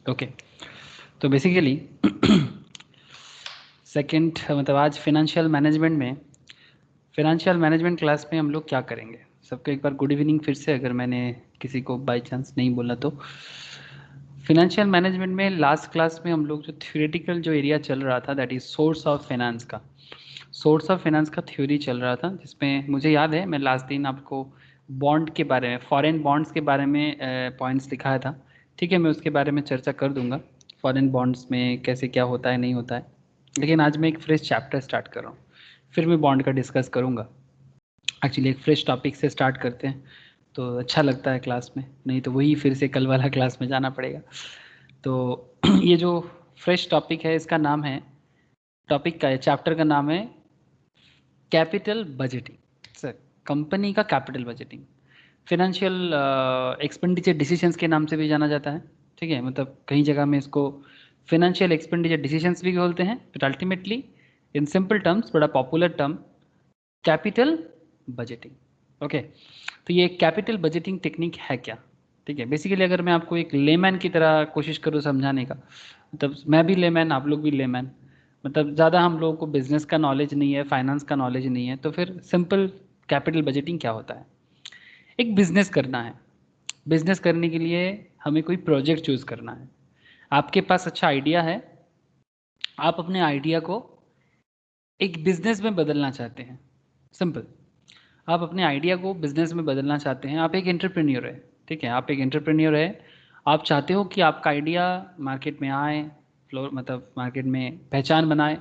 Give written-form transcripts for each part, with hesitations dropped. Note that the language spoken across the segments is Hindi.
ओके, तो बेसिकली सेकंड मतलब आज फिनेंशियल मैनेजमेंट क्लास में हम लोग क्या करेंगे। सबको एक बार गुड इवनिंग फिर से, अगर मैंने किसी को बाय चांस नहीं बोला तो। फिनेंशियल मैनेजमेंट में लास्ट क्लास में हम लोग जो थ्योरेटिकल जो एरिया चल रहा था, that is source of finance का थ्योरी चल रहा था, जिसमें मुझे याद है मैं लास्ट दिन आपको बॉन्ड के बारे में, फॉरेन बॉन्ड्स के बारे में पॉइंट्स दिखाया था। ठीक है, मैं उसके बारे में चर्चा कर दूंगा, फॉरेन बॉन्ड्स में कैसे क्या होता है नहीं होता है। लेकिन आज मैं एक फ्रेश चैप्टर स्टार्ट कर रहा हूँ, फिर मैं बॉन्ड का डिस्कस करूँगा। एक्चुअली एक फ्रेश टॉपिक से स्टार्ट करते हैं तो अच्छा लगता है क्लास में, नहीं तो वही फिर से कल वाला क्लास में जाना पड़ेगा। तो ये जो फ्रेश टॉपिक है, इसका नाम है, टॉपिक का चैप्टर का नाम है कैपिटल बजटिंग। सर, कंपनी का capital budgeting financial expenditure decisions के नाम से भी जाना जाता है। ठीक है, मतलब कई जगह में इसको फिनेंशियल एक्सपेंडिचर डिसीजंस भी बोलते हैं, but ultimately in simple terms, बड़ा popular term, capital budgeting. Okay, तो ये कैपिटल बजटिंग टेक्निक है क्या। ठीक है, बेसिकली अगर मैं आपको एक लेमैन की तरह कोशिश करूँ समझाने का, मतलब मैं भी लेमैन, आप लोग भी लेमैन, मतलब ज़्यादा हम लोगों को बिजनेस का नॉलेज नहीं है, फाइनेंस का नॉलेज नहीं है, तो फिर सिंपल कैपिटल बजटिंग क्या होता है। एक बिजनेस करना है, बिजनेस करने के लिए हमें कोई प्रोजेक्ट चूज़ करना है। आपके पास अच्छा आइडिया है, आप अपने आइडिया को एक बिजनेस में बदलना चाहते हैं। सिंपल, आप अपने आइडिया को बिजनेस में बदलना चाहते हैं, आप एक एंटरप्रेन्योर है। ठीक है, आप एक एंटरप्रेन्योर है, आप चाहते हो कि आपका आइडिया मार्केट में आए, फ्लोर मतलब मार्केट में पहचान बनाए,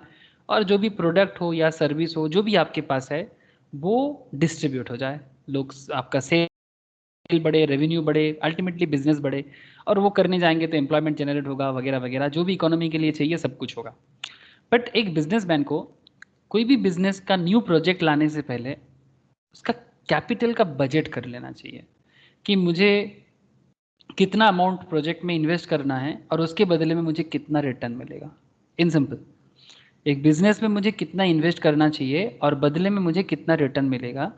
और जो भी प्रोडक्ट हो या सर्विस हो जो भी आपके पास है, वो डिस्ट्रीब्यूट हो जाए, लोग आपका सेल बढ़े, रेवेन्यू बढ़े, अल्टीमेटली बिजनेस बढ़े, और वो करने जाएंगे तो एम्प्लॉयमेंट जनरेट होगा, वगैरह वगैरह, जो भी इकोनॉमी के लिए चाहिए सब कुछ होगा। बट एक बिजनेसमैन को कोई भी बिजनेस का न्यू प्रोजेक्ट लाने से पहले उसका कैपिटल का बजट कर लेना चाहिए, कि मुझे कितना अमाउंट प्रोजेक्ट में इन्वेस्ट करना है और उसके बदले में मुझे कितना रिटर्न मिलेगा। इन सिंपल, एक बिजनेस में मुझे कितना इन्वेस्ट करना चाहिए और बदले में मुझे कितना रिटर्न मिलेगा।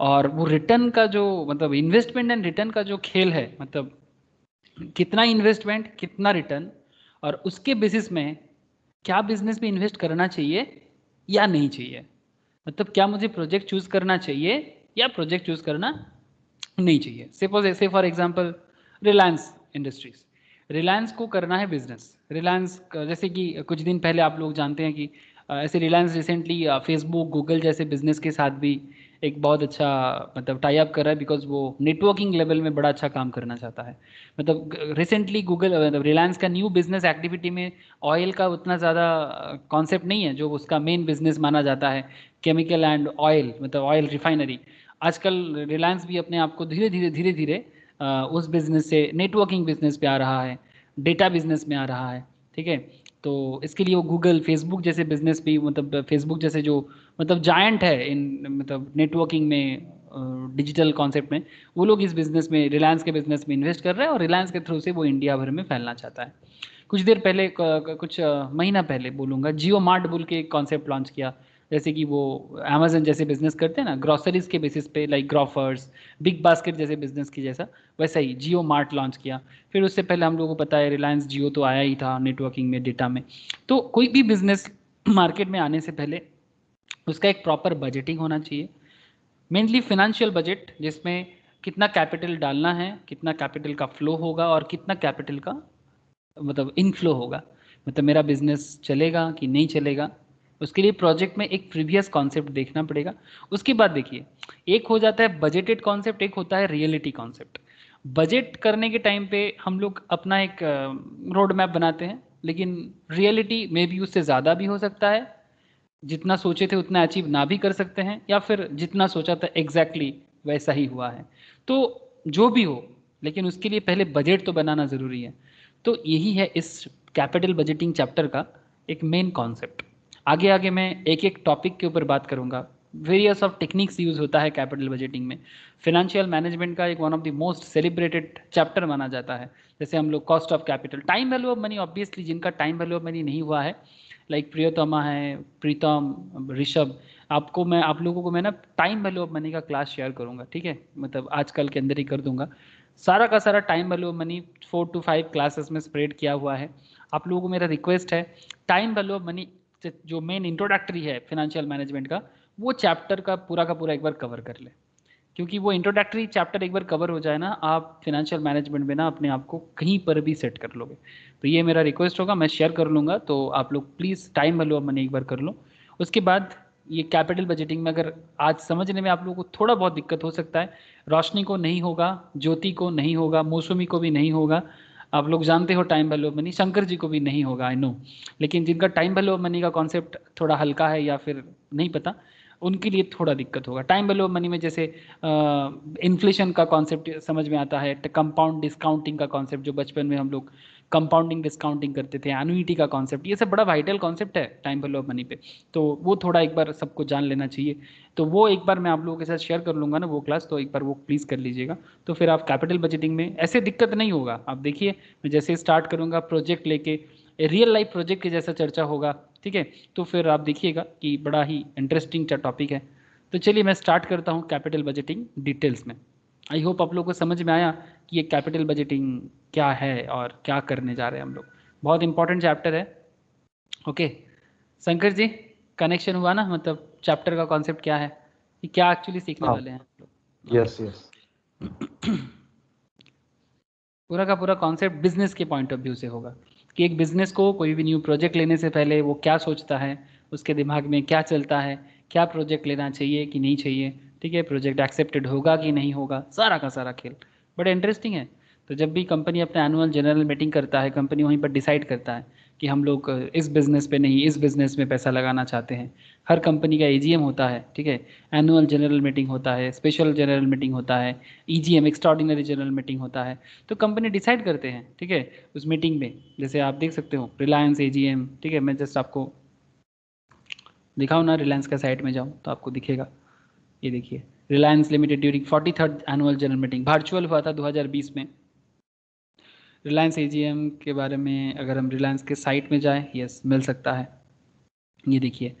और वो रिटर्न का जो मतलब इन्वेस्टमेंट एंड रिटर्न का जो खेल है, मतलब कितना इन्वेस्टमेंट कितना रिटर्न, और उसके बेसिस में क्या बिजनेस में इन्वेस्ट करना चाहिए या नहीं चाहिए। मतलब क्या मुझे प्रोजेक्ट चूज करना चाहिए या प्रोजेक्ट चूज करना नहीं चाहिए। सपोज ऐसे for example Reliance industries, Reliance को करना है बिजनेस। रिलायंस जैसे कि कुछ दिन पहले आप लोग जानते हैं कि ऐसे रिलायंस रिसेंटली फेसबुक गूगल जैसे बिजनेस के साथ भी एक बहुत अच्छा मतलब टाई अप कर रहा है, बिकॉज वो नेटवर्किंग लेवल में बड़ा अच्छा काम करना चाहता है। मतलब रिसेंटली गूगल मतलब रिलायंस का न्यू बिजनेस एक्टिविटी में ऑयल का उतना ज़्यादा कॉन्सेप्ट नहीं है, जो उसका मेन बिजनेस माना जाता है, केमिकल एंड ऑयल, मतलब ऑयल रिफाइनरी। आजकल रिलायंस भी अपने आप को धीरे धीरे उस बिजनेस से नेटवर्किंग बिजनेस पे आ रहा है, डेटा बिजनेस में आ रहा है। ठीक है, तो इसके लिए वो गूगल फेसबुक जैसे बिजनेस भी, मतलब फेसबुक जैसे जो मतलब जायंट है इन मतलब नेटवर्किंग में, डिजिटल कॉन्सेप्ट में, वो लोग इस बिजनेस में, रिलायंस के बिजनेस में इन्वेस्ट कर रहे हैं, और रिलायंस के थ्रू से वो इंडिया भर में फैलना चाहता है। कुछ देर पहले कुछ महीना पहले बोलूँगा, जियो मार्ट बोल के एक कॉन्सेप्ट लॉन्च किया। जैसे कि वो अमेजन जैसे बिजनेस करते हैं ना ग्रॉसरीज के बेसिस पे, लाइक ग्रॉफर्स, बिग बास्केट जैसे बिजनेस की जैसा, वैसा ही जियो मार्ट लॉन्च किया। फिर उससे पहले हम लोगों को पता है रिलायंस जियो तो आया ही था नेटवर्किंग में, डेटा में। तो कोई भी बिजनेस मार्केट में आने से पहले उसका एक प्रॉपर बजटिंग होना चाहिए, मेनली फिनेंशियल बजट, जिसमें कितना कैपिटल डालना है, कितना कैपिटल का फ्लो होगा, और कितना कैपिटल का मतलब इनफ्लो होगा, मतलब मेरा बिजनेस चलेगा कि नहीं चलेगा। उसके लिए प्रोजेक्ट में एक प्रीवियस कॉन्सेप्ट देखना पड़ेगा। उसके बाद देखिए, एक हो जाता है बजटेड कॉन्सेप्ट, एक होता है रियलिटी कॉन्सेप्ट। बजट करने के टाइम पे हम लोग अपना एक रोड मैप बनाते हैं, लेकिन रियलिटी में भी उससे ज़्यादा भी हो सकता है, जितना सोचे थे उतना अचीव ना भी कर सकते हैं, या फिर जितना सोचा था एग्जैक्टली वैसा ही हुआ है। तो जो भी हो, लेकिन उसके लिए पहले बजट तो बनाना ज़रूरी है। तो यही है इस कैपिटल बजटिंग चैप्टर का एक मेन कॉन्सेप्ट। आगे आगे मैं एक एक टॉपिक के ऊपर बात करूंगा। वेरियस ऑफ टेक्निक्स यूज होता है कैपिटल बजटिंग में। फिनेंशियल मैनेजमेंट का एक one of the most celebrated chapter माना जाता है। जैसे हम लोग cost of capital, time value of money, obviously जिनका टाइम वैल्यू ऑफ मनी नहीं हुआ है, लाइक प्रियोतमा है, प्रीतम, ऋषभ, आपको मैं, आप लोगों को मैं ना टाइम वैल्यू ऑफ मनी का क्लास शेयर करूंगा। ठीक है, मतलब आजकल के अंदर ही कर दूंगा। सारा का सारा time value of money 4 to 5 classes में स्प्रेड किया हुआ है। आप लोगों को मेरा रिक्वेस्ट है, टाइम वैल्यू ऑफ मनी जो मेन इंट्रोडक्टरी है फाइनेंशियल मैनेजमेंट का, वो चैप्टर का पूरा एक बार कवर कर ले, क्योंकि वो इंट्रोडक्टरी चैप्टर एक बार कवर हो जाए ना, आप फाइनेंशियल मैनेजमेंट में ना अपने आप को कहीं पर भी सेट कर लोगे। तो ये मेरा रिक्वेस्ट होगा, मैं शेयर कर लूँगा, तो आप लोग please time value of money एक बार कर लो। उसके बाद ये कैपिटल बजटिंग में अगर आज समझने में आप लोगों को थोड़ा बहुत दिक्कत हो सकता है, रोशनी को नहीं होगा, ज्योति को नहीं होगा, मौसमी को भी नहीं होगा, आप लोग जानते हो time value of money, Shankar ji को भी नहीं होगा, आई नो, लेकिन जिनका टाइम वैल्यू ऑफ मनी का कॉन्सेप्ट थोड़ा हल्का है या फिर नहीं पता, उनके लिए थोड़ा दिक्कत होगा। टाइम वैल्यू ऑफ मनी में जैसे इन्फ्लेशन का कॉन्सेप्ट समझ में आता है, कंपाउंड डिस्काउंटिंग का कॉन्सेप्ट जो बचपन में हम लोग कंपाउंडिंग डिस्काउंटिंग करते थे, एनुइटी का कॉन्सेप्ट, ये सब बड़ा वाइटल कॉन्सेप्ट है टाइम वैल्यू ऑफ मनी पे, तो वो थोड़ा एक बार सबको जान लेना चाहिए। तो वो एक बार मैं आप लोगों के साथ शेयर कर लूँगा ना वो क्लास, तो एक बार वो प्लीज़ कर लीजिएगा, तो फिर आप कैपिटल बजटिंग में ऐसे दिक्कत नहीं होगा। आप देखिए मैं जैसे स्टार्ट करूँगा प्रोजेक्ट लेके, रियल लाइफ प्रोजेक्ट के जैसा चर्चा होगा, ठीक है, तो फिर आप देखिएगा कि बड़ा ही इंटरेस्टिंग टॉपिक है। तो चलिए मैं स्टार्ट करता हूँ कैपिटल बजटिंग डिटेल्स में। आई होप आप लोगों को समझ में आया कि ये कैपिटल बजटिंग क्या है और क्या करने जा रहे हैं हम लोग। बहुत इंपॉर्टेंट चैप्टर है। ओके शंकर जी, कनेक्शन हुआ ना, मतलब चैप्टर का कॉन्सेप्ट क्या है, कि क्या एक्चुअली सीखने वाले हैं हम लोग। यस यस पूरा का पूरा कॉन्सेप्ट बिजनेस के पॉइंट ऑफ व्यू से होगा, कि एक बिजनेस को कोई भी न्यू प्रोजेक्ट लेने से पहले वो क्या सोचता है, उसके दिमाग में क्या चलता है, क्या प्रोजेक्ट लेना चाहिए कि नहीं चाहिए, ठीक है, प्रोजेक्ट एक्सेप्टेड होगा कि नहीं होगा, सारा का सारा खेल बड़ा इंटरेस्टिंग है। तो जब भी कंपनी अपना एनुअल जनरल मीटिंग करता है, कंपनी वहीं पर डिसाइड करता है कि हम लोग इस बिज़नेस पे नहीं इस बिज़नेस में पैसा लगाना चाहते हैं। हर कंपनी का एजीएम होता है, ठीक है, एनुअल जनरल मीटिंग होता है, स्पेशल जनरल मीटिंग होता है, ईजीएम एक्स्ट्राऑर्डिनरी जनरल मीटिंग होता है। तो कंपनी डिसाइड करते हैं, ठीक है, उस मीटिंग में जैसे आप देख सकते हो रिलायंस एजीएम, ठीक है, मैं जस्ट आपको दिखाऊँ ना, रिलायंस का साइट में जाऊँ तो आपको दिखेगा, ये देखिए Reliance limited during 43rd annual general meeting virtual हुआ था 2020 में। रिलायंस एजीएम के बारे में अगर हम रिलायंस के साइट में जाएं, यस मिल सकता है, ये देखिए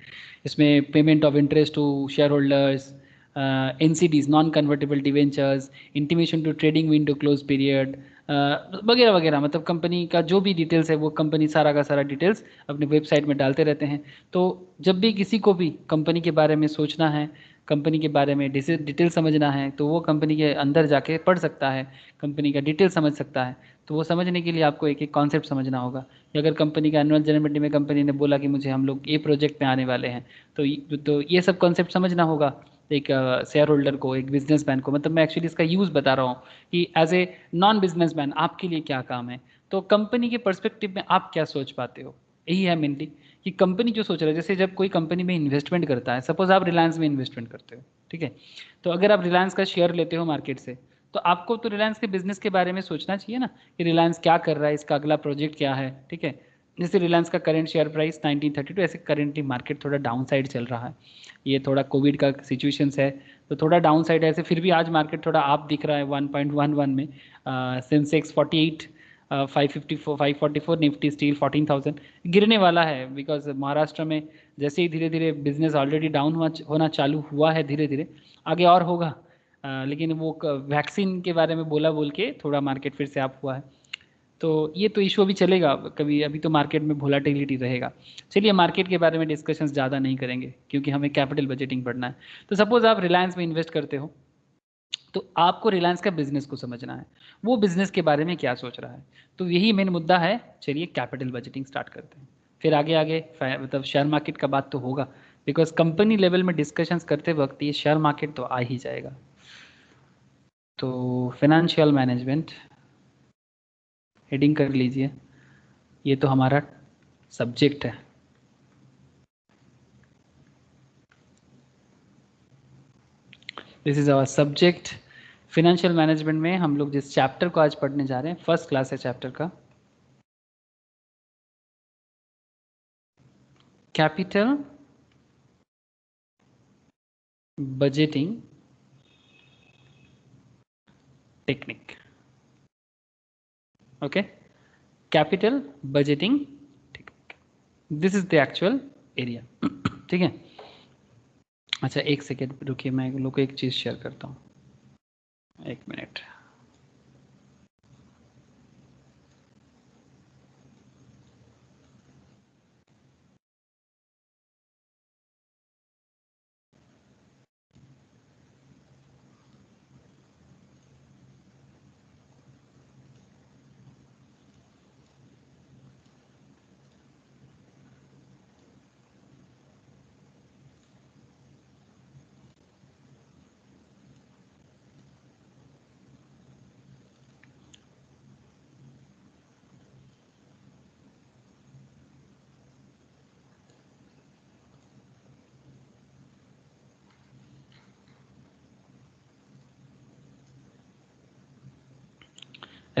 इसमें payment of interest to share holders, NCDs non convertible debentures, intimation to trading window close period वगैरह वगैरह, मतलब कंपनी का जो भी डिटेल्स है वो कंपनी सारा का सारा डिटेल्स अपने वेबसाइट में डालते रहते हैं। तो जब भी किसी को भी कंपनी के बारे में सोचना है, कंपनी के बारे में डिटेल समझना है, तो वो कंपनी के अंदर जाके पढ़ सकता है, कंपनी का डिटेल समझ सकता है। तो वो समझने के लिए आपको एक एक कॉन्सेप्ट समझना होगा कि अगर कंपनी का एनुअल जनरल मीटिंग में कंपनी ने बोला कि मुझे हम लोग ये प्रोजेक्ट में आने वाले हैं, तो ये सब कॉन्सेप्ट समझना होगा एक शेयर होल्डर को, एक बिजनेसमैन को। मतलब मैं एक्चुअली इसका यूज़ बता रहा हूँ कि एज ए नॉन बिजनेसमैन आपके लिए क्या काम है, तो कंपनी के पर्सपेक्टिव में आप क्या सोच पाते हो, यही है मेनली कि कंपनी जो सोच रहा है। जैसे जब कोई कंपनी में इन्वेस्टमेंट करता है, सपोज आप रिलायंस में इन्वेस्टमेंट करते हो, ठीक है, तो अगर आप रिलायंस का शेयर लेते हो मार्केट से, तो आपको तो रिलायंस के बिजनेस के बारे में सोचना चाहिए ना, कि रिलायंस क्या कर रहा है, इसका अगला प्रोजेक्ट क्या है, ठीक है। जैसे रिलायंस का करंट शेयर प्राइस 1932, ऐसे करेंटली मार्केट थोड़ा डाउन साइड चल रहा है, ये थोड़ा कोविड का सिचुएशंस है तो थोड़ा डाउन साइड है ऐसे, फिर भी आज मार्केट थोड़ा आप दिख रहा है 1.11 में, सेंसेक्स 48, 554 544, निफ्टी स्टील 14,000, गिरने वाला है बिकॉज महाराष्ट्र में जैसे ही धीरे धीरे बिजनेस ऑलरेडी डाउन होना चालू हुआ है, धीरे धीरे आगे और होगा। लेकिन वो वैक्सीन के बारे में बोल के थोड़ा मार्केट फिर से अप हुआ है, तो ये तो इशू अभी चलेगा कभी, अभी तो मार्केट में वोलाटिलिटी रहेगा। चलिए मार्केट के बारे में डिस्कशंस ज़्यादा नहीं करेंगे क्योंकि हमें कैपिटल बजटिंग पढ़ना है। तो सपोज आप रिलायंस में इन्वेस्ट करते हो, तो आपको रिलायंस का बिजनेस को समझना है, वो बिजनेस के बारे में क्या सोच रहा है, तो यही मेन मुद्दा है। चलिए कैपिटल बजटिंग स्टार्ट करते हैं, फिर आगे आगे मतलब शेयर मार्केट का बात तो होगा, बिकॉज कंपनी लेवल में डिस्कशंस करते वक्त ये शेयर मार्केट तो आ ही जाएगा। तो फाइनेंशियल मैनेजमेंट हेडिंग कर लीजिए, ये तो हमारा सब्जेक्ट है। This is our subject. Financial management में हम लोग जिस चैप्टर को आज पढ़ने जा रहे हैं, फर्स्ट क्लास है चैप्टर का, capital budgeting technique. Okay, capital budgeting technique, this is the actual area, ठीक है। अच्छा एक सेकेंड रुकिए, मैं लोग को एक चीज़ शेयर करता हूँ, एक मिनट।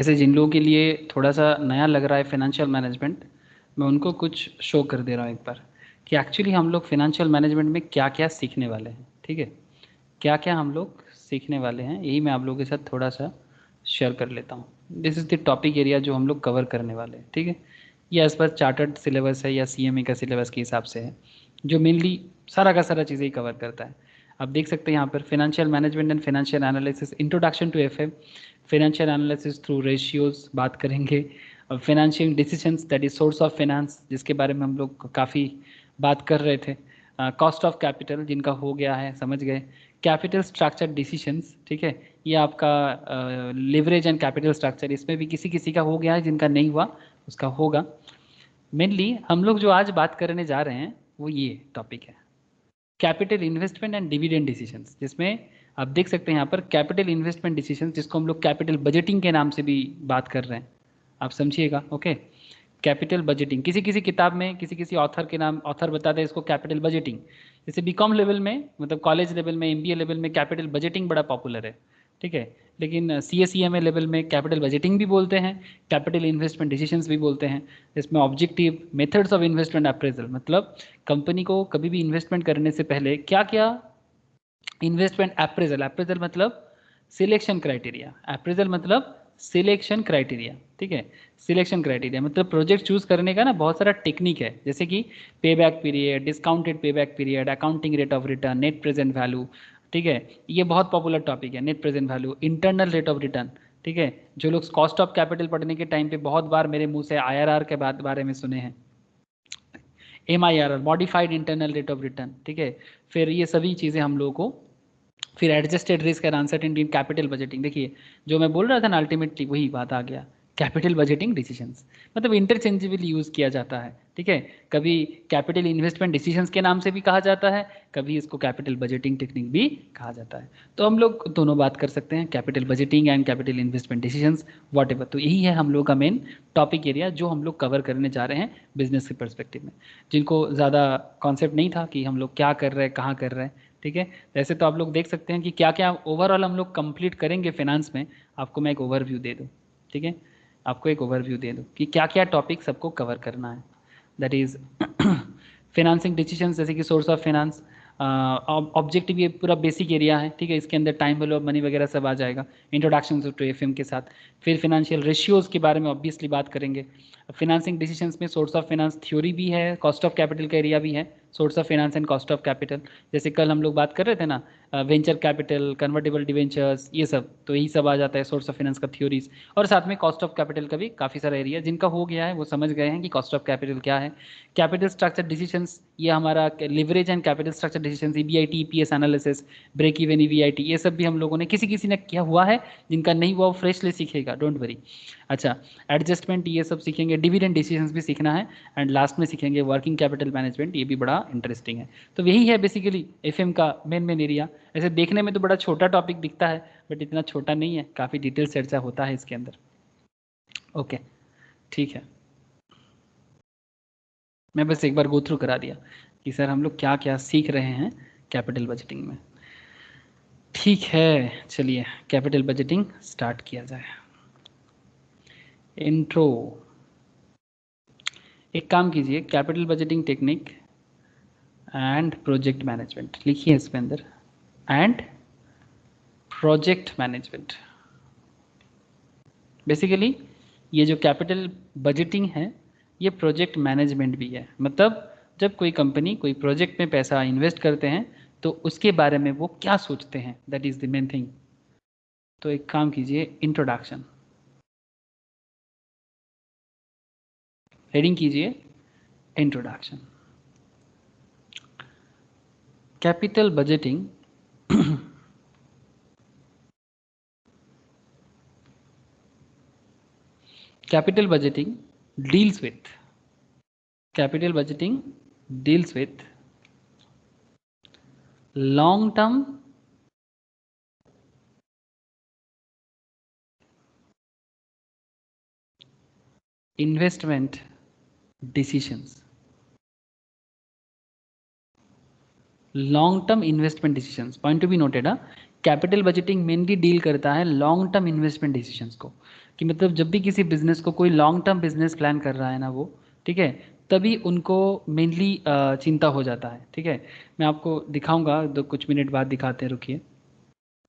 ऐसे जिन लोगों के लिए थोड़ा सा नया लग रहा है फाइनेंशियल मैनेजमेंट, मैं उनको कुछ शो कर दे रहा हूँ एक बार कि एक्चुअली हम लोग फाइनेंशियल मैनेजमेंट में क्या क्या सीखने वाले हैं। ठीक है, क्या क्या हम लोग सीखने वाले हैं, यही मैं आप लोगों के साथ थोड़ा सा शेयर कर लेता हूँ। This is the topic area जो हम लोग कवर करने वाले हैं। ठीक है, ये एज़ पर चार्टर्ड सिलेबस है या सीएमए का सिलेबस के हिसाब से है, जो मेनली सारा का सारा चीज़ें ही कवर करता है। आप देख सकते हैं यहाँ पर financial management and financial analysis, introduction to FM, financial analysis through ratios बात करेंगे, financial decisions that is source of finance जिसके बारे में हम लोग काफ़ी बात कर रहे थे, कॉस्ट ऑफ कैपिटल जिनका हो गया है समझ गए, कैपिटल स्ट्रक्चर डिसीजंस, ठीक है, ये आपका लिवरेज एंड कैपिटल स्ट्रक्चर, इसमें भी किसी किसी का हो गया है, जिनका नहीं हुआ उसका होगा। मेनली हम लोग जो आज बात करने जा रहे हैं वो ये टॉपिक है, capital investment and dividend decisions, जिसमें आप देख सकते हैं यहाँ पर कैपिटल इन्वेस्टमेंट डिसीजंस, जिसको हम लोग कैपिटल बजटिंग के नाम से भी बात कर रहे हैं, आप समझिएगा। ओके, कैपिटल बजटिंग किसी किसी किताब में किसी किसी ऑथर के नाम, ऑथर बताते हैं इसको कैपिटल बजटिंग। जैसे बीकॉम लेवल में, मतलब कॉलेज लेवल में, एमबीए लेवल में कैपिटल बजटिंग बड़ा पॉपुलर है। ठीक है, लेकिन सीएसीएमए लेवल में कैपिटल बजटिंग भी बोलते हैं, कैपिटल इन्वेस्टमेंट डिसीजंस भी बोलते हैं। इसमें objective methods of investment appraisal, मतलब कंपनी को कभी भी इन्वेस्टमेंट करने से पहले क्या क्या इन्वेस्टमेंट अप्रेजल, अप्रेजल मतलब सिलेक्शन क्राइटेरिया, अप्रेजल मतलब सिलेक्शन क्राइटेरिया। ठीक है, सिलेक्शन क्राइटेरिया मतलब प्रोजेक्ट चूज करने का ना बहुत सारा टेक्निक है, जैसे कि पे back period, discounted pay back period, accounting rate of return, net present value. ठीक है, ये बहुत पॉपुलर टॉपिक है, net present value, internal rate of return. ठीक है, जो लोग कॉस्ट ऑफ कैपिटल पढ़ने के टाइम पे बहुत बार मेरे मुंह से आईआरआर के बारे में सुने हैं, MIRR, modified internal rate of return. ठीक है, फिर ये सभी चीज़ें हम लोगों को, फिर adjusted risk and uncertainty in capital budgeting. देखिए जो मैं बोल रहा था ना, अल्टीमेटली वही बात आ गया, कैपिटल बजटिंग डिसीजंस, मतलब इंटरचेंजेबली यूज़ किया जाता है। ठीक है, कभी कैपिटल इन्वेस्टमेंट डिसीजंस के नाम से भी कहा जाता है, कभी इसको कैपिटल बजटिंग टेक्निक भी कहा जाता है। तो हम लोग दोनों बात कर सकते हैं, capital budgeting and capital investment decisions what ever. तो यही है हम लोग का मेन टॉपिक एरिया जो हम लोग कवर करने जा रहे हैं बिजनेस के परस्पेक्टिव में। जिनको ज़्यादा कॉन्सेप्ट नहीं था कि हम लोग क्या कर रहे हैं, कहाँ कर रहे हैं, ठीक है, वैसे तो आप लोग देख सकते हैं कि क्या क्या ओवरऑल हम लोग कंप्लीट करेंगे फाइनेंस में। आपको मैं एक ओवरव्यू दे दूँ, ठीक है, आपको एक ओवरव्यू दे दूँ कि क्या क्या टॉपिक सबको कवर करना है। दैट इज़ फाइनेंसिंग डिसीजंस, जैसे कि सोर्स ऑफ फाइनेंस, ऑब्जेक्टिव, ये पूरा बेसिक एरिया है। ठीक है, इसके अंदर टाइम वैल्यू ऑफ मनी वगैरह सब आ जाएगा, इंट्रोडक्शन टू एफएम के साथ। फिर फाइनेंशियल रेशियोज़ के बारे में ऑब्वियसली बात करेंगे। फाइनेंसिंग डिसीजंस में सोर्स ऑफ फाइनेंस थ्योरी भी है, कॉस्ट ऑफ कैपिटल का एरिया भी है, source of finance and cost of capital. जैसे कल हम लोग बात कर रहे थे ना, वेंचर कैपिटल, कन्वर्टेबल डिवेंचर्स, ये सब, तो यही सब आ जाता है सोर्स ऑफ फाइनेंस का थ्योरीज। और साथ में कॉस्ट ऑफ कैपिटल का भी काफ़ी सारा एरिया, जिनका हो गया है वो समझ गए हैं कि कॉस्ट ऑफ कैपिटल क्या है। कैपिटल स्ट्रक्चर डिसीजंस, ये हमारा leverage and capital structure decisions, EBIT, EPS analysis, break even, EVIT, ये सब भी हम लोगों ने किसी किसी ने किया हुआ है, जिनका नहीं हुआ वो फ्रेशली सीखेगा, डोंट वरी। अच्छा, एडजस्टमेंट ये सब सीखेंगे, डिविडेंड डिसीजंस भी सीखना है, एंड लास्ट में सीखेंगे वर्किंग कैपिटल मैनेजमेंट, ये भी बड़ा इंटरेस्टिंग है। तो यही है बेसिकली एफएम का मेन एरिया। ऐसे देखने में तो बड़ा छोटा टॉपिक दिखता है, बट इतना छोटा नहीं है, काफ़ी डिटेल चर्चा होता है इसके अंदर। ओके, ठीक है, मैं बस एक बार गो थ्रू करा दिया कि सर हम लोग क्या क्या सीख रहे हैं कैपिटल बजटिंग में। ठीक है, चलिए कैपिटल बजटिंग स्टार्ट किया जाए। इंट्रो, एक काम कीजिए, capital budgeting technique and project management लिखिए इसके अंदर, एंड प्रोजेक्ट मैनेजमेंट। बेसिकली ये जो कैपिटल बजटिंग है ये प्रोजेक्ट मैनेजमेंट भी है, मतलब जब कोई कंपनी कोई प्रोजेक्ट में पैसा इन्वेस्ट करते हैं तो उसके बारे में वो क्या सोचते हैं, that is the main thing. तो एक काम कीजिए, इंट्रोडक्शन, हेडिंग कीजिए introduction. Capital budgeting capital budgeting deals with capital budgeting deals with long term investment decisions, long term investment decisions, point to be noted. Capital budgeting mainly deal करता है लॉन्ग टर्म इन्वेस्टमेंट डिसीजंस को, कि मतलब जब भी किसी बिजनेस को कोई लॉन्ग टर्म बिजनेस प्लान कर रहा है ना वो, ठीक है, तभी उनको मेनली चिंता हो जाता है। ठीक है, मैं आपको दिखाऊंगा, दो कुछ मिनट बाद दिखाते हैं, रुकिए।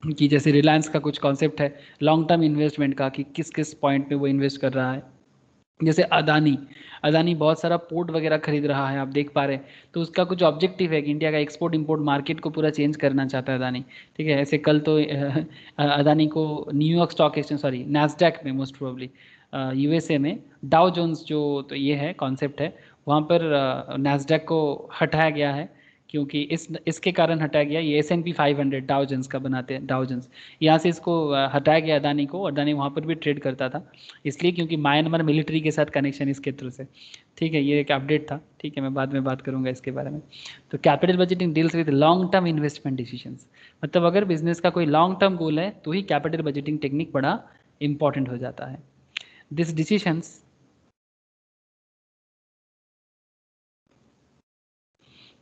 कि जैसे रिलायंस का कुछ कॉन्सेप्ट है लॉन्ग टर्म इन्वेस्टमेंट का, कि किस किस पॉइंट पे वो इन्वेस्ट कर रहा है। जैसे अदानी, अदानी बहुत सारा पोर्ट वगैरह खरीद रहा है, आप देख पा रहे हैं। तो उसका कुछ ऑब्जेक्टिव है कि इंडिया का एक्सपोर्ट इंपोर्ट मार्केट को पूरा चेंज करना चाहता है अदानी। ठीक है, ऐसे कल तो अदानी को New York stock exchange, sorry Nasdaq में, मोस्ट प्रोबेबली यूएसए में डाउ जोन्स जो, तो ये है कॉन्सेप्ट है, वहाँ पर नैस्डैक को हटाया गया है। क्योंकि इसके कारण हटाया गया, ये S&P 500 डाउ जोन्स का बनाते हैं, डाउ जोन्स, यहाँ से इसको हटाया गया अदानी को। अदानी वहाँ पर भी ट्रेड करता था, इसलिए क्योंकि म्यांमार मिलिट्री के साथ कनेक्शन इसके थ्रू से। ठीक है, ये एक अपडेट था। ठीक है, मैं बाद में बात करूंगा इसके बारे में। तो capital budgeting deals with long term investment decisions, मतलब अगर बिजनेस का कोई लॉन्ग टर्म गोल है तो ही कैपिटल बजटिंग टेक्निक बड़ा इंपॉर्टेंट हो जाता है। This decisions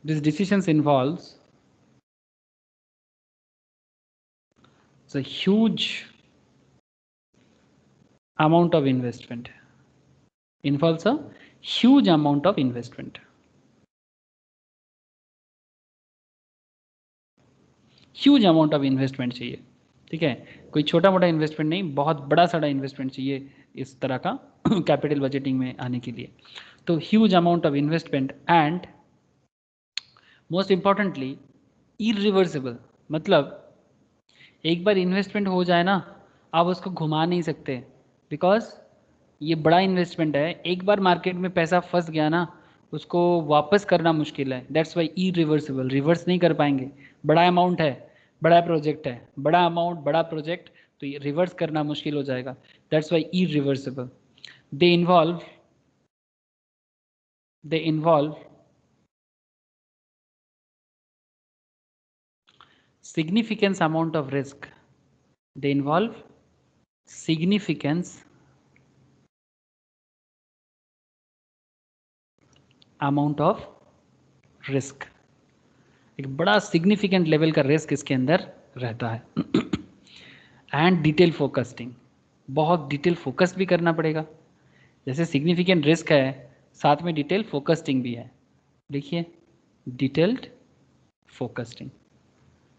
this decisions involves a huge amount of investment, involves a huge amount of investment, huge amount of investment चाहिए। ठीक है, कोई छोटा मोटा इन्वेस्टमेंट नहीं, बहुत बड़ा सारा इन्वेस्टमेंट चाहिए इस तरह का कैपिटल बजटिंग में आने के लिए। तो huge amount of investment and most importantly irreversible, मतलब एक बार इन्वेस्टमेंट हो जाए ना, आप उसको घुमा नहीं सकते, बिकॉज ये बड़ा इन्वेस्टमेंट है। एक बार मार्केट में पैसा फंस गया ना, उसको वापस करना मुश्किल है। दैट्स वाई इरिवर्सिबल, रिवर्स नहीं कर पाएंगे। बड़ा अमाउंट है, बड़ा प्रोजेक्ट है, बड़ा अमाउंट, बड़ा प्रोजेक्ट, तो ये रिवर्स करना मुश्किल हो जाएगा। That's why irreversible. They involve they involve significant amount of risk. They involve significance amount of risk, एक बड़ा सिग्निफिकेंट लेवल का रिस्क इसके अंदर रहता है। एंड डिटेल फोकस्टिंग, बहुत डिटेल फोकस भी करना पड़ेगा। जैसे सिग्निफिकेंट रिस्क है, साथ में डिटेल फोकस्टिंग भी है। देखिए, डिटेल्ड फोकस्टिंग,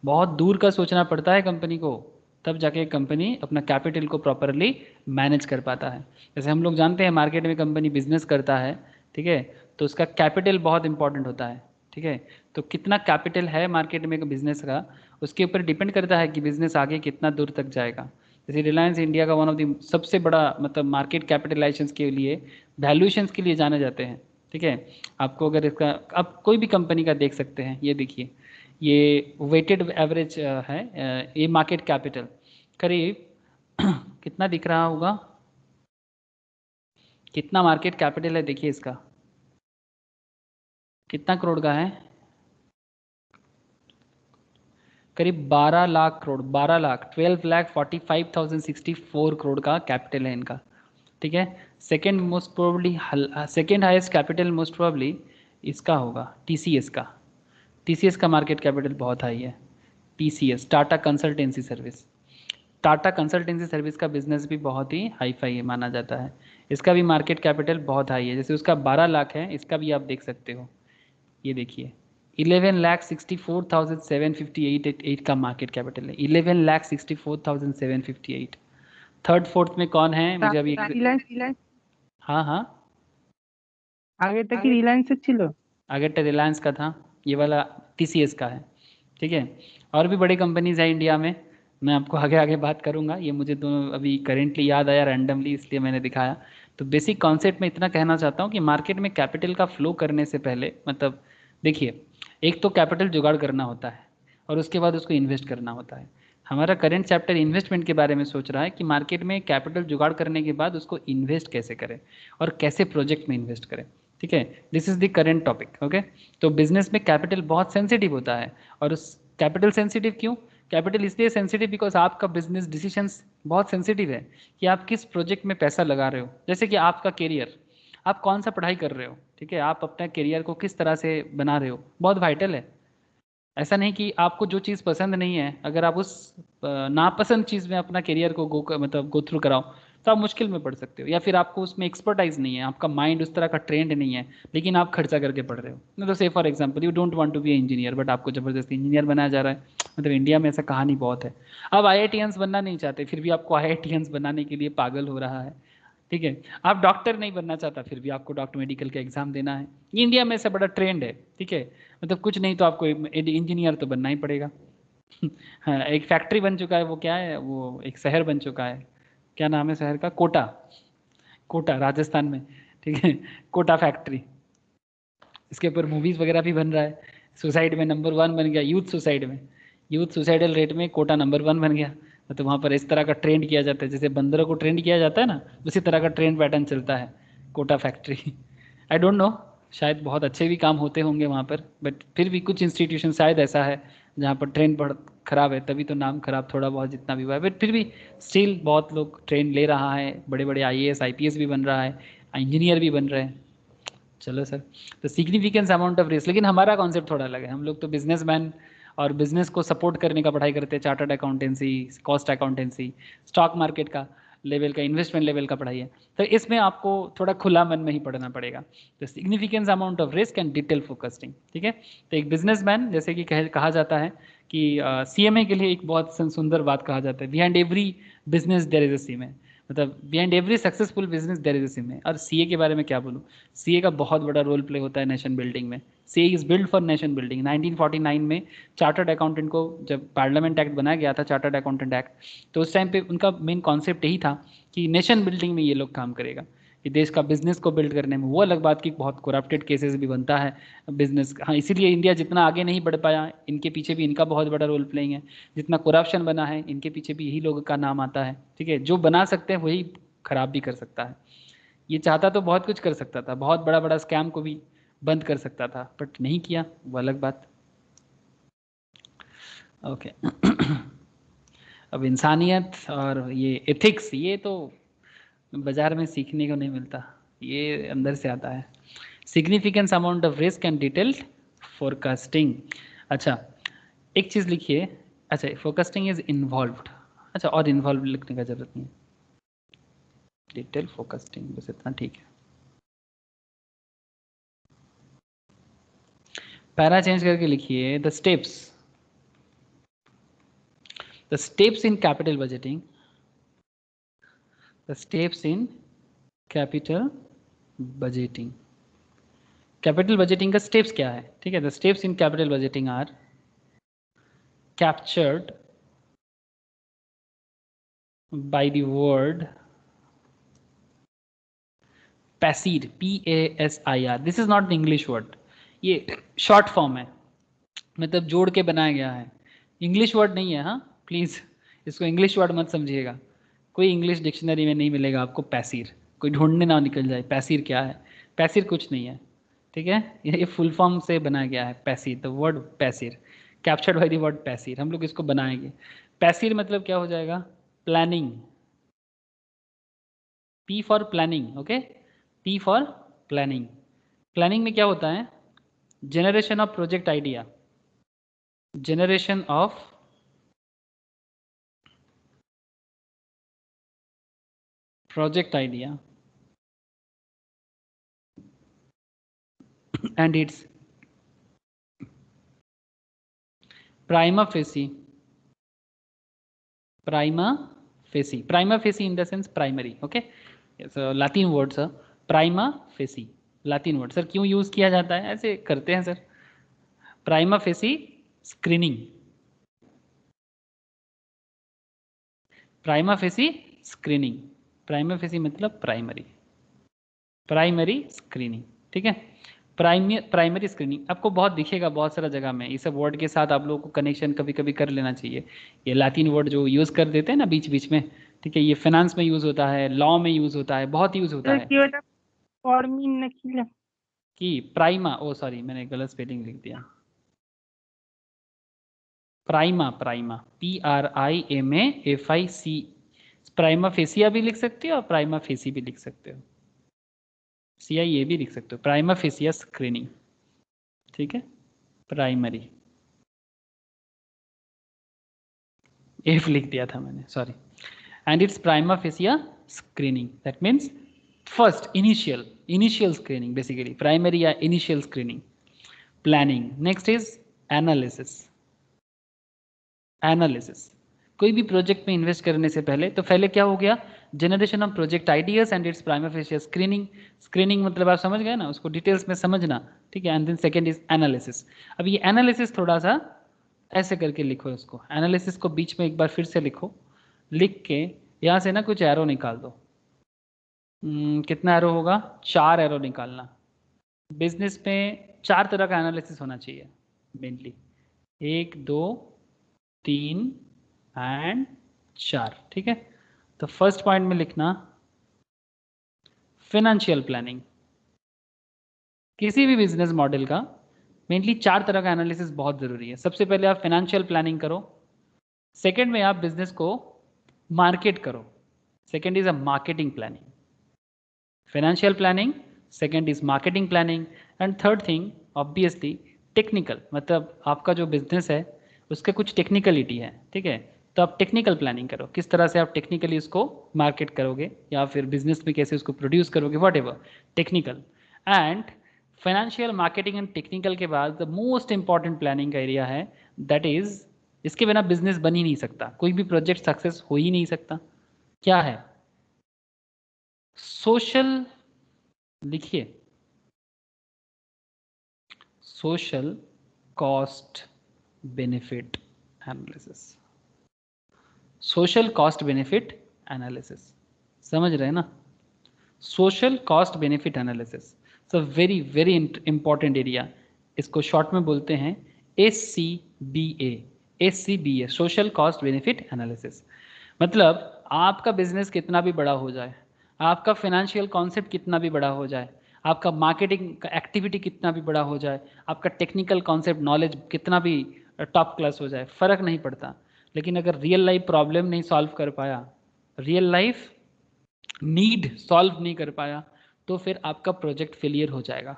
बहुत दूर का सोचना पड़ता है कंपनी को, तब जाके कंपनी अपना कैपिटल को प्रॉपरली मैनेज कर पाता है। जैसे हम लोग जानते हैं मार्केट में कंपनी बिजनेस करता है, ठीक है, तो उसका कैपिटल बहुत इंपॉर्टेंट होता है। ठीक है, तो कितना कैपिटल है मार्केट में बिजनेस का, उसके ऊपर डिपेंड करता है कि बिजनेस आगे कितना दूर तक जाएगा। जैसे रिलायंस इंडिया का वन ऑफ द सबसे बड़ा मतलब मार्केट कैपिटलाइजेशन के लिए, वैल्यूएशंस के लिए जाने जाते हैं। ठीक है, आपको अगर इसका, आप कोई भी कंपनी का देख सकते हैं, ये देखिए, ये वेटेड एवरेज है, ये मार्केट कैपिटल करीब कितना दिख रहा होगा, कितना मार्केट कैपिटल है, देखिए इसका कितना करोड़ का है, करीब 12 लाख करोड़, 12 लाख 12,45,064 करोड़ का कैपिटल है इनका। ठीक है, second most probably, second highest capital most probably इसका होगा टीसीएस का। टीसीएस का मार्केट कैपिटल बहुत हाई है। TCS, Tata consultancy service, Tata consultancy service का बिजनेस भी बहुत ही हाई फाई है माना जाता है। इसका भी मार्केट कैपिटल बहुत हाई है, जैसे उसका 12 लाख है, इसका भी आप देख सकते हो। ये देखिए 11,64,758 का मार्केट कैपिटल है, 11,64,758। थर्ड फोर्थ में कौन है मुझे अभी, রিলায়েন্স हाँ हाँ, আগেরটা কি রিলায়েন্সের ছিল? अगेटा रिलायंस का था, ये वाला टीसीएस का है। ठीक है, और भी बड़ी कंपनीज है इंडिया में, मैं आपको आगे आगे बात करूंगा। ये मुझे दोनों अभी करेंटली याद आया रैंडमली, इसलिए मैंने दिखाया। तो बेसिक कॉन्सेप्ट में इतना कहना चाहता हूँ कि मार्केट में कैपिटल का फ्लो करने से पहले, मतलब देखिए, एक तो कैपिटल जुगाड़ करना होता है और उसके बाद उसको इन्वेस्ट करना होता है। हमारा करंट चैप्टर इन्वेस्टमेंट के बारे में सोच रहा है कि मार्केट में कैपिटल जुगाड़ करने के बाद उसको इन्वेस्ट कैसे करें और कैसे प्रोजेक्ट में इन्वेस्ट करें। ठीक है, this is the current topic. Okay, तो बिजनेस में कैपिटल बहुत सेंसिटिव होता है, और उस कैपिटल सेंसिटिव क्यों, कैपिटल इसलिए सेंसिटिव बिकॉज आपका बिजनेस डिसीजंस बहुत सेंसिटिव है कि आप किस प्रोजेक्ट में पैसा लगा रहे हो। जैसे कि आपका करियर, आप कौन सा पढ़ाई कर रहे हो, ठीक है, आप अपना करियर को किस तरह से बना रहे हो, बहुत वाइटल है। ऐसा नहीं कि आपको जो चीज़ पसंद नहीं है, अगर आप उस नापसंद चीज़ में अपना करियर को मतलब गो थ्रू कराओ, तो आप मुश्किल में पढ़ सकते हो, या फिर आपको उसमें एक्सपर्टाइज नहीं है, आपका माइंड उस तरह का ट्रेंड नहीं है, लेकिन आप खर्चा करके पढ़ रहे हो। मतलब से for example you don't want to be engineer, but आपको ज़बरदस्ती इंजीनियर बनाया जा रहा है। मतलब इंडिया में ऐसा कहानी बहुत है। अब IITians बनना नहीं चाहते, फिर भी आपको IITians बनाने के लिए पागल हो रहा है। ठीक है, आप डॉक्टर नहीं बनना चाहता, फिर भी आपको डॉक्टर मेडिकल का एग्जाम देना है। इंडिया में ऐसा बड़ा ट्रेंड है। ठीक है, मतलब कुछ नहीं तो आपको इंजीनियर तो बनना ही पड़ेगा। हाँ, एक फैक्ट्री बन चुका है, वो क्या है, वो एक शहर बन चुका है। क्या नाम है शहर का? कोटा। कोटा राजस्थान में। ठीक है, कोटा फैक्ट्री। इसके ऊपर मूवीज वगैरह भी बन रहा है। सुसाइड में नंबर 1 बन गया, यूथ सुसाइड में, यूथ सुसाइडल रेट में कोटा नंबर 1 बन गया। तो वहाँ पर इस तरह का ट्रेंड किया जाता है, जैसे बंदरों को ट्रेंड किया जाता है ना, उसी तरह का ट्रेंड पैटर्न चलता है Kota factory. I don't know, शायद बहुत अच्छे भी काम होते होंगे वहाँ पर, बट फिर भी कुछ इंस्टीट्यूशन शायद ऐसा है जहाँ पर ट्रेंड बहुत खराब है, तभी तो नाम खराब थोड़ा बहुत जितना भी हुआ है, बट फिर भी स्टिल बहुत लोग ट्रेंड ले रहा है, बड़े बड़े IAS IPS भी बन रहा है, इंजीनियर भी बन रहे हैं। चलो सर, तो सिग्निफिकेंस अमाउंट ऑफ रिस्क, लेकिन हमारा कॉन्सेप्ट थोड़ा अलग है। हम लोग तो बिजनेसमैन और बिजनेस को सपोर्ट करने का पढ़ाई करते हैं, chartered accountancy, cost accountancy, stock market का लेवल का, इन्वेस्टमेंट लेवल का पढ़ाई है। तो इसमें आपको थोड़ा खुला मन में ही पढ़ना पड़ेगा। तो significance amount of risk and detail focusing. ठीक है, तो एक बिजनेसमैन जैसे कि कहा जाता है कि CMA के लिए एक बहुत सुंदर बात कहा जाता है, behind every business there is a CMA। मतलब behind every successful business there is a CMA। और CA के बारे में क्या बोलूँ, CA का बहुत बड़ा रोल प्ले होता है नेशन बिल्डिंग में। CA is build for nation building. 1949 में चार्टर्ड अकाउंटेंट को जब पार्लियामेंट एक्ट बनाया गया था, चार्टर्ड अकाउंटेंट एक्ट, तो उस टाइम पे उनका मेन कॉन्सेप्ट यही था कि नेशन बिल्डिंग में ये लोग काम करेगा, कि देश का बिजनेस को बिल्ड करने में। वो अलग बात की बहुत करप्टेड केसेस भी बनता है बिजनेस। हाँ, इसीलिए इंडिया जितना आगे नहीं बढ़ पाया, इनके पीछे भी इनका बहुत बड़ा रोल प्लेइंग है। जितना करप्शन बना है, इनके पीछे भी यही लोगों का नाम आता है। ठीक है, जो बना सकते हैं वही खराब भी कर सकता है। ये चाहता तो बहुत कुछ कर सकता था, बहुत बड़ा बड़ा स्कैम को भी बंद कर सकता था, बट नहीं किया, वो अलग बात। ओके। अब इंसानियत और ये एथिक्स, ये तो बाजार में सीखने को नहीं मिलता, ये अंदर से आता है। Significance amount of risk and detailed forecasting. अच्छा, एक चीज़ लिखिए। अच्छा, फोरकास्टिंग इज इन्वॉल्व्ड। अच्छा, और इन्वॉल्व लिखने का जरूरत नहीं है, डिटेल फोरकास्टिंग बस इतना ठीक है। पैरा चेंज करके लिखिए the steps, the steps in capital budgeting, the steps in capital budgeting। Capital budgeting का स्टेप्स क्या है? ठीक है, the steps in capital budgeting are captured by the word PASIR, PASIR। This is not the English word, ये शॉर्ट फॉर्म है, मतलब जोड़ के बनाया गया है, इंग्लिश वर्ड नहीं है। हाँ प्लीज़, इसको इंग्लिश वर्ड मत समझिएगा, कोई इंग्लिश डिक्शनरी में नहीं मिलेगा आपको पैसीर। कोई ढूंढने ना निकल जाए पैसीर क्या है, पैसीर कुछ नहीं है। ठीक है, ये फुल फॉर्म से बनाया गया है PASIR, the word PASIR, captured by the word PASIR. हम लोग इसको बनाएंगे। पैसीर मतलब क्या हो जाएगा? Planning, P for planning. Okay, P for planning. प्लानिंग में क्या होता है? Generation of project idea, generation of project idea and its prima facie, prima prima facie in the sense primary। okay, so latin word sir, prima facie, latin word sir। क्यों यूज किया जाता है? ऐसे करते हैं sir. prima facie screening, prima facie screening, prima facie मतलब प्राइमरी, प्राइमरी स्क्रीनिंग। ठीक है, प्राइमरी स्क्रीनिंग आपको बहुत दिखेगा बहुत सारा जगह में। इस वर्ड के साथ आप लोगों को कनेक्शन कभी कभी कर लेना चाहिए। ये लैटिन वर्ड जो यूज़ कर देते हैं ना बीच बीच में, ठीक है, ये फाइनेंस में यूज़ होता है, लॉ में यूज़ होता है, बहुत यूज़ होता है। কি ওটা ফর্মিন নাকি कि प्राइमा, ओ सॉरी मैंने गलत स्पेलिंग लिख दिया, prima, prima PRIMAFIC। Prima fascia भी लिख सकते हो और प्राइमा फेसी भी लिख सकते हो, CIA भी लिख सकते हो, प्राइमा फेसिया स्क्रीनिंग। ठीक है, प्राइमरी, एफ लिख दिया था मैंने, sorry. And it's prima fascia screening. That means first initial screening, basically primary या initial screening. Planning. Next is analysis. कोई भी प्रोजेक्ट में इन्वेस्ट करने से पहले तो पहले क्या हो गया, generation of project ideas and it's prima facial screening मतलब आप समझ गए ना, उसको डिटेल्स में समझना, ठीक है. And then second is analysis. अब ये एनालिसिस थोड़ा सा ऐसे करके लिखो इसको, एनालिसिस को बीच में एक बार फिर से लिखो, लिख के यहाँ से ना कुछ एरो निकाल दो. कितना एरो होगा, 4 एरो निकालना. बिजनेस में 4 तरह का एनालिसिस होना चाहिए मेनली, 1 2 3 एंड 4, ठीक है. तो फर्स्ट पॉइंट में लिखना फाइनेंशियल प्लानिंग. किसी भी बिजनेस मॉडल का मेनली 4 तरह का एनालिसिस बहुत जरूरी है. सबसे पहले आप फाइनेंशियल प्लानिंग करो, सेकंड में आप बिजनेस को मार्केट करो, second is a marketing planning. Financial planning, second is marketing planning, and third thing obviously technical, मतलब आपका जो बिजनेस है उसका कुछ टेक्निकलिटी है, ठीक है. तो आप टेक्निकल प्लानिंग करो, किस तरह से आप टेक्निकली उसको मार्केट करोगे या फिर बिजनेस में कैसे उसको प्रोड्यूस करोगे, what ever technical. And financial, marketing and technical के बाद द मोस्ट इंपॉर्टेंट प्लानिंग का एरिया है, दैट इज इसके बिना बिजनेस बन ही नहीं सकता, कोई भी प्रोजेक्ट सक्सेस हो ही नहीं सकता. क्या है, सोशल, लिखिए social cost benefit analysis. Social cost benefit analysis, समझ रहे हैं ना, social cost benefit analysis. So very very important area, इसको शॉर्ट में बोलते हैं SCBA, social cost benefit analysis. मतलब आपका बिजनेस कितना भी बड़ा हो जाए, आपका फाइनेंशियल कॉन्सेप्ट कितना भी बड़ा हो जाए, आपका मार्केटिंग का एक्टिविटी कितना भी बड़ा हो जाए, आपका टेक्निकल कॉन्सेप्ट नॉलेज कितना भी टॉप क्लास हो जाए, फर्क नहीं पड़ता. लेकिन अगर रियल लाइफ प्रॉब्लम नहीं सॉल्व कर पाया, रियल लाइफ नीड सॉल्व नहीं कर पाया, तो फिर आपका प्रोजेक्ट फेलियर हो जाएगा.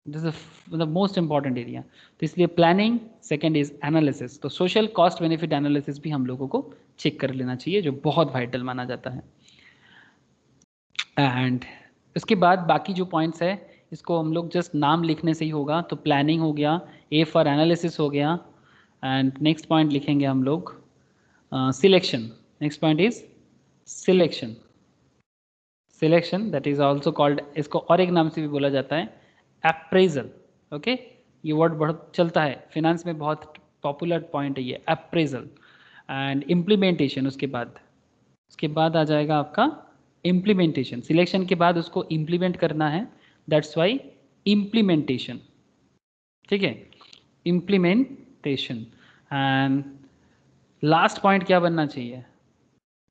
This is the most important area. तो इसलिए प्लानिंग, सेकेंड इज एनालिसिस. तो सोशल कॉस्ट बेनिफिट एनालिसिस भी हम लोगों को चेक कर लेना चाहिए, जो बहुत वाइटल माना जाता है. एंड इसके बाद बाकी जो पॉइंट्स है इसको हम लोग जस्ट नाम लिखने से ही होगा. तो प्लानिंग हो गया, ए फॉर एनालिसिस हो गया, एंड नेक्स्ट पॉइंट लिखेंगे हम लोग selection. Next point is selection. Selection that is also called, इसको और एक नाम से भी बोला जाता है अप्रेजल. ओके, ये वर्ड बहुत चलता है फिनेंस में, बहुत पॉपुलर पॉइंट है ये अप्रेजल. एंड इम्प्लीमेंटेशन, उसके बाद आ जाएगा आपका इम्प्लीमेंटेशन. सिलेक्शन के बाद उसको इम्प्लीमेंट करना है, दैट्स वाई इम्प्लीमेंटेशन, ठीक है, इम्प्लीमेंटेशन. एंड लास्ट पॉइंट क्या बनना चाहिए,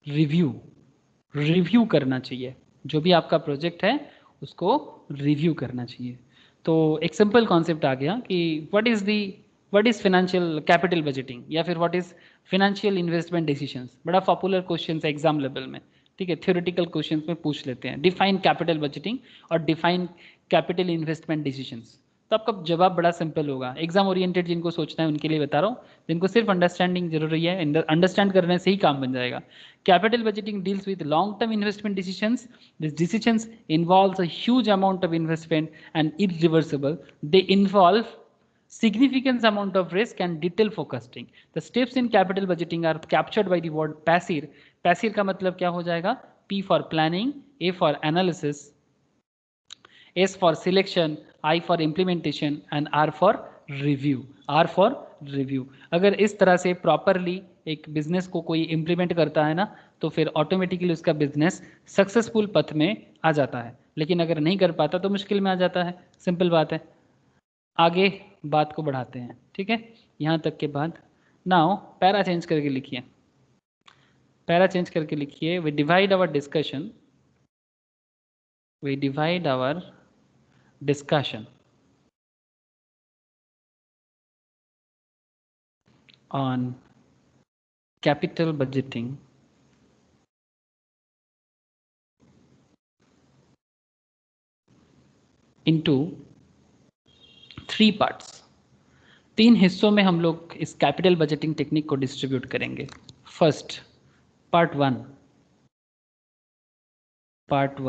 रिव्यू करना चाहिए. जो भी आपका प्रोजेक्ट है उसको रिव्यू करना चाहिए. तो एक सिंपल कॉन्सेप्ट आ गया कि what is financial capital budgeting या फिर what is financial investment decisions. बड़ा पॉपुलर क्वेश्चन है एग्जाम लेवल में, ठीक है, थ्योरेटिकल क्वेश्चंस में पूछ लेते हैं. डिफाइन कैपिटल बजटिंग और डिफाइन कैपिटल इन्वेस्टमेंट डिसीजंस. तो आपका जवाब बड़ा सिंपल होगा. एग्जाम ओरिएंटेड जिनको सोचना है उनके लिए बता रहा हूँ, जिनको सिर्फ अंडरस्टैंडिंग जरूरी है, अंडरस्टैंड करने से ही काम बन जाएगा. Capital budgeting deals with long term investment decisions. This decisions involves a huge amount of investment and irreversible. They involve significant amount of risk and detail forecasting. The steps in capital budgeting are captured by the word PASIR. PASIR का मतलब क्या हो जाएगा, P for planning, A for analysis, S for selection, I for implementation and R for review. R for review. अगर इस तरह से प्रॉपरली एक बिजनेस को कोई इम्प्लीमेंट करता है ना, तो फिर ऑटोमेटिकली उसका बिजनेस सक्सेसफुल पथ में आ जाता है. लेकिन अगर नहीं कर पाता तो मुश्किल में आ जाता है. सिंपल बात है. आगे बात को बढ़ाते हैं, ठीक है, यहाँ तक के बाद. नाउ पैरा चेंज करके लिखिए, पैरा चेंज करके लिखिए. We divide our discussion on capital budgeting into 3 parts. 3 हिस्सों में हम लोग इस कैपिटल बजटिंग टेक्निक को डिस्ट्रीब्यूट करेंगे. फर्स्ट, पार्ट 1 पार्ट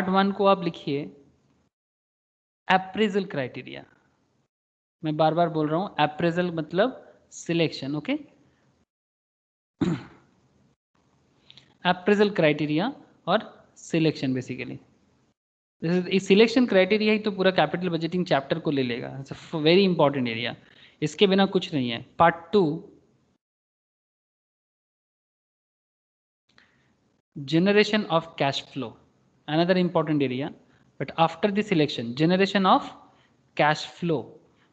वन को आप लिखिए अप्रेजल क्राइटेरिया। मैं बार बार बोल रहा हूं, अप्रेजल मतलब सिलेक्शन, ओके। अप्रेजल क्राइटेरिया और सिलेक्शन बेसिकली, इस सिलेक्शन क्राइटेरिया ही तो पूरा कैपिटल बजटिंग चैप्टर को ले लेगा। इट्स वेरी इंपॉर्टेंट एरिया, इसके बिना कुछ नहीं है। Part two, generation of cash flow, another important area, but after the selection generation of cash flow,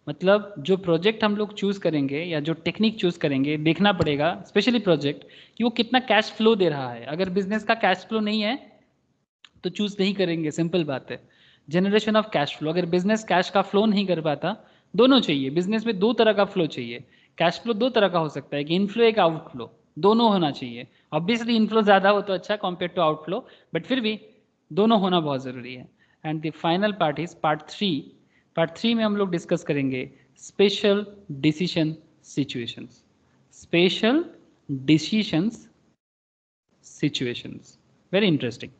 मतलब जो प्रोजेक्ट हम लोग चूज करेंगे या जो टेक्निक चूज करेंगे, देखना पड़ेगा स्पेशली प्रोजेक्ट कि वो कितना कैश फ्लो दे रहा है। अगर बिजनेस का कैश फ्लो नहीं है तो चूज नहीं करेंगे, सिंपल बात है। जनरेशन ऑफ कैश फ्लो, अगर बिजनेस कैश का फ्लो नहीं कर पाता, दोनों चाहिए बिजनेस में, दो तरह का फ्लो चाहिए। कैश फ्लो दो तरह का हो सकता है, कि इनफ्लो एक आउटफ्लो, दोनों होना चाहिए। ऑब्वियसली इनफ्लो ज्यादा हो तो अच्छा कंपेयर टू आउटफ्लो, बट फिर भी दोनों होना बहुत जरूरी है। And the final part is part three. Part three में हम लोग डिस्कस करेंगे special decision situations, special decisions situations, very interesting.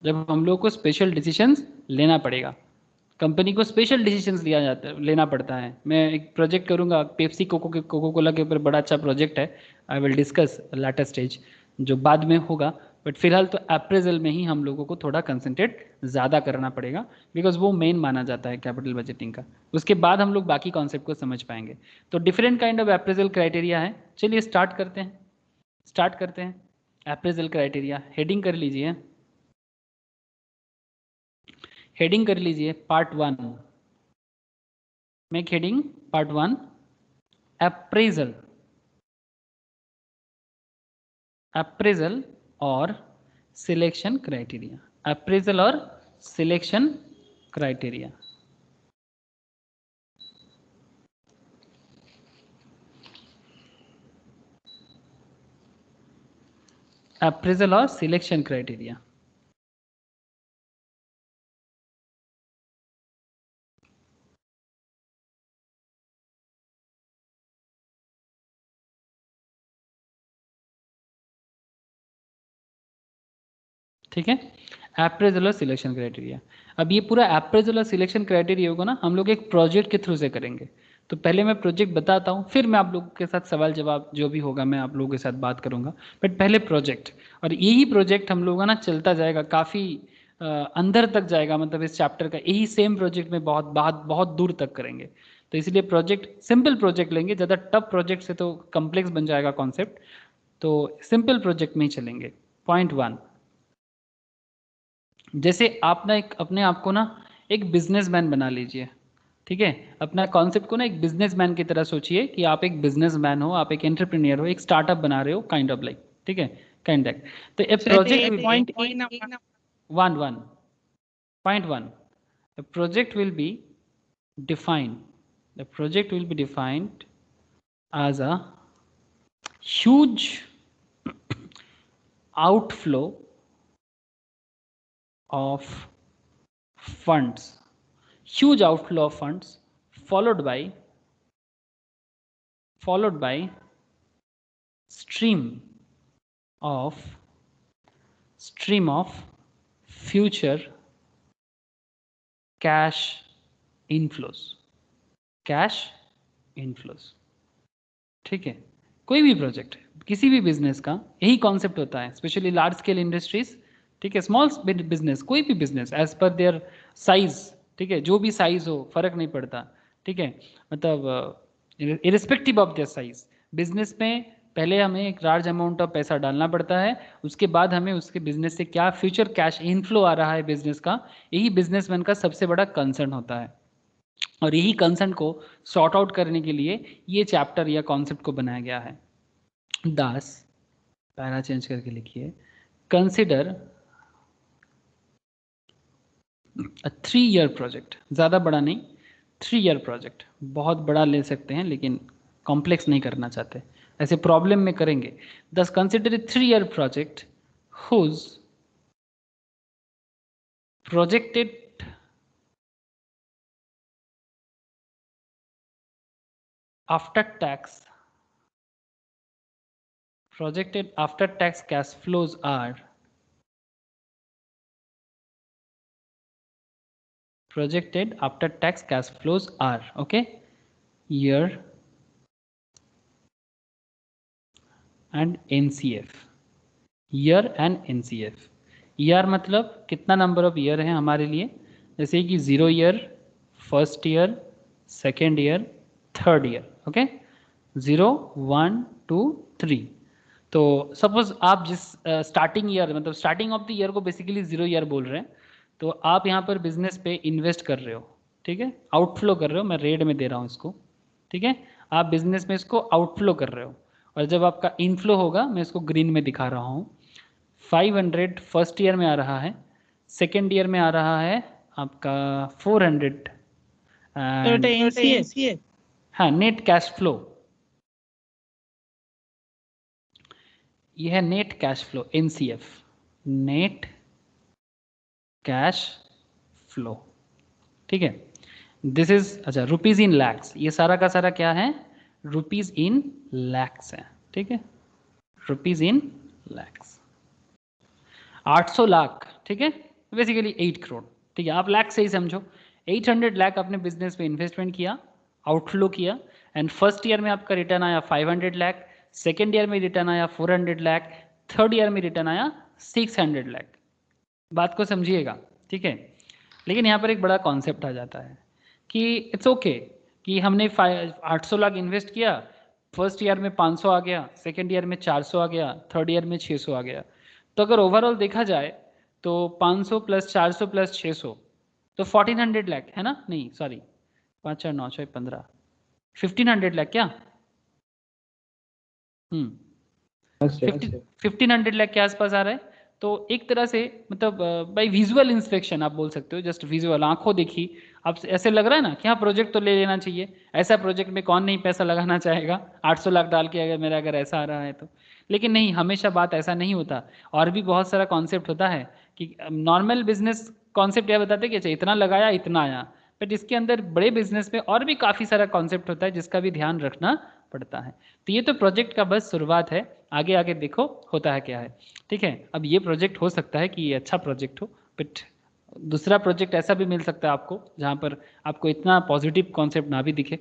जब हम लोग को स्पेशल डिसीजंस लेना पड़ेगा, कंपनी को स्पेशल डिसीजंस लिया जाता है, लेना पड़ता है। मैं एक प्रोजेक्ट करूंगा पेप्सी कोको कोला के ऊपर, बड़ा अच्छा प्रोजेक्ट है। I will discuss later stage जो बाद में होगा, बट फिलहाल तो अप्रेजल में ही हम लोगों को थोड़ा कंसंट्रेट ज़्यादा करना पड़ेगा, बिकॉज वो मेन माना जाता है कैपिटल बजटिंग का। उसके बाद हम लोग बाकी कॉन्सेप्ट को समझ पाएंगे। तो different kind of appraisal criteria है। चलिए स्टार्ट करते हैं, स्टार्ट करते हैं। अप्रेजल क्राइटेरिया हेडिंग कर लीजिए, हेडिंग कर लीजिए part one. Make heading part one appraisal, appraisal और सिलेक्शन क्राइटेरिया, अप्रेजल और सिलेक्शन क्राइटेरिया। अप्रेजल और सिलेक्शन क्राइटेरिया। ठीक है, अप्रेजल और सिलेक्शन क्राइटेरिया। अब ये पूरा अप्रेजल और सिलेक्शन क्राइटेरिया होगा ना, हम लोग एक प्रोजेक्ट के थ्रू से करेंगे। तो पहले मैं प्रोजेक्ट बताता हूँ, फिर मैं आप लोगों के साथ सवाल जवाब जो भी होगा मैं आप लोगों के साथ बात करूंगा। बट पहले प्रोजेक्ट, और यही प्रोजेक्ट हम लोग ना चलता जाएगा, काफ़ी अंदर तक जाएगा, मतलब इस चैप्टर का यही सेम प्रोजेक्ट में बहुत बहुत बहुत दूर तक करेंगे। तो इसलिए प्रोजेक्ट सिंपल प्रोजेक्ट लेंगे, ज़्यादा टफ प्रोजेक्ट से तो कॉम्प्लेक्स बन जाएगा कॉन्सेप्ट, तो सिंपल प्रोजेक्ट में ही चलेंगे। पॉइंट वन, जैसे आप ना एक अपने आप को ना एक बिजनेसमैन बना लीजिए। ठीक है, अपना कॉन्सेप्ट को ना एक बिजनेसमैन की तरह सोचिए कि आप एक बिजनेसमैन हो, आप एक एंटरप्रेन्योर हो, एक स्टार्टअप बना रहे हो, काइंड ऑफ लाइक। ठीक है, काइंड ऑफ। तो ए प्रोजेक्ट पॉइंट ए ना one one point one, a project will be defined, the project will be defined as a huge outflow of funds, huge outflow of funds, followed by stream of future cash inflows, cash inflows। ठीक है, कोई भी प्रोजेक्ट, किसी भी बिजनेस का यही कॉन्सेप्ट होता है, स्पेशली लार्ज स्केल इंडस्ट्रीज। ठीक है, स्मॉल बिजनेस, कोई भी business as per their size. ठीक है, जो भी साइज हो फर्क नहीं पड़ता। ठीक है, मतलब irrespective of their size, business में पहले हमें एक लार्ज अमाउंट ऑफ पैसा डालना पड़ता है, उसके बाद हमें उसके बिजनेस से क्या फ्यूचर कैश इनफ्लो आ रहा है बिजनेस का, यही बिजनेसमैन का सबसे बड़ा कंसर्न होता है। और यही कंसर्न को सॉर्ट आउट करने के लिए ये चैप्टर या कॉन्सेप्ट को बनाया गया है। दास, पैरा चेंज करके लिखिए, कंसिडर अ 3 ईयर प्रोजेक्ट, ज़्यादा बड़ा नहीं, 3 ईयर प्रोजेक्ट। बहुत बड़ा ले सकते हैं लेकिन कॉम्प्लेक्स नहीं करना चाहते, ऐसे प्रॉब्लम में करेंगे। Thus consider a 3 year project whose projected after tax cash flows are projected after tax cash flows are, okay, year and NCF, year and NCF. Year मतलब कितना नंबर ऑफ ईयर है हमारे लिए, जैसे कि 0 year, first year, second year, third year, okay, 0 1 2 3। तो सपोज आप जिस स्टार्टिंग ईयर मतलब स्टार्टिंग ऑफ द ईयर को बेसिकली 0 ईयर बोल रहे हैं, तो आप यहाँ पर बिजनेस पे इन्वेस्ट कर रहे हो, ठीक है, आउटफ्लो कर रहे हो, मैं रेड में दे रहा हूँ इसको, ठीक है, आप बिजनेस में इसको आउटफ्लो कर रहे हो, और जब आपका इनफ्लो होगा मैं इसको ग्रीन में दिखा रहा हूँ। 500 फर्स्ट ईयर में आ रहा है, सेकेंड ईयर में आ रहा है आपका 400 एंड हाँ नेट कैश फ्लो, ये है net cash flow, NCF, net cash flow, ठीक है। दिस इज अच्छा रुपीज इन लैक्स, ये सारा का सारा क्या है, रुपीज इन लैक्स है, ठीक है, रुपीज इन लैक्स, 800 लाख, ठीक है, बेसिकली 8 करोड़, ठीक है, आप लाख से ही समझो, 800 लाख अपने बिजनेस में इन्वेस्टमेंट किया, आउटफ्लो किया, एंड फर्स्ट ईयर में आपका रिटर्न आया 500 लाख, सेकेंड ईयर में रिटर्न आया 400 लाख, थर्ड ईयर में रिटर्न आया 600 लाख। बात को समझिएगा, ठीक है। लेकिन यहाँ पर एक बड़ा कॉन्सेप्ट आ जाता है कि इट्स ओके कि हमने 800 लाख इन्वेस्ट किया, फर्स्ट ईयर में 500 आ गया, सेकेंड ईयर में 400 आ गया, थर्ड ईयर में 600 आ गया, तो अगर ओवरऑल देखा जाए तो 500 प्लस 400 प्लस 600 तो 1400 लाख है ना, नहीं सॉरी 5 4 9 6 15 1500 लाख क्या, 1500 लाख के आसपास आ रहा है। तो एक तरह से मतलब बाय विजुअल इंस्पेक्शन आप बोल सकते हो, जस्ट विजुअल आंखों देखी आप ऐसे लग रहा है ना कि हाँ प्रोजेक्ट तो ले लेना चाहिए, ऐसा प्रोजेक्ट में कौन नहीं पैसा लगाना चाहेगा, 800 लाख डाल के अगर मेरा अगर ऐसा आ रहा है तो। लेकिन नहीं, हमेशा बात ऐसा नहीं होता, और भी बहुत सारा कॉन्सेप्ट होता है कि नॉर्मल बिजनेस कॉन्सेप्ट यह बताते हैं कि अच्छा इतना लगाया इतना आया, बट इसके अंदर बड़े बिजनेस में और भी काफ़ी सारा कॉन्सेप्ट होता है जिसका भी ध्यान रखना पड़ता है। तो ये तो प्रोजेक्ट का बस शुरुआत है, आगे आगे देखो होता है क्या है, ठीक है। अब ये प्रोजेक्ट हो सकता है कि ये अच्छा प्रोजेक्ट हो, बट दूसरा प्रोजेक्ट ऐसा भी मिल सकता है आपको जहाँ पर आपको इतना पॉजिटिव कॉन्सेप्ट ना भी दिखे।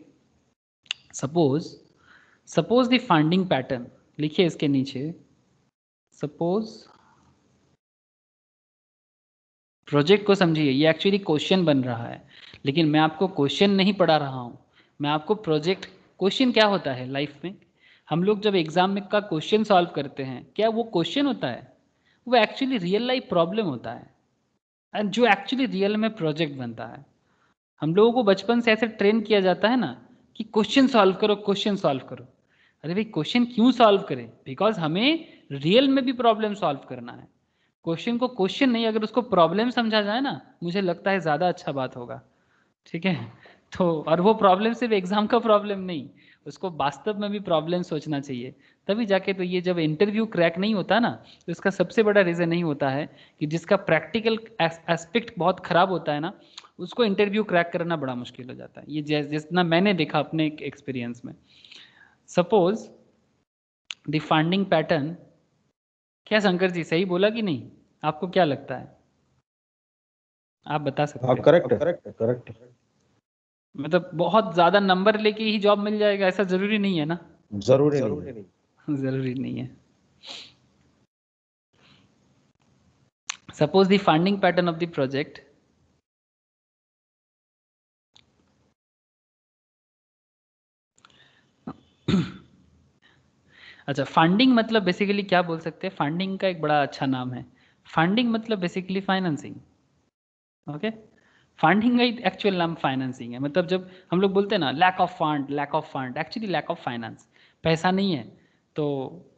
सपोज द फंडिंग पैटर्न, लिखिए इसके नीचे, सपोज प्रोजेक्ट को समझिए, ये एक्चुअली क्वेश्चन बन रहा है, लेकिन मैं आपको क्वेश्चन नहीं पढ़ा रहा हूँ, मैं आपको प्रोजेक्ट, क्वेश्चन क्या होता है लाइफ में, हम लोग जब एग्जाम में का क्वेश्चन सॉल्व करते हैं, क्या वो क्वेश्चन होता है, वो एक्चुअली रियल लाइफ प्रॉब्लम होता है, एंड जो एक्चुअली रियल में प्रोजेक्ट बनता है। हम लोगों को बचपन से ऐसे ट्रेन किया जाता है ना कि क्वेश्चन सॉल्व करो, क्वेश्चन सॉल्व करो। अरे भाई क्वेश्चन क्यों सॉल्व करें, बिकॉज हमें रियल में भी प्रॉब्लम सॉल्व करना है। क्वेश्चन को क्वेश्चन नहीं, अगर उसको प्रॉब्लम समझा जाए ना, मुझे लगता है ज़्यादा अच्छा बात होगा, ठीक है। तो और वो प्रॉब्लम सिर्फ एग्जाम का प्रॉब्लम नहीं, उसको वास्तव में भी प्रॉब्लम सोचना चाहिए, तभी जाके तो ये जब इंटरव्यू क्रैक नहीं होता ना, तो इसका सबसे बड़ा रीज़न नहीं होता है कि जिसका प्रैक्टिकल एस्पेक्ट बहुत ख़राब होता है ना, उसको इंटरव्यू क्रैक करना बड़ा मुश्किल हो जाता है। ये जितना मैंने देखा अपने एक्सपीरियंस में। सपोज द फंडिंग पैटर्न, क्या शंकर जी सही बोला कि नहीं, आपको क्या लगता है, आप बता सकते हैं। करेक्ट। मतलब बहुत ज्यादा नंबर लेके ही जॉब मिल जाएगा ऐसा जरूरी नहीं है ना, जरूरी नहीं। जरूरी नहीं है। Suppose the funding pattern of the project, अच्छा फंडिंग मतलब बेसिकली क्या बोल सकते हैं, फंडिंग का एक बड़ा अच्छा नाम है, फंडिंग मतलब बेसिकली फाइनेंसिंग, ओके। फंडिंग का एक्चुअल नाम फाइनेंसिंग है, मतलब जब हम लोग बोलते हैं ना lack of fund, actually lack of finance, पैसा नहीं है, तो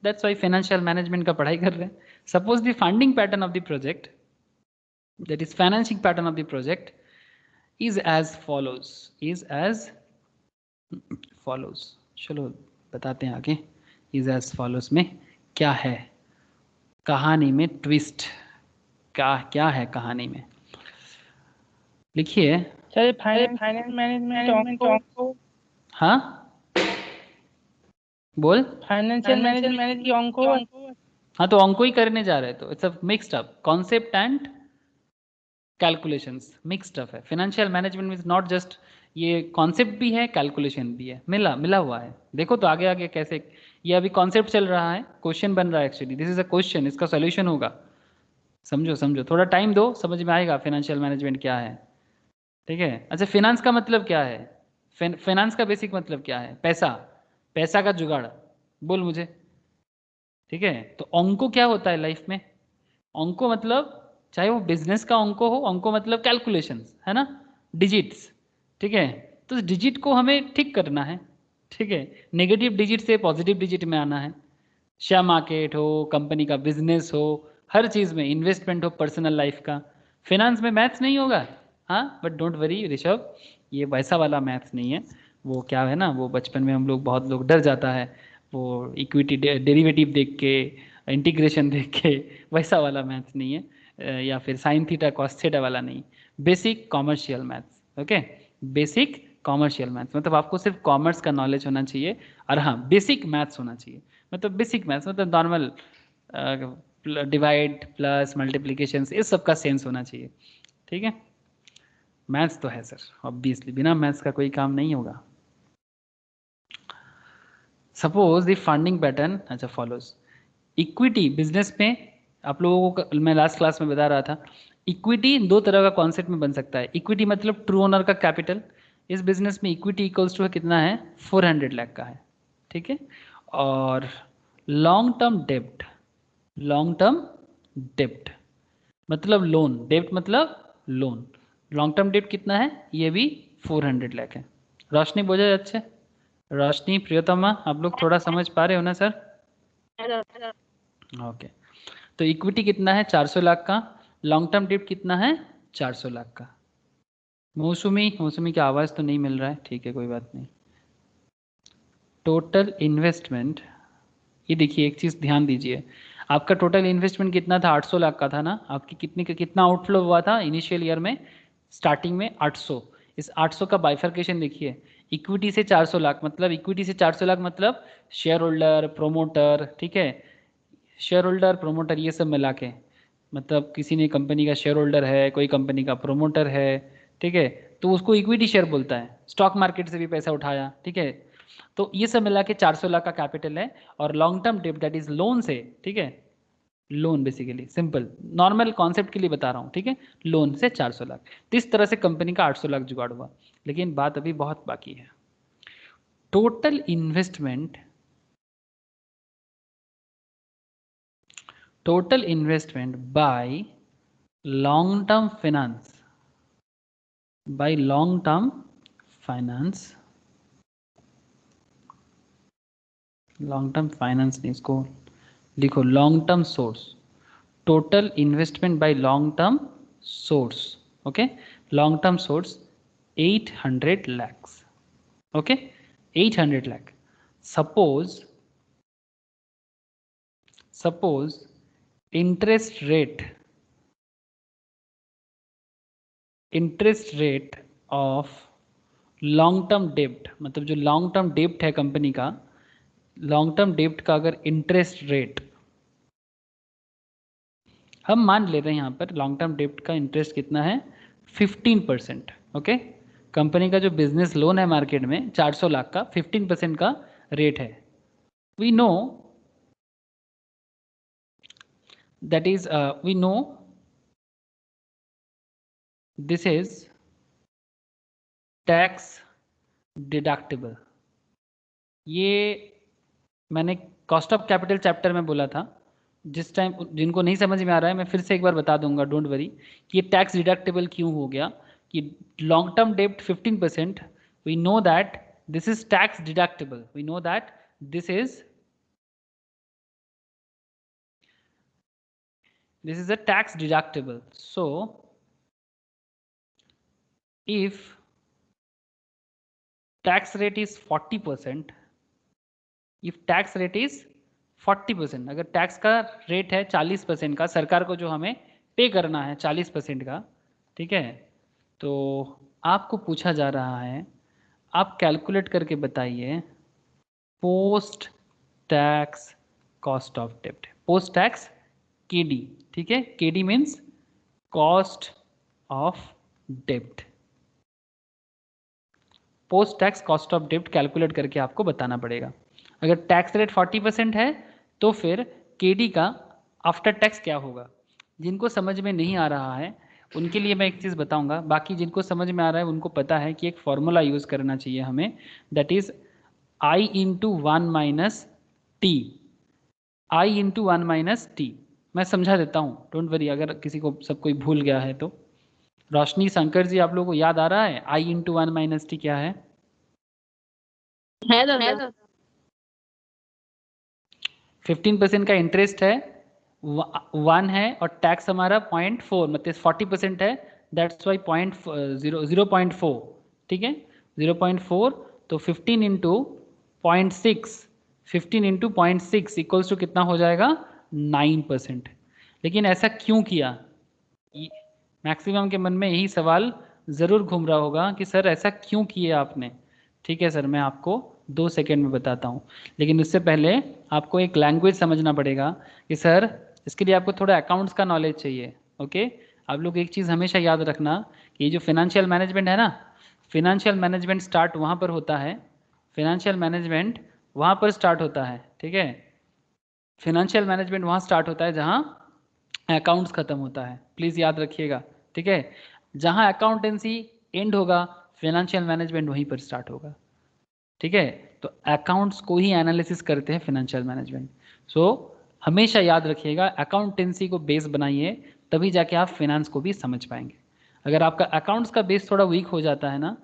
दैट्स वाई फाइनेंशियल मैनेजमेंट का पढ़ाई कर रहे हैं। Suppose the funding pattern of the project, that is financing pattern of the project is as follows, चलो बताते हैं आगे। is as follows में क्या है, कहानी में ट्विस्ट क्या है कहानी में, लिखिए। फाइनेंस मैनेजमेंट, हाँ बोल, फाइनेंशियल मैनेजमेंट की अंको, हाँ तो अंको ही करने जा रहे, तो it's a mixed up concept and calculations, mix stuff है। Financial management means not just ये कॉन्सेप्ट भी है, कैलकुलेशन भी है, मिला हुआ है। देखो तो आगे आगे कैसे, ये अभी कॉन्सेप्ट चल रहा है, क्वेश्चन बन रहा है actually, this is a question, इसका सोल्यूशन होगा। समझो समझो, थोड़ा टाइम दो, समझ में आएगा फाइनेंशियल मैनेजमेंट क्या है। ठीक है, अच्छा फाइनेंस का मतलब क्या है? फाइनेंस का बेसिक मतलब क्या है? पैसा, पैसा का जुगाड़, बोल मुझे। ठीक है, तो अंको क्या होता है लाइफ में? अंको मतलब चाहे वो बिजनेस का अंको हो, अंको मतलब कैलकुलेशंस है ना, डिजिट्स। ठीक है, तो डिजिट को हमें ठीक करना है। ठीक है, नेगेटिव डिजिट से पॉजिटिव डिजिट में आना है। शेयर मार्केट हो, कंपनी का बिजनेस हो, हर चीज़ में, इन्वेस्टमेंट हो, पर्सनल लाइफ का। फिनांस में मैथ्स नहीं होगा, हाँ, बट डोंट वरी ऋषभ, ये वैसा वाला मैथ्स नहीं है। वो क्या है ना, वो बचपन में हम लोग, बहुत लोग डर जाता है वो इक्विटी डेरिवेटिव देख के, इंटीग्रेशन देख के, वैसा वाला मैथ्स नहीं है। या फिर साइन थीटा कॉस थीटा वाला नहीं, basic commercial maths. Okay, basic commercial maths मतलब आपको सिर्फ कॉमर्स का नॉलेज होना चाहिए, और हाँ बेसिक मैथ्स होना चाहिए। मतलब बेसिक मैथ्स मतलब नॉर्मल डिवाइड प्लस मल्टीप्लिकेशन, इस सब का सेंस होना चाहिए। ठीक है, मैथ्स तो है सर ऑब्वियसली, बिना मैथ्स का कोई काम नहीं होगा। सपोज द फंडिंग पैटर्न अच्छा फॉलोज इक्विटी। बिजनेस में आप लोगों को मैं लास्ट क्लास में बता रहा था, इक्विटी दो तरह का कॉन्सेप्ट में बन सकता है। इक्विटी मतलब ट्रू ओनर का कैपिटल, इस बिजनेस में इक्विटी इक्वल्स टू कितना है, 400 लाख का है। ठीक है, और लॉन्ग टर्म डेब्ट, लॉन्ग टर्म डेब्ट मतलब लोन, डेब्ट मतलब लोन, लॉन्ग टर्म डेब्ट कितना है, ये भी 400 लाख है। रोशनी बोझा अच्छे, रोशनी प्रियोतमा, आप लोग थोड़ा समझ पा रहे हो ना सर? ओके, तो इक्विटी कितना है, 400 लाख का, लॉन्ग टर्म डेब्ट कितना है, 400 लाख का। मौसमी, मौसमी की आवाज़ तो नहीं मिल रहा है, ठीक है कोई बात नहीं। टोटल इन्वेस्टमेंट, ये देखिए एक चीज़ ध्यान दीजिए, आपका टोटल इन्वेस्टमेंट कितना था, 800 लाख का था ना, आपकी कितने का कितना आउटफ्लो हुआ था इनिशियल ईयर में, स्टार्टिंग में 800। इस 800 का बाइफर्केशन देखिए, इक्विटी से 400 लाख मतलब, इक्विटी से 400 लाख मतलब शेयर होल्डर, प्रोमोटर, ठीक है, शेयर होल्डर प्रोमोटर ये सब मिला के, मतलब किसी ने कंपनी का शेयर होल्डर है, कोई कंपनी का प्रोमोटर है, ठीक है, तो उसको इक्विटी शेयर बोलता है। स्टॉक मार्केट से भी पैसा उठाया, ठीक है, तो ये सब मिला के 400 लाख का कैपिटल है। और लॉन्ग टर्म डेब्ट दैट इज लोन से, ठीक है, loan basically simple normal concept के लिए बता रहा हूँ, ठीक है, लोन से 400 लाख, तो इस तरह से कंपनी का 800 लाख जुगाड़ हुआ। लेकिन बात अभी बहुत बाकी है। Total investment, total investment by long term finance, by long term finance, long term finance नहीं, इसको लिखो long term source, total investment by long term source, okay, long term source 800 lakhs, okay, 800 lakh। suppose interest rate of long term डेब्ट, मतलब जो लॉन्ग टर्म डेब्ट है कंपनी का, लॉन्ग टर्म डेब्ट का अगर इंटरेस्ट रेट, हम मान ले रहे हैं यहाँ पर लॉन्ग टर्म डेब्ट का इंटरेस्ट कितना है, 15%। ओके, कंपनी का जो बिजनेस लोन है मार्केट में 400 लाख का, 15% का रेट है। We know that is, we know this is tax deductible. ये मैंने कॉस्ट ऑफ कैपिटल चैप्टर में बोला था, जिस टाइम जिनको नहीं समझ में आ रहा है मैं फिर से एक बार बता दूंगा, डोंट वरी, कि ये टैक्स डिडक्टेबल क्यों हो गया। कि लॉन्ग टर्म डेब्ट 15%, we know that this is tax deductible, we know that this is a tax deductible. So if tax rate is 40%, if tax rate is 40%, अगर टैक्स का रेट है 40% का, सरकार को जो हमें पे करना है 40% का, ठीक है, तो आपको पूछा जा रहा है, आप कैलकुलेट करके बताइए पोस्ट टैक्स कॉस्ट ऑफ डेब्ट, पोस्ट टैक्स केडी, ठीक है, केडी मीन्स कॉस्ट ऑफ डेब्ट, पोस्ट टैक्स कॉस्ट ऑफ डेब्ट कैलकुलेट करके आपको बताना पड़ेगा। अगर टैक्स रेट 40% है तो फिर केडी का आफ्टर टैक्स क्या होगा। जिनको समझ में नहीं आ रहा है उनके लिए मैं एक चीज़ बताऊंगा, बाकी जिनको समझ में आ रहा है उनको पता है कि एक फॉर्मूला यूज़ करना चाहिए हमें, that is I into one minus T, I into one minus T. मैं समझा देता हूँ, डोंट वरी, अगर किसी को सब कोई भूल गया है तो। रोशनी, शंकर जी, आप लोगों को याद आ रहा है I into one minus T क्या है? 15% का इंटरेस्ट है, 1 है और टैक्स हमारा 0.4 मतलब 40% है, दैट्स वाई 0.4, ठीक है 0.4। तो 15 इंटू 0.6, 15 इंटू 0.6 इक्वल्स टू कितना हो जाएगा? 9%। लेकिन ऐसा क्यों किया? मैक्सिमम के मन में यही सवाल ज़रूर घूम रहा होगा कि सर ऐसा क्यों किया आपने। ठीक है सर, मैं आपको 2 सेकेंड में बताता हूँ, लेकिन उससे पहले आपको एक लैंग्वेज समझना पड़ेगा कि सर इसके लिए आपको थोड़ा अकाउंट्स का नॉलेज चाहिए। ओके, आप लोग एक चीज़ हमेशा याद रखना कि ये जो फिनेंशियल मैनेजमेंट है ना, फिनेंशियल मैनेजमेंट स्टार्ट वहाँ पर होता है, फिनेंशियल मैनेजमेंट वहाँ पर स्टार्ट होता है, ठीक है। फिनेंशियल मैनेजमेंट वहाँ स्टार्ट होता है जहाँ अकाउंट्स खत्म होता है, प्लीज़ याद रखिएगा, ठीक है। जहाँ अकाउंटेंसी एंड होगा, फिनेंशियल मैनेजमेंट वहीं पर स्टार्ट होगा, ठीक है। तो अकाउंट्स को ही एनालिसिस करते हैं फिनेंशियल मैनेजमेंट। सो हमेशा याद रखिएगा, अकाउंटेंसी को बेस बनाइए, तभी जाके आप फिनेंस को भी समझ पाएंगे। अगर आपका अकाउंट्स का बेस थोड़ा वीक हो जाता है ना,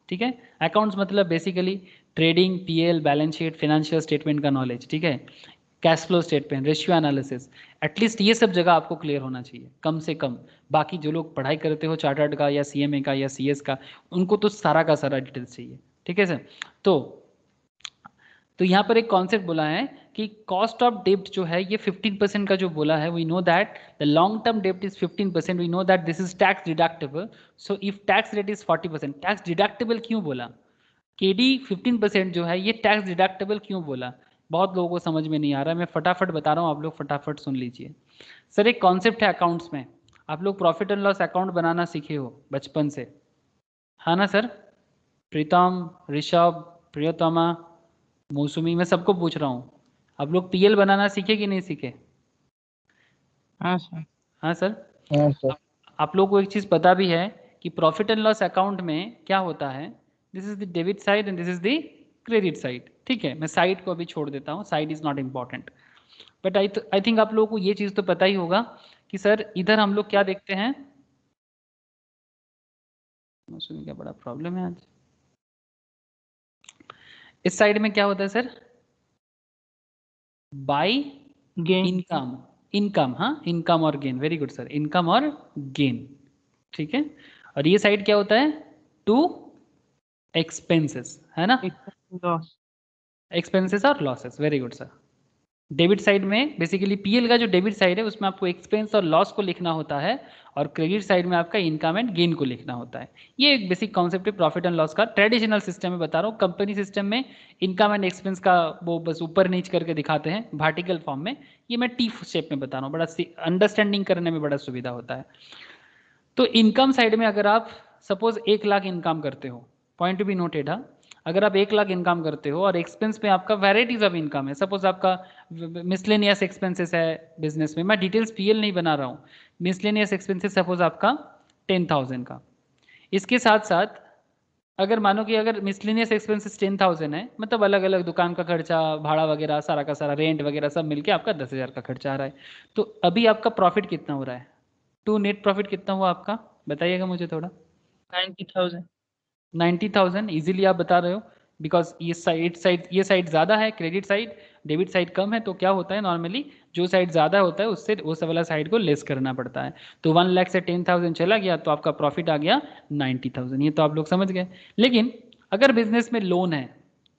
ठीक है, अकाउंट्स मतलब basically trading, PL, balance sheet, financial statement का नॉलेज, ठीक है, cash flow statement, ratio analysis, at least ये सब जगह आपको क्लियर होना चाहिए कम से कम। बाकी जो लोग पढ़ाई करते हो चार्टर्ड का या सीएमए का या सीएस का, उनको तो सारा का सारा डिटेल्स चाहिए, ठीक है सर। तो यहाँ पर एक कॉन्सेप्ट बोला है कि कॉस्ट ऑफ डेब्ट जो है ये 15% का जो बोला है, we know that the long term डेब्ट is 15%, we know that this is tax deductible. So if tax rate is 40%, tax deductible क्यों बोला? केडी 15% जो है ये टैक्स डिडक्टेबल क्यों बोला? बहुत लोगों को समझ में नहीं आ रहा है, मैं फटाफट बता रहा हूँ, आप लोग फटाफट सुन लीजिए। सर एक कॉन्सेप्ट है अकाउंट्स में, आप लोग प्रॉफिट एंड लॉस अकाउंट बनाना सीखे हो बचपन से, हाँ ना सर? प्रीतम, ऋषभ, प्रियतमा, मौसमी, मैं सबको पूछ रहा हूँ, आप लोग पीएल बनाना सीखे कि नहीं सीखे? हाँ सर। हाँ सर। हाँ सर। आप लोग को एक चीज़ पता भी है कि प्रॉफिट एंड लॉस अकाउंट में क्या होता है, this is the debit side and this is the credit side, ठीक है। मैं साइड को अभी छोड़ देता हूँ, side is not important, but I think आप लोगों को ये चीज़ तो पता ही होगा कि सर इधर हम लोग क्या देखते हैं। मौसमी का बड़ा प्रॉब्लम है आज। इस साइड में क्या होता है sir? By gain. Income, income, हाँ इनकम और gain, very good sir, income और गेन, ठीक है। और ये साइड क्या होता है? टू एक्सपेंसेस, है ना, लॉस। एक्सपेंसेस और losses, very good sir. Debit side में बेसिकली पीएल का जो डेबिट साइड है उसमें आपको एक्सपेंस और लॉस को लिखना होता है, और क्रेडिट साइड में आपका इनकम एंड गेन को लिखना होता है। ये एक बेसिक कॉन्सेप्ट है प्रॉफिट एंड लॉस का, ट्रेडिशनल सिस्टम में बता रहा हूँ। कंपनी सिस्टम में इनकम एंड एक्सपेंस का वो बस ऊपर नीच करके दिखाते हैं वर्टिकल फॉर्म में, ये मैं टी शेप में बता रहा हूँ, बड़ा अंडरस्टैंडिंग करने में बड़ा सुविधा होता है। तो इनकम साइड में अगर आप सपोज 1 लाख इनकम करते हो, पॉइंट टू बी नोटेड, हाँ, अगर आप 1 लाख इनकम करते हो और एक्सपेंस में आपका वैराइटीज ऑफ इनकम है, सपोज आपका मिसलेनियस एक्सपेंसेस है बिजनेस में, मैं डिटेल्स पीएल नहीं बना रहा हूँ, मिसलेनियस एक्सपेंसेस सपोज आपका 10,000 का, इसके साथ साथ अगर मानो कि अगर मिसलेनियस एक्सपेंसेस 10,000 है, मतलब अलग अलग दुकान का खर्चा, भाड़ा वगैरह, सारा का सारा रेंट वगैरह सब मिलके आपका 10,000 का खर्चा आ रहा है, तो अभी आपका प्रॉफिट कितना हो रहा है? टू नेट प्रॉफिट कितना हुआ आपका, बताइएगा मुझे थोड़ा। 90,000। 90,000 इजीली आप बता रहे हो, बिकॉज ये साइड ज़्यादा है, क्रेडिट साइड, डेबिट साइड कम है, तो क्या होता है नॉर्मली जो साइड ज़्यादा होता है उससे उस वाला साइड को लेस करना पड़ता है। तो 1 लाख से 10,000 चला गया तो आपका प्रॉफिट आ गया 90,000, ये तो आप लोग समझ गए। लेकिन अगर बिजनेस में लोन है,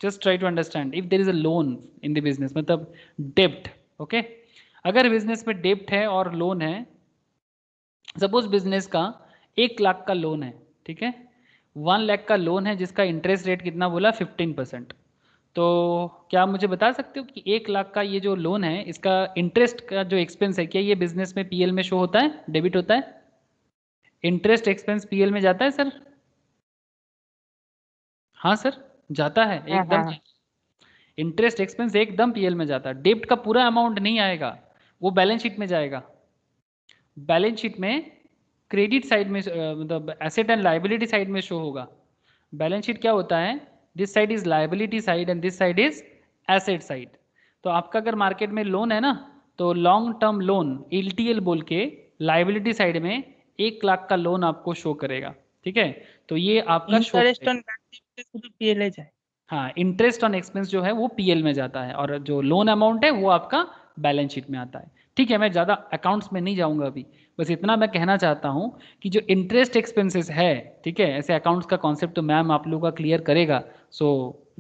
just try to understand, if there is a loan in the business, मतलब डेब्ट, ओके, अगर बिजनेस में डेब्ट है और लोन है, सपोज बिजनेस का 1 लाख का लोन है, ठीक है, 1 लाख का लोन है जिसका इंटरेस्ट रेट कितना बोला? 15%। तो क्या आप मुझे बता सकते हो कि 1 लाख का ये जो लोन है इसका इंटरेस्ट का जो एक्सपेंस है, क्या ये बिजनेस में पीएल में शो होता है, डेबिट होता है? इंटरेस्ट एक्सपेंस पीएल में जाता है सर? हाँ सर, जाता है एकदम। हाँ। इंटरेस्ट एक्सपेंस एकदम पीएल में जाता है। डेब्ट का पूरा अमाउंट नहीं आएगा, वो बैलेंस शीट में जाएगा। बैलेंस शीट में क्रेडिट साइड में मतलब एसेट एंड लायबिलिटी साइड में शो होगा। बैलेंस शीट क्या होता है, this side is liability side and this side is asset side. तो आपका अगर मार्केट में लोन है ना, तो लॉन्ग टर्म लोन LTL बोल के लायबिलिटी साइड में 1 लाख का लोन आपको शो करेगा। ठीक है, तो ये आपका शो इंटरेस्ट ऑन शुद्ध पीएल जाए। हाँ, इंटरेस्ट ऑन एक्सपेंस जो है वो पीएल में जाता है और जो लोन अमाउंट है वो आपका बैलेंस शीट में आता है। ठीक है, मैं ज़्यादा अकाउंट्स में नहीं जाऊंगा अभी, बस इतना मैं कहना चाहता हूँ कि जो इंटरेस्ट एक्सपेंसेस है, ठीक है, ऐसे अकाउंट्स का कॉन्सेप्ट तो मैम आप लोगों का क्लियर करेगा, so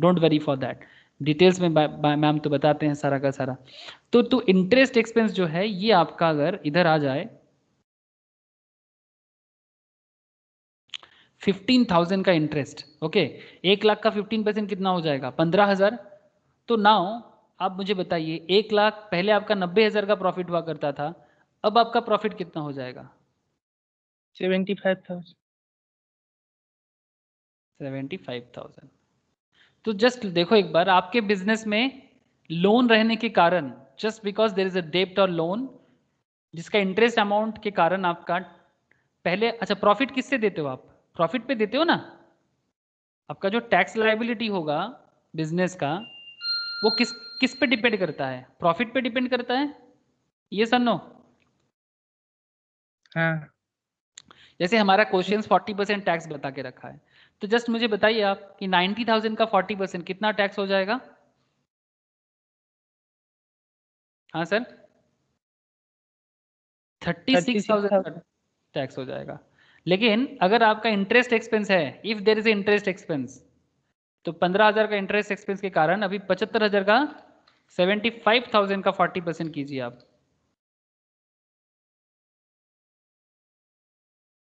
don't worry for that. Details में मैम तो बताते हैं सारा का सारा। तो इंटरेस्ट एक्सपेंस जो है ये आपका अगर इधर आ जाए 15,000 का इंटरेस्ट, ओके, 1 लाख का 15% कितना हो जाएगा, 15,000। तो नाउ आप मुझे बताइए, 1 लाख पहले आपका 90,000 का प्रॉफिट हुआ करता था, अब आपका प्रॉफिट कितना हो जाएगा? 75,000। 75,000। तो जस्ट देखो एक बार, आपके बिजनेस में लोन रहने के कारण, जस्ट बिकॉज देर इज अ डेब्ट और लोन जिसका इंटरेस्ट अमाउंट के कारण आपका पहले, अच्छा प्रॉफिट किससे देते हो आप? प्रॉफिट पे देते हो ना। आपका जो टैक्स लायबिलिटी होगा बिजनेस का, वो किस किस पे डिपेंड करता है? प्रॉफिट पे डिपेंड करता है, ये सर नो? हाँ। जैसे हमारा क्वेश्चन 40% टैक्स बता के रखा है, तो जस्ट मुझे बताइए आप कि 90,000 का 40% कितना टैक्स हो जाएगा? हाँ सर, 36,000 का टैक्स हो जाएगा। लेकिन अगर आपका इंटरेस्ट एक्सपेंस है, if there is interest expense, तो 15,000 का इंटरेस्ट एक्सपेंस के कारण अभी 75,000 का 75,000 का 40% कीजिए आप।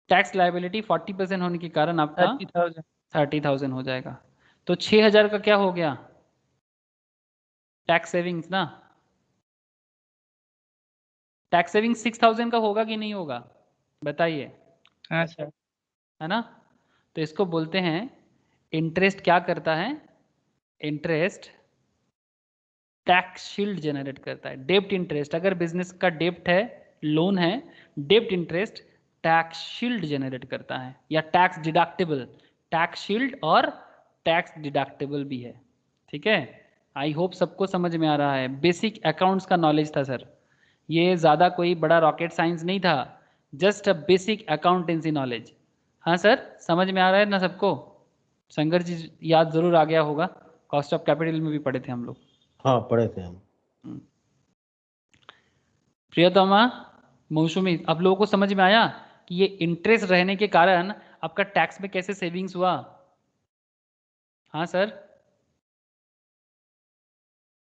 टैक्स लायबिलिटी 40% होने के कारण आपका 30,000। 30,000 हो जाएगा। तो 6,000 का क्या हो गया? टैक्स सेविंग्स ना। टैक्स सेविंग 6,000 का होगा कि नहीं होगा, बताइए? हाँ सर। है ना। तो इसको बोलते हैं, इंटरेस्ट क्या करता है? इंटरेस्ट टैक्स शील्ड जनरेट करता है। डेब्ट इंटरेस्ट, अगर बिजनेस का डेब्ट है, लोन है, डेब्ट इंटरेस्ट टैक्स शील्ड जनरेट करता है, या टैक्स डिडक्टेबल। टैक्स शील्ड और टैक्स डिडक्टेबल भी है। ठीक है, आई होप सबको समझ में आ रहा है। बेसिक अकाउंट्स का नॉलेज था सर, ये ज़्यादा कोई बड़ा रॉकेट साइंस नहीं था, just a basic accountancy knowledge. हाँ सर, समझ में आ रहा है ना सबको? शंकर जी याद जरूर आ गया होगा, कॉस्ट ऑफ कैपिटल में भी पढ़े थे हम लोग। हाँ पढ़े थे हम। प्रियतमा, मौसमी, आप लोगों को समझ में आया कि ये इंटरेस्ट रहने के कारण आपका टैक्स में कैसे सेविंग्स हुआ? हाँ sir,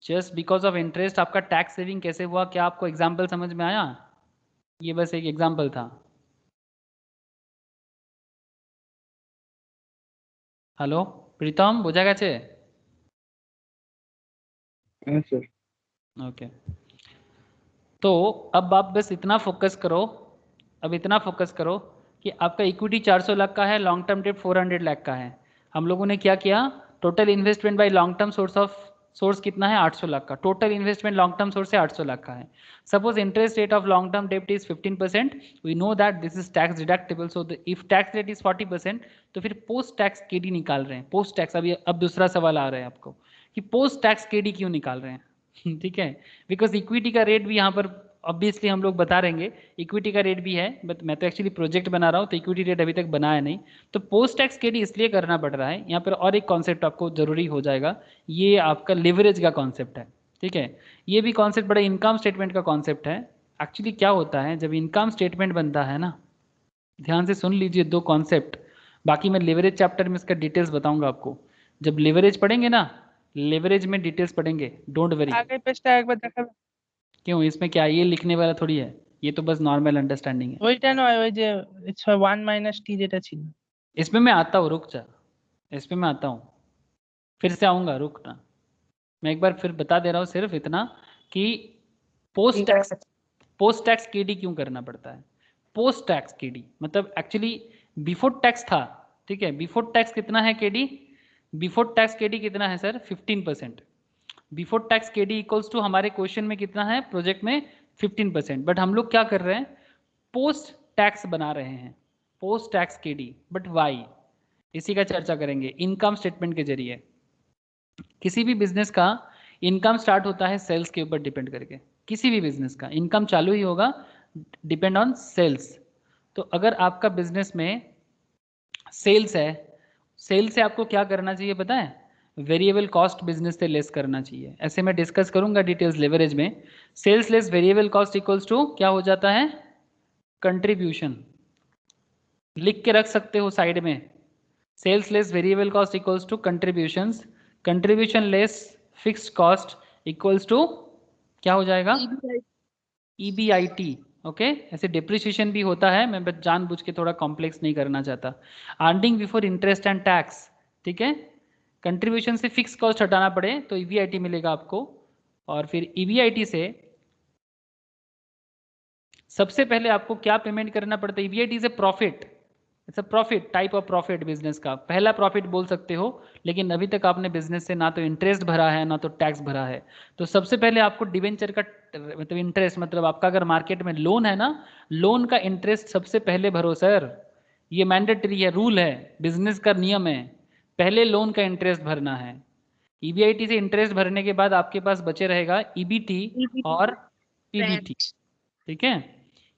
just because of interest आपका टैक्स सेविंग कैसे हुआ? क्या आपको एग्जाम्पल समझ में आया? ये बस एक एग्जाम्पल था। हेलो प्रीतम, বোঝা গেছে? हाँ सर। ओके, तो अब आप बस इतना फोकस करो, अब इतना फोकस करो कि आपका इक्विटी 400 लाख का है, लॉन्ग टर्म डेट 400 लाख का है। हम लोगों ने क्या किया, total investment by long term source कितना है? 800 लाख का। Total investment long term source से 800 लाख का है। Suppose interest rate of long term debt is 15%, we know that this is tax deductible, so if tax rate is 40%, तो फिर पोस्ट टैक्स केडी निकाल रहे हैं। पोस्ट टैक्स, अभी अब दूसरा सवाल आ रहा है आपको कि पोस्ट टैक्स केडी क्यों निकाल रहे हैं? ठीक है, बिकॉज इक्विटी का रेट भी यहाँ पर ऑब्वियसली हम लोग बता रहेंगे, इक्विटी का रेट भी है, बट मैं तो एक्चुअली प्रोजेक्ट बना रहा हूँ तो इक्विटी रेट अभी तक बनाया नहीं। तो पोस्ट टैक्स केडी इसलिए करना पड़ रहा है यहाँ पर। और एक कॉन्सेप्ट आपको जरूरी हो जाएगा, ये आपका लिवरेज का कॉन्सेप्ट है। ठीक है, ये भी कॉन्सेप्ट बड़ा इनकम स्टेटमेंट का कॉन्सेप्ट है। एक्चुअली क्या होता है, जब इनकम स्टेटमेंट बनता है ना, ध्यान से सुन लीजिए दो कॉन्सेप्ट, बाकी मैं लिवरेज चैप्टर में इसका डिटेल्स बताऊंगा आपको। जब लिवरेज पढ़ेंगे ना, लिवरेज में डिटेल्स पढ़ेंगे, डोंट वरी। आगे पेजটা একবার দেখাবেন। क्यों, इसमें क्या ये लिखने वाला थोड़ी है, ये तो बस नॉर्मल अंडरस्टैंडिंग है। ওইটা নয়, ওই যে 1 - t যেটা ছিল। इसमें मैं आता हूँ, रुक जा, इसमें मैं आता हूँ, फिर से आऊँगा, रुकना। मैं एक बार फिर बता दे रहा हूँ सिर्फ इतना कि पोस्ट टैक्स केडी क्यों करना पड़ता है। पोस्ट टैक्स केडी, मतलब एक्चुअली बिफोर टैक्स था, ठीक है, बिफोर टैक्स कितना है केडी, बिफोर टैक्स केडी कितना है sir 15%, before tax KD equals to हमारे क्वेश्चन में कितना है प्रोजेक्ट में 15%, बट हम लोग क्या कर रहे हैं पोस्ट टैक्स बना रहे हैं, post tax KD, but why, इसी का चर्चा करेंगे इनकम स्टेटमेंट के जरिए। किसी भी बिजनेस का इनकम स्टार्ट होता है सेल्स के ऊपर डिपेंड करके, किसी भी बिजनेस का इनकम चालू ही होगा डिपेंड ऑन सेल्स। तो अगर आपका बिजनेस में सेल्स है, सेल्स से आपको क्या करना चाहिए पता है, वेरिएबल कॉस्ट बिजनेस से लेस करना चाहिए। ऐसे मैं डिस्कस करूंगा डिटेल्स लेवरेज में। Sales less variable cost equals to क्या हो जाता है, कंट्रीब्यूशन, लिख के रख सकते हो साइड में, sales less variable cost equals to contributions, contribution less fixed cost equals to क्या हो जाएगा, EBIT। ओके, ऐसे डिप्रिसिएशन भी होता है, मैं बस जानबूझ के थोड़ा कॉम्प्लेक्स नहीं करना चाहता। Earning before interest and tax, ठीक है, कंट्रीब्यूशन से फिक्स कॉस्ट हटाना पड़े तो EBIT मिलेगा आपको, और फिर EBIT से सबसे पहले आपको क्या पेमेंट करना पड़ता है, EBIT से profit, it's a profit, type of profit business का पहला प्रॉफिट बोल सकते हो, लेकिन अभी तक आपने बिजनेस से ना तो इंटरेस्ट भरा है ना तो टैक्स भरा है, तो सबसे पहले आपको डिवेंचर का मतलब इंटरेस्ट, मतलब आपका अगर मार्केट में लोन है ना, लोन का इंटरेस्ट सबसे पहले भरो सर, ये मैंडेटरी है, रूल है, बिजनेस का नियम है, पहले लोन का इंटरेस्ट भरना है। EBIT से इंटरेस्ट भरने के बाद आपके पास बचे रहेगा EBT और PBT, ठीक है,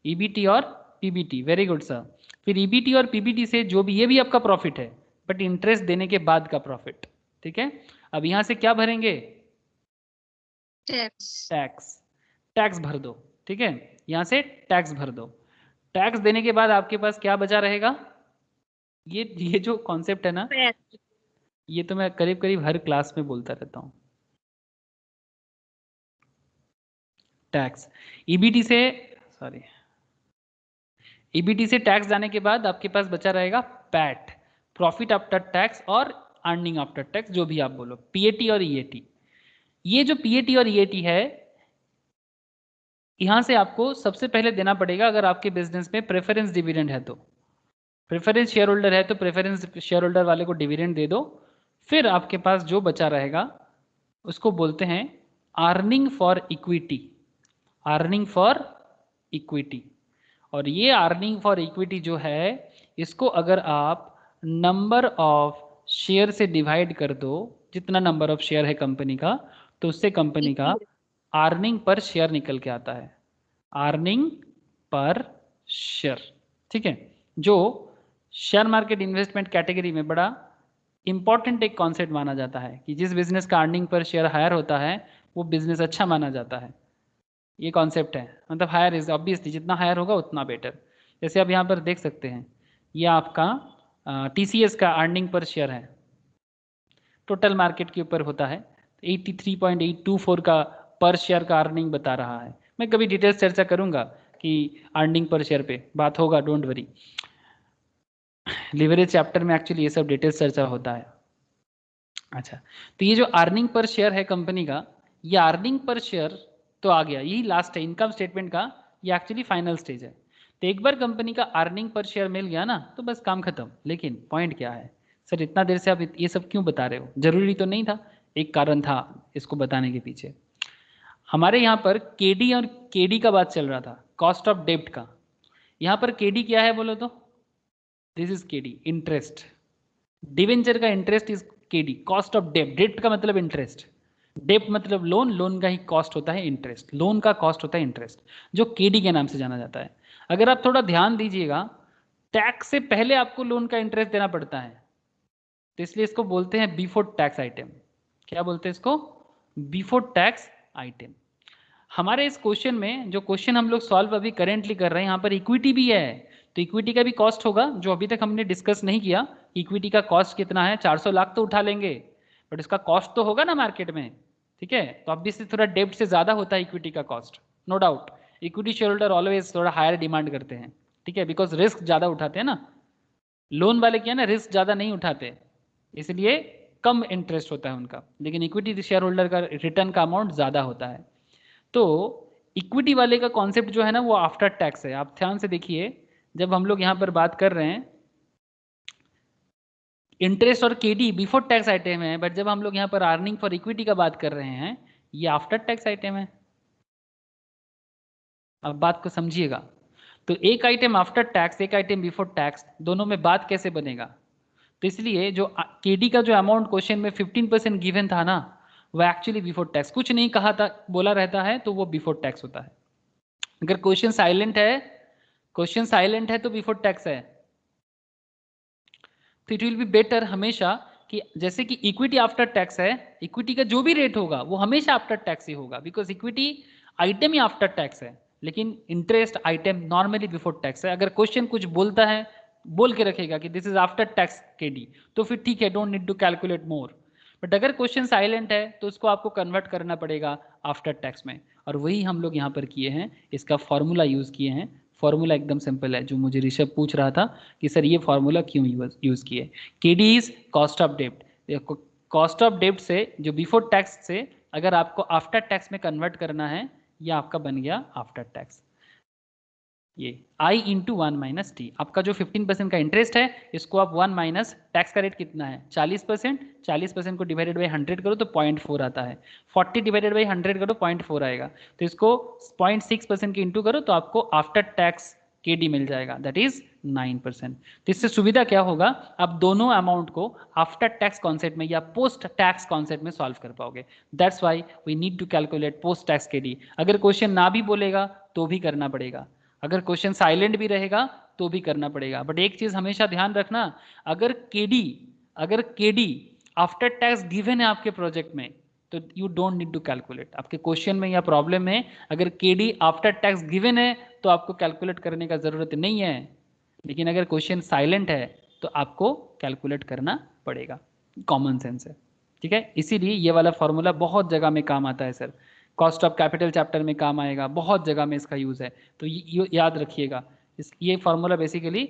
EBT और PBT, वेरी गुड सर। फिर EBT और PBT से जो भी, ये भी आपका प्रॉफिट है बट इंटरेस्ट देने के बाद का प्रॉफिट, ठीक है। अब यहां से क्या भरेंगे, टैक्स, टैक्स, टैक्स भर दो, ठीक है, यहां से टैक्स भर दो, टैक्स देने के बाद आपके पास क्या बचा रहेगा, ये जो कॉन्सेप्ट है ना, ये तो मैं करीब करीब हर क्लास में बोलता रहता हूं, टैक्स, EBT से, सॉरी, EBT से टैक्स जाने के बाद आपके पास बचा रहेगा पैट, प्रॉफिट आफ्टर टैक्स और अर्निंग आफ्टर टैक्स, जो भी आप बोलो, PAT और EAT। ये जो PAT और EAT है, यहां से आपको सबसे पहले देना पड़ेगा अगर आपके बिजनेस में प्रेफरेंस डिविडेंड है तो, प्रेफरेंस शेयर होल्डर है तो प्रेफरेंस शेयर होल्डर वाले को डिविडेंड दे दो, फिर आपके पास जो बचा रहेगा उसको बोलते हैं earning for equity, earning for equity. और ये अर्निंग फॉर इक्विटी जो है, इसको अगर आप नंबर ऑफ शेयर से डिवाइड कर दो, जितना नंबर ऑफ शेयर है कंपनी का, तो उससे कंपनी का अर्निंग पर शेयर निकल के आता है, अर्निंग पर शेयर, ठीक है, जो शेयर मार्केट इन्वेस्टमेंट कैटेगरी में बड़ा इंपॉर्टेंट एक कॉन्सेप्ट माना जाता है कि जिस बिजनेस का अर्निंग पर शेयर हायर होता है वो बिजनेस अच्छा माना जाता है। ये कॉन्सेप्ट है, मतलब हायर इज ऑब्वियसली, जितना हायर होगा उतना बेटर। जैसे आप यहाँ पर देख सकते हैं, ये आपका TCS का अर्निंग पर शेयर है, टोटल मार्केट के ऊपर होता है, 83.824 का पर शेयर का अर्निंग बता रहा है। मैं कभी डिटेल्स चर्चा करूंगा कि अर्निंग पर शेयर पे बात होगा, डोंट वरी, लिवरेज चैप्टर में एक्चुअली ये सब डिटेल्स चर्चा होता है। अच्छा, तो ये जो अर्निंग पर शेयर है कंपनी का, ये अर्निंग पर शेयर तो आ गया, यही लास्ट है इनकम स्टेटमेंट का, ये एक्चुअली फाइनल स्टेज है। तो एक बार कंपनी का अर्निंग पर शेयर मिल गया ना तो बस काम खत्म। लेकिन पॉइंट क्या है सर, इतना देर से आप ये सब क्यों बता रहे हो, जरूरी तो नहीं था, एक कारण था इसको बताने के पीछे। हमारे यहाँ पर KD और KD का बात चल रहा था, कॉस्ट ऑफ डेब्ट का। यहाँ पर KD क्या है बोलो तो, this is KD, interest, debenture का interest is KD, cost of डेब्ट, डेब्ट का मतलब इंटरेस्ट, डेब्ट मतलब लोन, लोन का ही कॉस्ट होता है इंटरेस्ट, लोन का कॉस्ट होता है इंटरेस्ट, जो KD के नाम से जाना जाता है। अगर आप थोड़ा ध्यान दीजिएगा, टैक्स से पहले आपको लोन का इंटरेस्ट देना पड़ता है, तो इसलिए इसको बोलते हैं बिफोर टैक्स आइटम। क्या बोलते हैं इसको, बिफोर टैक्स आइटम। हमारे इस क्वेश्चन में जो क्वेश्चन हम लोग सॉल्व अभी करेंटली कर रहे हैं, यहाँ पर इक्विटी भी है, तो इक्विटी का भी कॉस्ट होगा जो अभी तक हमने डिस्कस नहीं किया। इक्विटी का कॉस्ट कितना है, 400 लाख तो उठा लेंगे, बट इसका कॉस्ट तो होगा ना मार्केट में, ठीक है। तो ऑब्वियसली थोड़ा डेब्ट से ज्यादा होता है इक्विटी का cost, no doubt. Equity share holder always थोड़ा हायर डिमांड करते हैं, ठीक है, बिकॉज रिस्क ज्यादा उठाते हैं ना, लोन वाले क्या है ना, रिस्क ज्यादा नहीं उठाते, इसलिए कम इंटरेस्ट होता है उनका, लेकिन इक्विटी शेयर होल्डर का रिटर्न का अमाउंट ज्यादा होता है। तो इक्विटी वाले का कॉन्सेप्ट जो है ना वो आफ्टर टैक्स है। आप ध्यान से देखिए, जब हम लोग यहाँ पर बात कर रहे हैं इंटरेस्ट और केडी बिफोर टैक्स आइटम है, बट जब हम लोग यहाँ पर अर्निंग फॉर इक्विटी का बात कर रहे हैं ये आफ्टर टैक्स आइटम है। अब बात को समझिएगा, तो एक आइटम आफ्टर टैक्स, एक आइटम बिफोर टैक्स, दोनों में बात कैसे बनेगा? तो इसलिए जो केडी का जो अमाउंट क्वेश्चन में 15% गिवन था ना, वो एक्चुअली बिफोर टैक्स, कुछ नहीं कहा था बोला रहता है तो वो बिफोर टैक्स होता है। अगर क्वेश्चन साइलेंट है, क्वेश्चन साइलेंट है तो बिफोर टैक्स है। तो इट विल बी बेटर हमेशा कि जैसे कि इक्विटी आफ्टर टैक्स है, इक्विटी का जो भी रेट होगा वो हमेशा आफ्टर टैक्स ही होगा, because equity item he after tax है, लेकिन interest item normally before tax है। अगर क्वेश्चन कुछ बोलता है, बोल के रखेगा कि this is after tax KD, तो फिर ठीक है, don't need to calculate more. But अगर क्वेश्चन साइलेंट है तो उसको आपको कन्वर्ट करना पड़ेगा आफ्टर टैक्स में, और वही हम लोग यहाँ पर किए हैं, इसका फॉर्मूला यूज किए हैं। फॉर्मूला एकदम सिंपल है, जो मुझे ऋषभ पूछ रहा था कि सर ये फॉर्मूला क्यों यूज किए। केडी इज कॉस्ट ऑफ डेब्ट, कॉस्ट ऑफ डेब्ट से जो बिफोर टैक्स से अगर आपको आफ्टर टैक्स में कन्वर्ट करना है, ये आपका बन गया आफ्टर टैक्स। ये आई इंटू 1 माइनस टी, आपका जो 15% का इंटरेस्ट है, इसको आप 1 माइनस टैक्स का रेट कितना है 40%, 40% को डिवाइडेड बाई 100 करो तो 0.4 आता है, 40 डिवाइडेड बाई 100 करो 0.4 आएगा, तो इसको 0.6% के इंटू करो तो आपको आफ्टर टैक्स केडी मिल जाएगा, दैट इज 9%। तो इससे सुविधा क्या होगा, आप दोनों अमाउंट को आफ्टर टैक्स कॉन्सेप्ट में या पोस्ट टैक्स कॉन्सेप्ट में सॉल्व कर पाओगे। That's why we need to calculate post tax KD. अगर क्वेश्चन ना भी बोलेगा तो भी करना पड़ेगा, अगर क्वेश्चन साइलेंट भी रहेगा तो भी करना पड़ेगा। बट एक चीज हमेशा ध्यान रखना, अगर केडी आफ्टर टैक्स गिवन है आपके प्रोजेक्ट में तो you don't need to calculate. आपके क्वेश्चन में या प्रॉब्लम में अगर केडी आफ्टर टैक्स गिवन है तो आपको कैलकुलेट करने का जरूरत नहीं है, लेकिन अगर क्वेश्चन साइलेंट है तो आपको कैलकुलेट करना पड़ेगा, कॉमन सेंस है, ठीक है। इसीलिए ये वाला फॉर्मूला बहुत जगह में काम आता है sir, cost of capital chapter में काम आएगा, बहुत जगह में इसका यूज है, तो ये याद रखिएगा। ये फॉर्मूला बेसिकली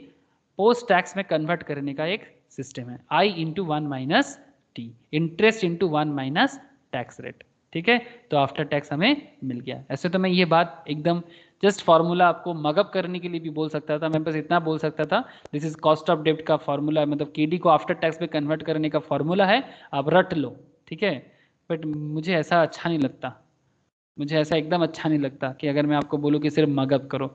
पोस्ट टैक्स में कन्वर्ट करने का एक सिस्टम है, I into 1 minus T, interest into 1 minus tax rate, ठीक है। तो आफ्टर टैक्स हमें मिल गया। ऐसे तो मैं ये बात एकदम जस्ट फॉर्मूला आपको मगअप करने के लिए भी बोल सकता था, मैं बस इतना बोल सकता था दिस इज कॉस्ट ऑफ डेब्ट का फॉर्मूला, मतलब केडी को आफ्टर टैक्स में कन्वर्ट करने का फॉर्मूला है, आप रट लो, ठीक है। बट मुझे ऐसा अच्छा नहीं लगता, मुझे ऐसा एकदम अच्छा नहीं लगता कि अगर मैं आपको बोलूँ कि सिर्फ मगअप करो,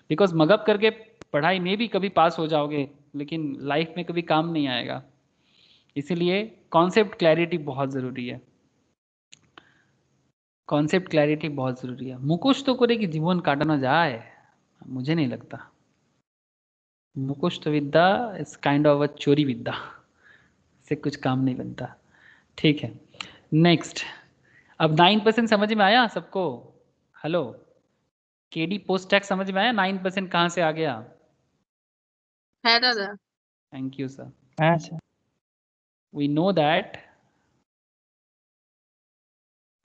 बिकॉज मगअप करके पढ़ाई में भी कभी पास हो जाओगे लेकिन लाइफ में कभी काम नहीं आएगा। इसीलिए कॉन्सेप्ट क्लैरिटी बहुत ज़रूरी है, कॉन्सेप्ट क्लैरिटी बहुत ज़रूरी है। मुकुश तो करे कि जीवन काटना जाए, मुझे नहीं लगता। मुकुश तो विद्या इस काइंड ऑफ अ चोरी विद्या, से कुछ काम नहीं बनता, ठीक है। नेक्स्ट, अब 9% समझ में आया सबको? हेलो, केडी पोस्ट टैक्स समझ में आया? 9% कहाँ से आ गया? है दादा। Thank you sir. हाँ sir. We know that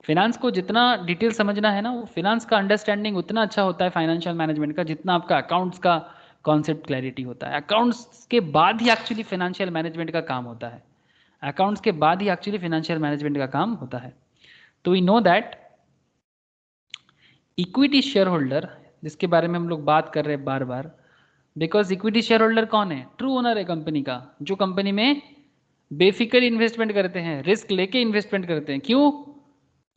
finance को जितना डिटेल समझना है ना, वो फिनांस का अंडरस्टैंडिंग उतना अच्छा होता है फाइनेंशियल मैनेजमेंट का, जितना आपका अकाउंट्स का कॉन्सेप्ट क्लैरिटी होता है। अकाउंट्स के बाद ही एक्चुअली फाइनेंशियल मैनेजमेंट का काम होता है, अकाउंट्स के बाद ही एक्चुअली फाइनेंशियल मैनेजमेंट का काम होता है। तो we know that equity share holder, जिसके बारे में हम लोग बात कर रहे हैं बार बार, बिकॉज इक्विटी शेयर होल्डर कौन है? ट्रू ओनर है कंपनी का, जो कंपनी में बेफिक्र इन्वेस्टमेंट करते हैं, रिस्क लेके इन्वेस्टमेंट करते हैं। क्यों?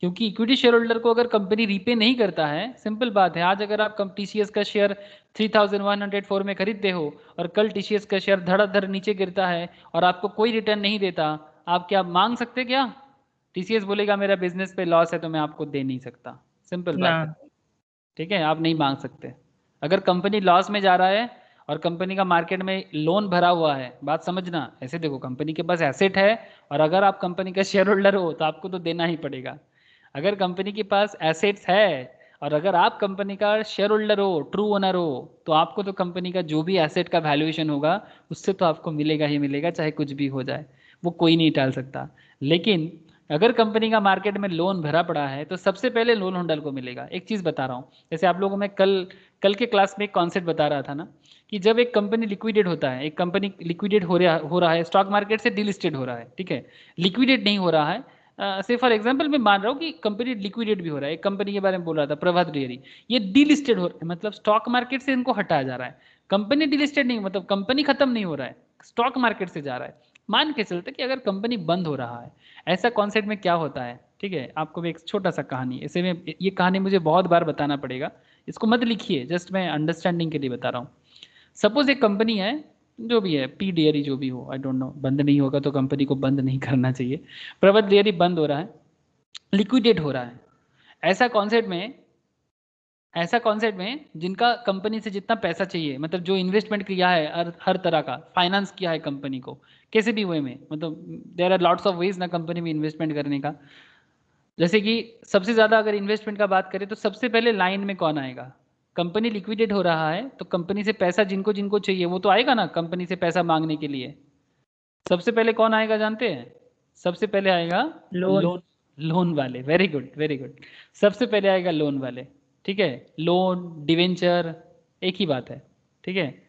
क्योंकि इक्विटी शेयर होल्डर को अगर कंपनी रीपे नहीं करता है, सिंपल बात है, आज अगर आप टीसीएस का शेयर 3104 में खरीदते हो और कल टीसीएस का शेयर धड़ाधड़ नीचे गिरता है और आपको कोई रिटर्न नहीं देता, आप क्या मांग सकते? क्या टीसीएस बोलेगा मेरा बिजनेस पे लॉस है तो मैं आपको दे नहीं सकता, सिंपल बात है, ठीक है, आप नहीं मांग सकते। अगर कंपनी लॉस में जा रहा है और कंपनी का मार्केट में लोन भरा हुआ है, बात समझना, ऐसे देखो कंपनी के पास एसेट है और अगर आप कंपनी का शेयर होल्डर हो तो आपको तो देना ही पड़ेगा। अगर कंपनी के पास एसेट्स है और अगर आप कंपनी का शेयर होल्डर हो, ट्रू ओनर हो, तो आपको तो कंपनी का जो भी एसेट का वैल्यूएशन होगा उससे तो आपको मिलेगा ही मिलेगा, चाहे कुछ भी हो जाए, वो कोई नहीं टाल सकता। लेकिन अगर कंपनी का मार्केट में लोन भरा पड़ा है तो सबसे पहले लोन होल्डर को मिलेगा। एक चीज़ बता रहा हूँ, जैसे आप लोगों में कल के क्लास में एक कॉन्सेप्ट बता रहा था ना, कि जब एक कंपनी लिक्विडेट होता है, एक कंपनी लिक्विडेट हो रहा है, स्टॉक मार्केट से डिलिस्टेड हो रहा है, ठीक है, लिक्विडेट नहीं हो रहा है, से फॉर एग्जांपल मैं मान रहा हूँ कि कंपनी लिक्विडेट भी हो रहा है, एक कंपनी के बारे में बोल रहा था प्रभात डेयरी, ये डीलिस्टेड हो रहा है, मतलब स्टॉक मार्केट से इनको हटाया जा रहा है। कंपनी डिलिस्टेड नहीं, मतलब कंपनी खत्म नहीं हो रहा है, स्टॉक मार्केट से जा रहा है। मान के चलते कि अगर कंपनी बंद हो रहा है, ऐसा कॉन्सेप्ट में क्या होता है, ठीक है, आपको भी एक छोटा सा कहानी, ऐसे में ये कहानी मुझे बहुत बार बताना पड़ेगा, इसको मत लिखिए, जस्ट मैं अंडरस्टैंडिंग के लिए बता रहा हूँ। सपोज एक कंपनी है, जो भी है, पी डेयरी जो भी हो, आई डोंट नो, बंद नहीं होगा तो कंपनी को बंद नहीं करना चाहिए। प्रवत डेयरी बंद हो रहा है, लिक्विडेट हो रहा है। ऐसा कॉन्सेप्ट में जिनका कंपनी से जितना पैसा चाहिए, मतलब जो इन्वेस्टमेंट किया है, हर तरह का फाइनेंस किया है कंपनी को कैसे भी वे में, मतलब there are lots of ways ना कंपनी में इन्वेस्टमेंट करने का। जैसे कि सबसे ज़्यादा अगर इन्वेस्टमेंट का बात करें तो सबसे पहले लाइन में कौन आएगा? कंपनी लिक्विडेट हो रहा है तो कंपनी से पैसा जिनको जिनको चाहिए वो तो आएगा ना कंपनी से पैसा मांगने के लिए। सबसे पहले कौन आएगा जानते हैं? सबसे पहले आएगा लोन। लोन वाले। Very good, very good. सबसे पहले आएगा लोन वाले, ठीक है। लोन, डिवेंचर एक ही बात है, ठीक है।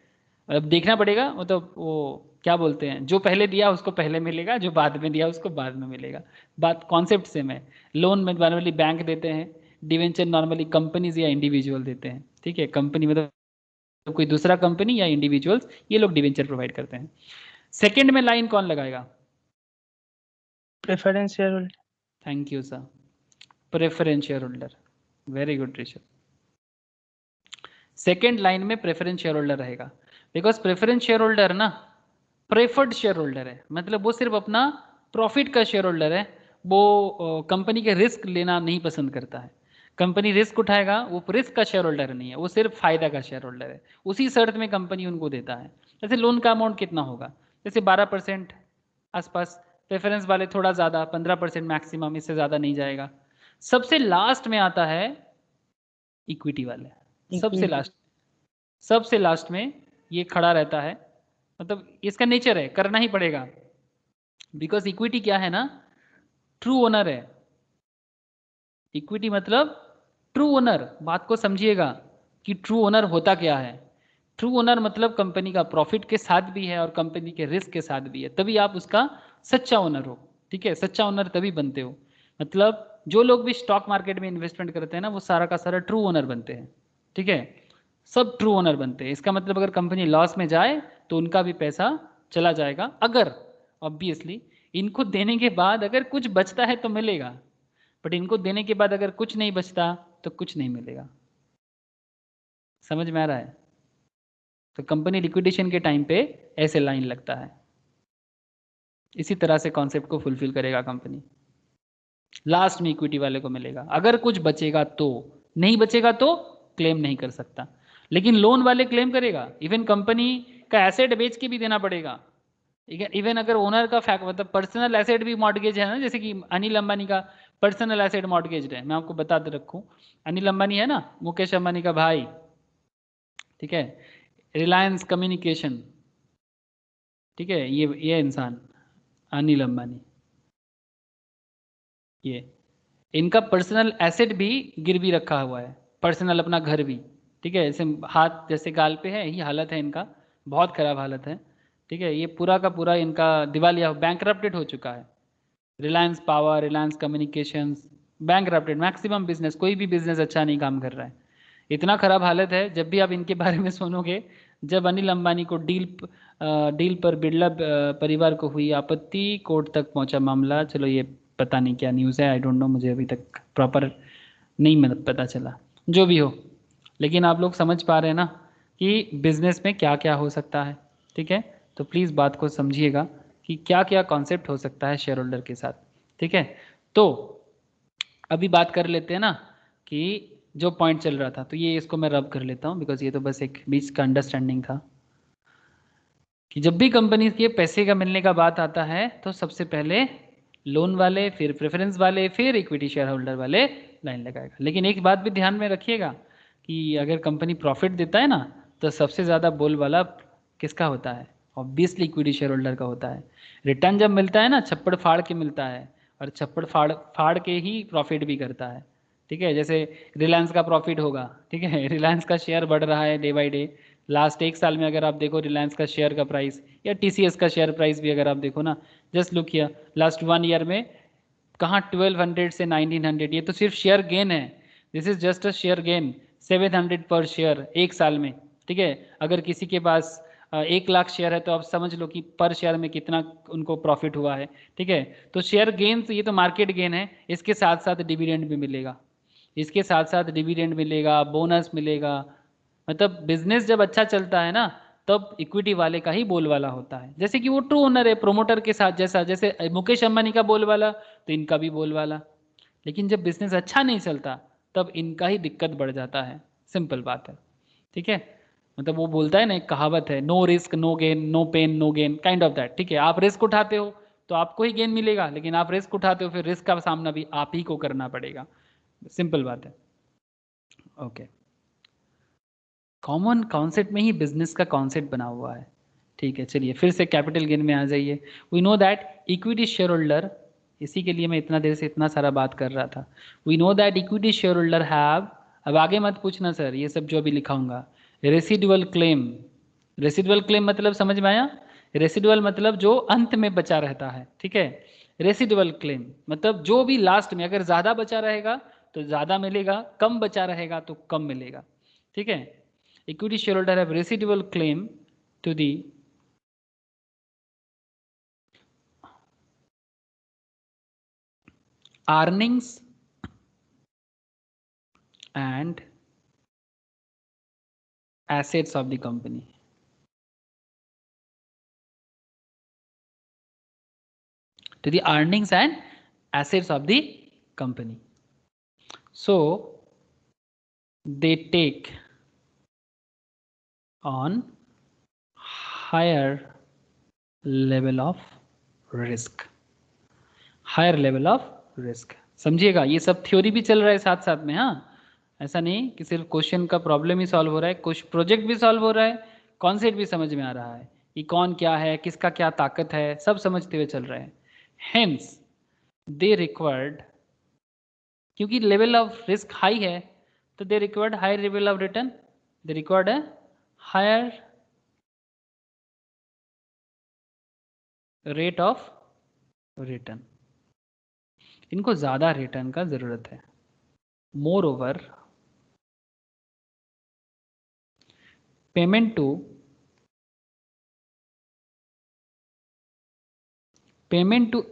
अब देखना पड़ेगा, मतलब वो क्या बोलते हैं, जो पहले दिया उसको पहले मिलेगा, जो बाद में दिया उसको बाद में मिलेगा। बात कॉन्सेप्ट सेम है। लोन में नॉर्मली बैंक देते हैं, डिवेंचर नॉर्मली कंपनीज या इंडिविजुअल देते हैं, ठीक है। कंपनी मतलब कोई दूसरा कंपनी या इंडिविजुअल्स, ये लोग डिवेंचर प्रोवाइड करते हैं। सेकंड में लाइन कौन लगाएगा? Preference share holder. Thank you sir, preference share holder. Very good Rishabh. Second line में प्रेफरेंस शेयर होल्डर रहेगा, बिकॉज प्रेफरेंस शेयर होल्डर ना प्रेफर्ड शेयर होल्डर है, मतलब वो सिर्फ अपना प्रॉफिट का शेयर होल्डर है। वो कंपनी के रिस्क लेना नहीं पसंद करता है। कंपनी रिस्क उठाएगा, वो रिस्क का शेयर होल्डर नहीं है, वो सिर्फ फायदा का शेयर होल्डर है। उसी शर्त में कंपनी उनको देता है। जैसे लोन का अमाउंट कितना होगा, जैसे 12% आसपास, प्रेफरेंस वाले थोड़ा ज़्यादा, 15% मैक्सिमम, इससे ज़्यादा नहीं जाएगा। सबसे लास्ट में आता है इक्विटी वाले, सबसे लास्ट में ये खड़ा रहता है, मतलब इसका नेचर है, करना ही पड़ेगा। बिकॉज इक्विटी क्या है ना, ट्रू ओनर है। इक्विटी मतलब ट्रू ओनर। बात को समझिएगा कि ट्रू ओनर होता क्या है। ट्रू ओनर मतलब कंपनी का प्रॉफिट के साथ भी है और कंपनी के रिस्क के साथ भी है, तभी आप उसका सच्चा ओनर हो, ठीक है। सच्चा ओनर तभी बनते हो, मतलब जो लोग भी स्टॉक मार्केट में इन्वेस्टमेंट करते हैं ना, वो सारा का सारा ट्रू ओनर बनते हैं, ठीक है। सब ट्रू ओनर बनते हैं। इसका मतलब अगर कंपनी लॉस में जाए तो उनका भी पैसा चला जाएगा, अगर ऑब्वियसली इनको देने के बाद अगर कुछ बचता है तो मिलेगा, बट इनको देने के बाद अगर कुछ नहीं बचता तो कुछ नहीं मिलेगा। समझ में आ रहा है? तो कंपनी लिक्विडेशन के टाइम पे ऐसे लाइन लगता है। इसी तरह से कॉन्सेप्ट को फुलफिल करेगा कंपनी। लास्ट में इक्विटी वाले को मिलेगा, अगर कुछ बचेगा तो, नहीं बचेगा तो क्लेम नहीं कर सकता। लेकिन लोन वाले क्लेम करेगा, इवन कंपनी का एसेट बेच के भी देना पड़ेगा। इवन अगर ओनर का फैक्ट, मतलब पर्सनल एसेट भी मॉर्गेज है ना, जैसे कि अनिल अंबानी का पर्सनल एसेट मॉर्गेज है। मैं आपको बता दे रखूं, अनिल अंबानी है ना, मुकेश अंबानी का भाई, ठीक है। रिलायंस कम्युनिकेशन, ठीक है, ये इंसान अनिल अंबानी, ये इनका पर्सनल एसेट भी गिरवी रखा हुआ है, पर्सनल अपना घर भी, ठीक है। ऐसे हाथ जैसे गाल पे है, यही हालत है इनका, बहुत खराब हालत है, ठीक है। ये पूरा का पूरा इनका दिवालिया, बैंकरप्टेड हो चुका है। Reliance power, Reliance communications, bankrupted. Maximum business, कोई भी बिजनेस अच्छा नहीं काम कर रहा है, इतना खराब हालत है। जब भी आप इनके बारे में सुनोगे, जब अनिल अंबानी को डील पर बिरला परिवार को हुई आपत्ति, कोर्ट तक पहुंचा मामला, चलो ये पता नहीं क्या न्यूज़ है, आई डोंट नो, मुझे अभी तक प्रॉपर नहीं मतलब पता चला, जो भी हो। लेकिन आप लोग समझ पा रहे हैं ना कि बिजनेस में क्या क्या हो सकता है, ठीक है। तो प्लीज़ बात को समझिएगा कि क्या क्या कॉन्सेप्ट हो सकता है शेयर होल्डर के साथ, ठीक है। तो अभी बात कर लेते हैं ना कि जो पॉइंट चल रहा था, तो ये इसको मैं रब कर लेता हूँ, बिकॉज ये तो बस एक बीच का अंडरस्टैंडिंग था कि जब भी कंपनी के पैसे का मिलने का बात आता है तो सबसे पहले लोन वाले, फिर प्रेफरेंस वाले, फिर इक्विटी शेयर होल्डर वाले लाइन लगाएगा। लेकिन एक बात भी ध्यान में रखिएगा कि अगर कंपनी प्रॉफिट देता है ना, तो सबसे ज़्यादा बोल वाला किसका होता है? ऑब्वियसली इक्विटी शेयर होल्डर का होता है। रिटर्न जब मिलता है ना, छप्पड़ फाड़ के मिलता है, और छप्पड़ फाड़ के ही प्रॉफिट भी करता है, ठीक है। जैसे रिलायंस का प्रॉफिट होगा, ठीक है, रिलायंस का शेयर बढ़ रहा है डे बाई डे। लास्ट एक साल में अगर आप देखो रिलायंस का शेयर का प्राइस या टीसीएस का शेयर प्राइस भी अगर आप देखो ना, just look here, last 1 year में कहाँ 1200 से 1900, ये तो सिर्फ शेयर गेन है। This is just a share gain, 700 पर शेयर एक साल में, ठीक है। अगर किसी के पास 1 लाख शेयर है तो आप समझ लो कि पर शेयर में कितना उनको प्रॉफिट हुआ है, ठीक है। तो शेयर गेन ये तो मार्केट गेन है, इसके साथ साथ डिविडेंड भी मिलेगा, इसके साथ साथ डिविडेंड मिलेगा, बोनस मिलेगा। मतलब बिजनेस जब अच्छा चलता है ना तब इक्विटी वाले का ही बोलवाला होता है। जैसे कि वो ट्रू ओनर है प्रोमोटर के साथ, जैसा जैसे मुकेश अंबानी का बोलवाला तो इनका भी बोलवाला। लेकिन जब बिजनेस अच्छा नहीं चलता तब इनका ही दिक्कत बढ़ जाता है, सिंपल बात है, ठीक है। मतलब वो बोलता है ना, एक कहावत है, no risk no gain, no pain no gain, kind of that, ठीक है। आप रिस्क उठाते हो तो आपको ही गेन मिलेगा, लेकिन आप रिस्क उठाते हो फिर रिस्क का सामना भी आप ही को करना पड़ेगा, सिंपल बात है। ओके, कॉमन कॉन्सेप्ट में ही बिजनेस का कॉन्सेप्ट बना हुआ है, ठीक है। चलिए फिर से कैपिटल गेन में आ जाइए। We know that equity share holder, इसी के लिए मैं इतना देर से इतना सारा बात कर रहा था। We know that equity share holder have, अब आगे मत पूछना सर ये सब जो अभी लिखाऊंगा, रेसिडुअल क्लेम। रेसिडुअल क्लेम मतलब समझ में आया? रेसिडुअल मतलब जो अंत में बचा रहता है, ठीक है। रेसिडुअल क्लेम मतलब जो भी लास्ट में, अगर ज़्यादा बचा रहेगा तो ज़्यादा मिलेगा, कम बचा रहेगा तो कम मिलेगा, ठीक है। Equity shareholder have residual claim to the earnings and assets of the company. To the earnings and assets of the company. So they take on higher level of risk. Higher level of risk. समझिएगा ये सब थ्योरी भी चल रहा है साथ साथ में, हाँ। ऐसा नहीं कि सिर्फ क्वेश्चन का प्रॉब्लम ही सॉल्व हो रहा है, कुछ प्रोजेक्ट भी सॉल्व हो रहा है, कॉन्सेप्ट भी समझ में आ रहा है, कि कौन क्या है, किसका क्या ताकत है, सब समझते हुए चल रहे हैं। हेंस दे रिक्वायर्ड, क्योंकि लेवल ऑफ रिस्क हाई है तो they required higher level of return, they required है हायर रेट ऑफ रिटर्न। इनको ज़्यादा रिटर्न का ज़रूरत है। Moreover payment to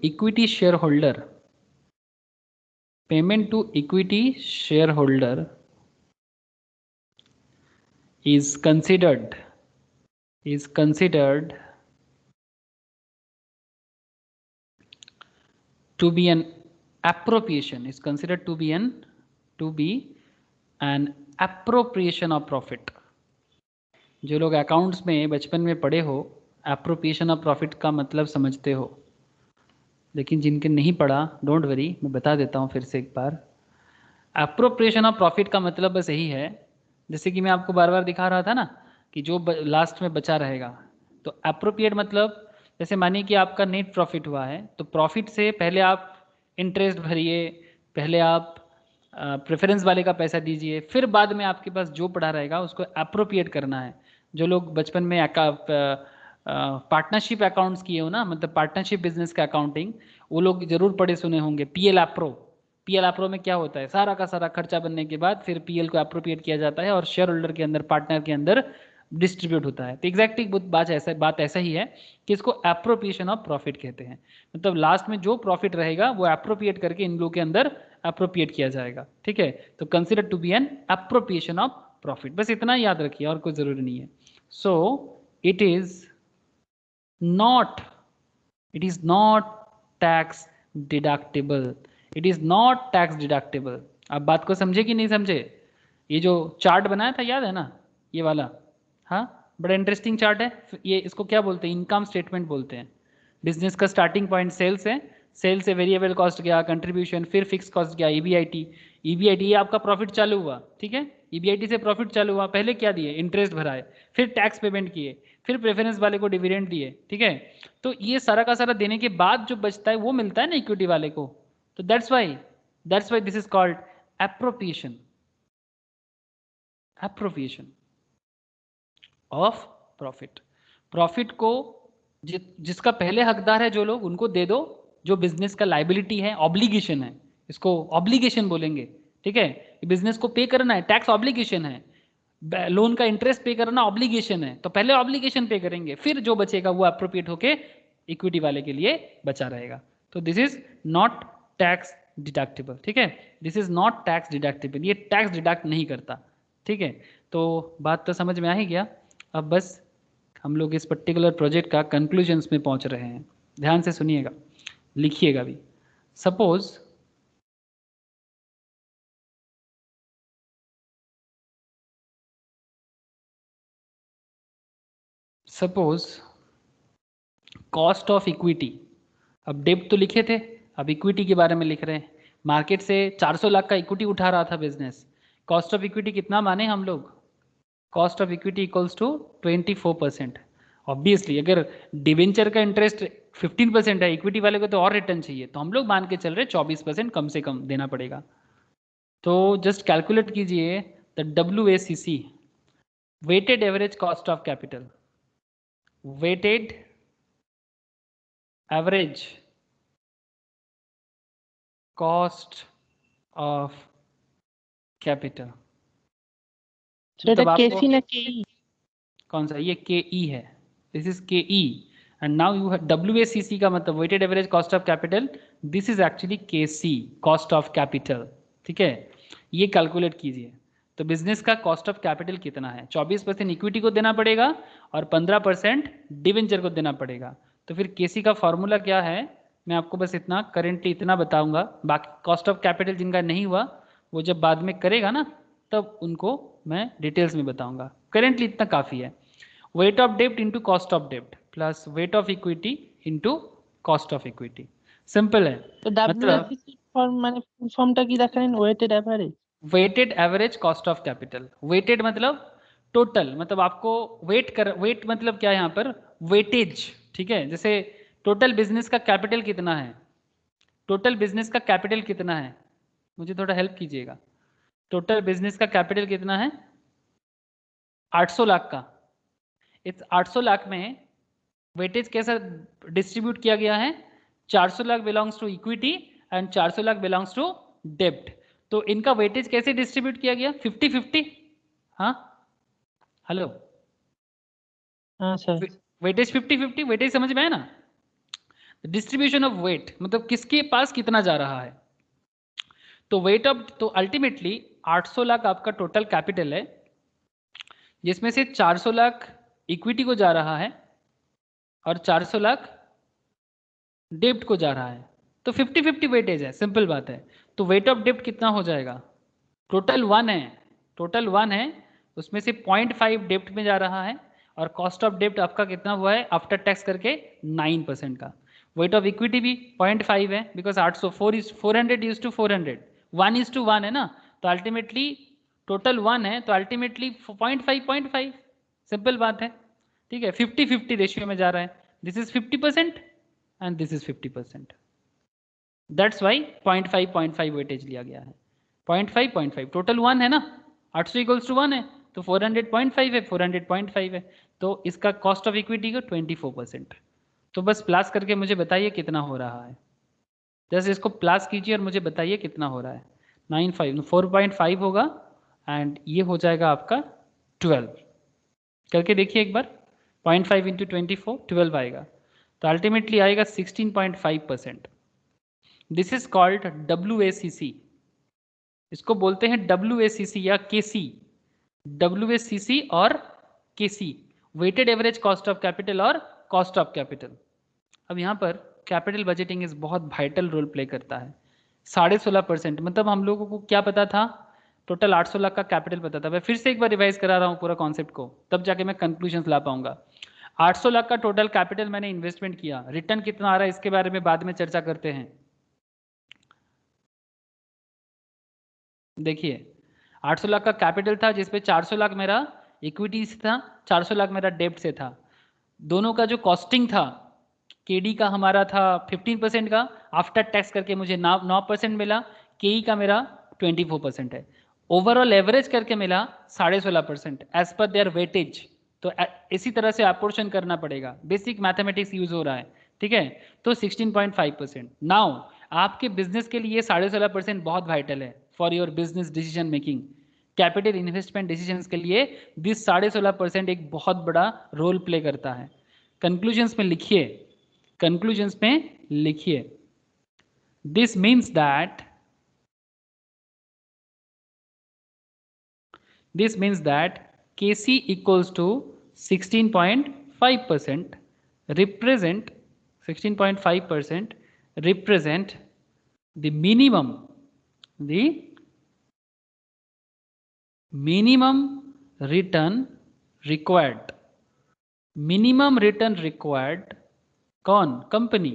equity share holder, payment to equity shareholder is considered to be an appropriation, is considered to be an appropriation of profit। जो लोग अकाउंट्स में बचपन में पढ़े हो, एप्रोप्रिएशन ऑफ प्रॉफिट का मतलब समझते हो, लेकिन जिनके नहीं पढ़ा डोंट वरी, मैं बता देता हूँ फिर से एक बार। एप्रोप्रिएशन ऑफ प्रॉफिट का मतलब बस यही है, जैसे कि मैं आपको बार बार दिखा रहा था ना कि जो लास्ट में बचा रहेगा, तो एप्रोप्रिएट मतलब जैसे मानिए कि आपका नेट प्रॉफिट हुआ है तो प्रॉफिट से पहले आप इंटरेस्ट भरिए, पहले आप प्रेफरेंस वाले का पैसा दीजिए, फिर बाद में आपके पास जो पड़ा रहेगा उसको एप्रोप्रिएट करना है। जो लोग बचपन में पार्टनरशिप अकाउंट्स किए हो ना, मतलब पार्टनरशिप बिजनेस का अकाउंटिंग, वो लोग जरूर पढ़े सुने होंगे। पीएल एप्रो, पीएल एप्रो में क्या होता है, सारा का सारा खर्चा बनने के बाद फिर पीएल को एप्रोप्रिएट किया जाता है और शेयर होल्डर के अंदर, पार्टनर के अंदर डिस्ट्रीब्यूट होता है। तो एग्जैक्टली बात ऐसा ही है कि इसको एप्रोप्रिएशन ऑफ प्रॉफिट कहते हैं। मतलब लास्ट में जो प्रॉफिट रहेगा वो एप्रोप्रिएट करके इन लोगों के अंदर एप्रोप्रिएट किया जाएगा, ठीक है। तो consider to be an appropriation of profit, बस इतना याद रखिए और कोई जरूरी नहीं है। So it is not tax deductible, it is not tax deductible. आप बात को समझे कि नहीं समझे? ये जो चार्ट बनाया था याद है ना, ये वाला, हाँ बड़ा इंटरेस्टिंग चार्ट है ये। इसको क्या बोलते हैं? इनकम स्टेटमेंट बोलते हैं। बिजनेस का स्टार्टिंग पॉइंट सेल्स है, सेल से वेरिएबल कॉस्ट गया, कंट्रीब्यूशन, फिर फिक्स कॉस्ट गया, ईबीआईटी, ये आपका प्रॉफिट चालू हुआ, ठीक है। ईबीआईटी से प्रॉफिट चालू हुआ, पहले क्या दिए? इंटरेस्ट भराए, फिर टैक्स पेमेंट किए, फिर प्रेफरेंस वाले को डिविडेंड दिए, ठीक है। तो ये सारा का सारा देने के बाद जो बचता है वो मिलता है ना इक्विटी वाले को। तो that's why this is called appropriation of profit. Profit को जिसका पहले हकदार है जो लोग, उनको दे दो। जो बिजनेस का लाइबिलिटी है, ऑब्लिगेशन है, इसको ऑब्लिगेशन बोलेंगे, ठीक है। बिजनेस को पे करना है, टैक्स ऑब्लिगेशन है। लोन का इंटरेस्ट पे करना ऑब्लिगेशन है, तो पहले ऑब्लिगेशन पे करेंगे, फिर जो बचेगा वो अप्रोप्रिएट होके इक्विटी वाले के लिए बचा रहेगा। तो this is not tax deductible, ठीक है, this is not tax deductible, ये टैक्स डिडक्ट नहीं करता, ठीक है। तो बात तो समझ में आ ही गया। अब बस हम लोग इस पर्टिकुलर प्रोजेक्ट का कंक्लूजन्स में पहुंच रहे हैं, ध्यान से सुनिएगा, लिखिएगा भी। सपोज कॉस्ट ऑफ इक्विटी, अब डेब्ट तो लिखे थे, अब इक्विटी के बारे में लिख रहे हैं। मार्केट से 400 लाख का इक्विटी उठा रहा था बिजनेस, कॉस्ट ऑफ इक्विटी कितना माने हम लोग, cost of equity equals to 24%। Obviously अगर डिवेंचर का इंटरेस्ट 15% है, इक्विटी वाले को तो और रिटर्न चाहिए, तो हम लोग मान के चल रहे 24% कम से कम देना पड़ेगा। तो जस्ट कैलकुलेट कीजिए द WACC, weighted average cost of capital, weighted average cost of capital. मतलब केसी ना केई, कौन सा, ये KE है, this is KE and now you have WACC का मतलब weighted average cost of capital, this is actually KC, cost of capital, ठीक है। ये कैलकुलेट कीजिए, तो बिजनेस का कॉस्ट ऑफ कैपिटल कितना है, 24% इक्विटी को देना पड़ेगा और 15% डिवेंचर को देना पड़ेगा। तो फिर KC का फॉर्मूला क्या है, मैं आपको बस इतना करेंटली इतना बताऊंगा, बाकी कॉस्ट ऑफ कैपिटल जिनका नहीं हुआ वो जब बाद में करेगा ना तब उनको मैं डिटेल्स में बताऊंगा, करेंटली इतना काफ़ी है। वेट ऑफ डेब्ट इंटू कॉस्ट ऑफ डेब्ट plus weight of equity into cost of equity, simple है। तो WACC फॉर्म माने फुल फॉर्मটা কি দেখালেন, weighted average, weighted average cost of capital, weighted मतलब टोटल, मतलब आपको वेट मतलब क्या है यहाँ पर, वेटेज, ठीक है। जैसे टोटल बिजनेस का कैपिटल कितना है, टोटल बिजनेस का कैपिटल कितना है, मुझे थोड़ा हेल्प कीजिएगा, टोटल बिजनेस का कैपिटल कितना है, 800 लाख का। इस 800 लाख में वेटेज कैसा डिस्ट्रीब्यूट किया गया है, 400 lakh belongs to equity and 400 lakh belongs to डेब्ट। तो इनका वेटेज कैसे डिस्ट्रीब्यूट किया गया, 50-50, हाँ हेलो, हाँ सर, वेटेज 50-50, वेटेज समझ में आया ना, डिस्ट्रीब्यूशन ऑफ वेट मतलब किसके पास कितना जा रहा है। तो वेट ऑफ, तो अल्टीमेटली 800 लाख आपका टोटल कैपिटल है, जिसमें से 400 लाख इक्विटी को जा रहा है और 400 लाख डेब्ट को जा रहा है, तो 50-50 वेटेज है, सिंपल बात है। तो वेट ऑफ डेब्ट कितना हो जाएगा, टोटल 1 है, टोटल 1 है, उसमें से 0.5 डेब्ट में जा रहा है और कॉस्ट ऑफ डेब्ट आपका कितना हुआ है आफ्टर टैक्स करके 9% का। वेट ऑफ इक्विटी भी 0.5 है, बिकॉज 400 इज टू 400, 1:1 है ना, तो अल्टीमेटली टोटल 1 है, तो अल्टीमेटली 0.5 सिंपल बात है, ठीक है। 50-50 रेशियो में जा रहा है, this is 50% and this is 50%, that's why 0.5 weightage लिया गया है। 0.5 टोटल 1 है ना, 800 इक्वल्स टू 1 है, तो 400 0.5 है, 400 0.5 है, तो इसका कॉस्ट ऑफ इक्विटी का 24%। तो बस प्लस करके मुझे बताइए कितना हो रहा है, जस्ट इसको प्लस कीजिए और मुझे बताइए कितना हो रहा है। 4.5 होगा एंड ये हो जाएगा आपका 12, करके देखिए एक बार, 0.5 इंटू 24 12 आएगा, तो अल्टीमेटली आएगा 16.5%। दिस इज कॉल्ड WACC, इसको बोलते हैं WACC या KC, WACC और KC, weighted average cost of capital और कॉस्ट ऑफ कैपिटल। अब यहाँ पर कैपिटल बजटिंग इज बहुत वाइटल रोल प्ले करता है। 16.5%, मतलब हम लोगों को क्या पता था, टोटल 800 लाख का कैपिटल पता था। मैं फिर से एक बार रिवाइज करा रहा हूँ पूरा कॉन्सेप्ट को, तब जाके मैं कंक्लूजन ला पाऊंगा। 800 लाख का टोटल कैपिटल मैंने इन्वेस्टमेंट किया, रिटर्न कितना आ रहा है इसके बारे में बाद में चर्चा करते हैं। देखिए 800 लाख का कैपिटल था, जिसपे 400 लाख मेरा इक्विटी से था, 400 लाख मेरा डेब्ट से था। दोनों का जो कॉस्टिंग था, केडी का हमारा था 15% का, आफ्टर टैक्स करके मुझे 9% मिला, केई का मेरा 24% है, ओवरऑल एवरेज करके मिला 16.5% एज पर देयर वेटेज। तो इसी तरह से अपोर्शन करना पड़ेगा, बेसिक मैथमेटिक्स यूज हो रहा है, ठीक है। तो 16.5%। नाउ आपके बिजनेस के लिए 16.5% बहुत वाइटल है for your business decision making, capital investment decisions के लिए दिस 16.5% एक बहुत बड़ा रोल प्ले करता है। कंक्लूजन्स में लिखिए, कंक्लूजन्स में लिखिए, this means that KC equals to 16.5% represent 16.5% represent the minimum return required, minimum return required कौन? कंपनी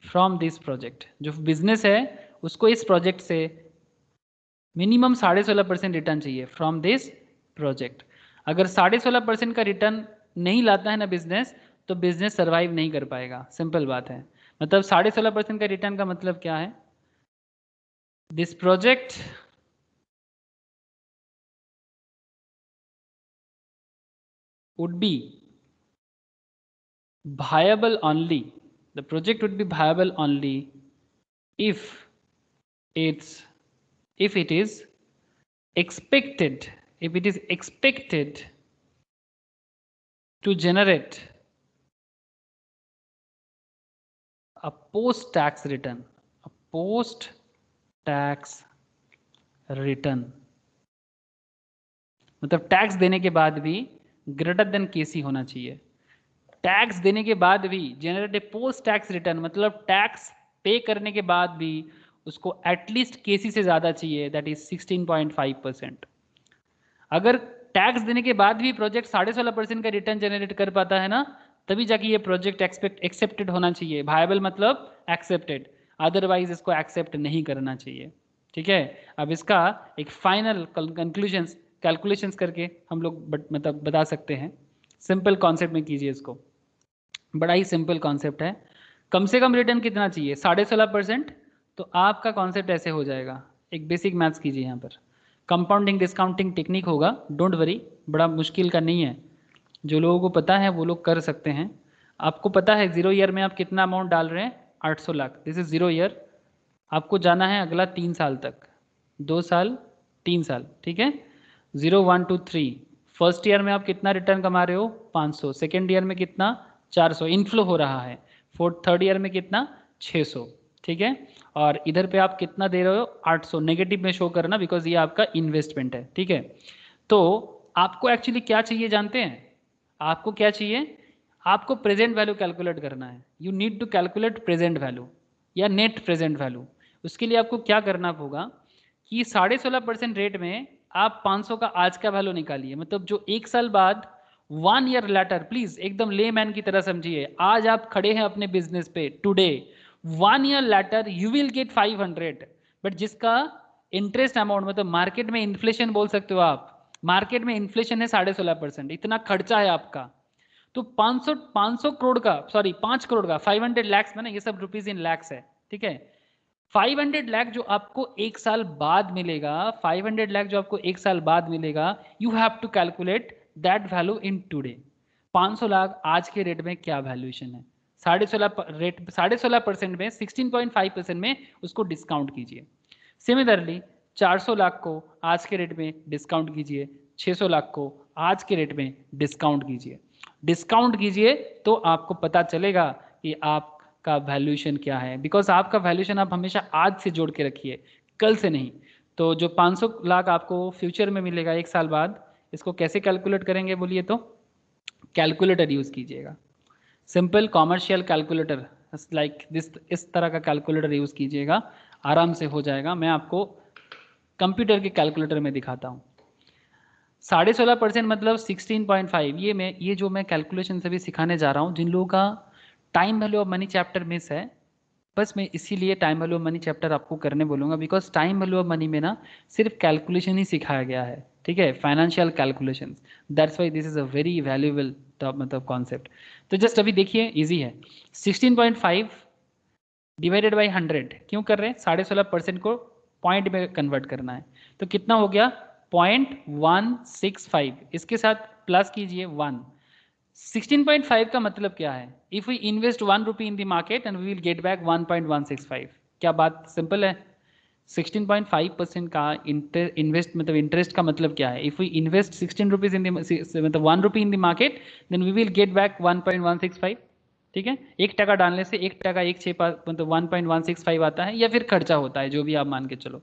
फ्रॉम दिस प्रोजेक्ट, जो बिजनेस है उसको इस प्रोजेक्ट से मिनिमम 16.5% रिटर्न चाहिए फ्रॉम दिस प्रोजेक्ट। अगर 16.5% का रिटर्न नहीं लाता है ना बिजनेस, तो बिजनेस सरवाइव नहीं कर पाएगा, सिंपल बात है। मतलब 16.5% का रिटर्न का मतलब क्या है? This project would be viable only, the project would be viable only if it is expected to generate a post-tax return, मतलब टैक्स देने के बाद भी ग्रेटर देन केसी होना चाहिए। टैक्स देने के बाद भी generate a post tax return, मतलब टैक्स पे करने के बाद भी उसको एटलीस्ट केसी से ज्यादा चाहिए, दैट इज 16.5%। अगर टैक्स देने के बाद भी प्रोजेक्ट 16.5% का रिटर्न जनरेट कर पाता है ना, तभी जाके ये प्रोजेक्ट एक्सेप्टेड होना चाहिए। वायबल मतलब एक्सेप्टेड, अदरवाइज इसको एक्सेप्ट नहीं करना चाहिए। ठीक है, अब इसका एक फाइनल कंक्लूजन्स कैलकुलेशंस करके हम लोग मतलब बता सकते हैं। सिंपल कॉन्सेप्ट में कीजिए इसको, बड़ा ही सिंपल कॉन्सेप्ट है। कम से कम रिटर्न कितना चाहिए? 16.5%। तो आपका कॉन्सेप्ट ऐसे हो जाएगा, एक बेसिक मैथ्स कीजिए यहाँ पर, कंपाउंडिंग डिस्काउंटिंग टेक्निक होगा, डोंट वरी, बड़ा मुश्किल का नहीं है, जो लोगों को पता है वो लोग कर सकते हैं। आपको पता है 0 ईयर में आप कितना अमाउंट डाल रहे हैं? 800 लाख, दिस इज 0 ईयर। आपको जाना है अगला 3 साल तक, 2 साल 3 साल, ठीक है। 0 1 2 3, फर्स्ट ईयर में आप कितना रिटर्न कमा रहे हो? 500, सेकेंड ईयर में कितना? 400, इनफ्लो हो रहा है। थर्ड ईयर में कितना? 600, ठीक है। और इधर पे आप कितना दे रहे हो? 800, नेगेटिव में शो करना बिकॉज ये आपका इन्वेस्टमेंट है, ठीक है। तो आपको एक्चुअली क्या चाहिए जानते हैं? आपको क्या चाहिए? आपको प्रेजेंट वैल्यू कैलकुलेट करना है। You need to calculate present value या नेट प्रेजेंट वैल्यू। उसके लिए आपको क्या करना होगा कि 16.5% रेट में आप 500 का आज का वैल्यू निकालिए, मतलब जो 1 साल बाद 1 ईयर लेटर, प्लीज एकदम लेमैन की तरह समझिए, आज आप खड़े हैं अपने बिजनेस पे, today 1 year later you will get 500, but जिसका इंटरेस्ट अमाउंट, मतलब मार्केट में इन्फ्लेशन बोल सकते हो आप, मार्केट में इन्फ्लेशन है 16.5%, इतना खर्चा है आपका। तो 500 करोड़ का, सॉरी 5 करोड़ का, 500 लैक्स में ना, ये सब रुपीज इन लैक्स है, ठीक है। 500 लाख जो आपको 1 साल बाद मिलेगा, 500 लाख जो आपको 1 साल बाद मिलेगा, you have to calculate that value in today. 500 lakh आज के रेट में क्या वैल्यूएशन है? 16.5% में 16.5% में उसको डिस्काउंट कीजिए। सिमिलरली 400 लाख को आज के रेट में डिस्काउंट कीजिए, 600 लाख को आज के रेट में डिस्काउंट कीजिए। डिस्काउंट कीजिए तो आपको पता चलेगा कि आपका वैल्यूएशन क्या है, बिकॉज आपका वैल्यूएशन आप हमेशा आज से जोड़ के रखिए, कल से नहीं। तो जो 500 लाख आपको फ्यूचर में मिलेगा 1 साल बाद, इसको कैसे कैलकुलेट करेंगे बोलिए? तो कैलकुलेटर यूज कीजिएगा, simple commercial calculator like this, इस तरह का कैलकुलेटर यूज कीजिएगा, आराम से हो जाएगा। मैं आपको कंप्यूटर के कैलकुलेटर में दिखाता हूँ। 16.5% मतलब 16.5, ये जो मैं कैलकुलेशन सभी सिखाने जा रहा हूँ, जिन लोगों का time value of money chapter miss है, बस मैं इसीलिए time value of money chapter आपको करने बोलूँगा, because time value of money में ना सिर्फ कैलकुलेशन ही सिखाया गया है, ठीक है, financial calculation. That's why this is a very valuable मतलब कॉन्सेप्ट। तो जस्ट अभी देखिए, इजी है। 16.5 डिवाइडेड बाई 100 क्यों कर रहे हैं? 16.5% को पॉइंट में कन्वर्ट करना है, तो कितना हो गया? 0.165, इसके साथ प्लस कीजिए 1। 16.5 का मतलब क्या है? If we invest 1 rupee in the market and we will get back 1.165। क्या बात सिंपल है? 16.5% का इन्वेस्ट मतलब इंटरेस्ट का मतलब क्या है? If we invest 16 rupees in मतलब 1 rupee in the market then we will get back 1.165. ठीक है, 1 टका डालने से 1 टका 165 मतलब 1.165 आता है, या फिर खर्चा होता है, जो भी आप मान के चलो.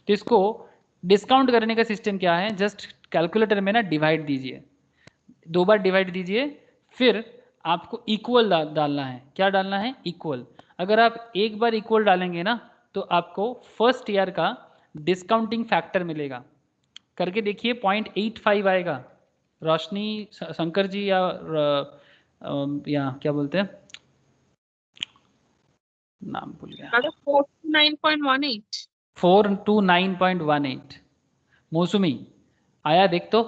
तो इसको डिस्काउंट करने का सिस्टम क्या है? जस्ट कैलकुलेटर में ना डिवाइड दीजिए, 2 बार डिवाइड दीजिए, फिर आपको इक्वल डालना है. क्या डालना है? इक्वल. अगर आप एक बार इक्वल डालेंगे ना तो आपको फर्स्ट ईयर का डिस्काउंटिंग फैक्टर मिलेगा. करके देखिए 0.85 आएगा. रोशनी, शंकर जी या क्या बोलते हैं, नाम भूल गया. 429.18. 429.18. मौसमी आया देख तो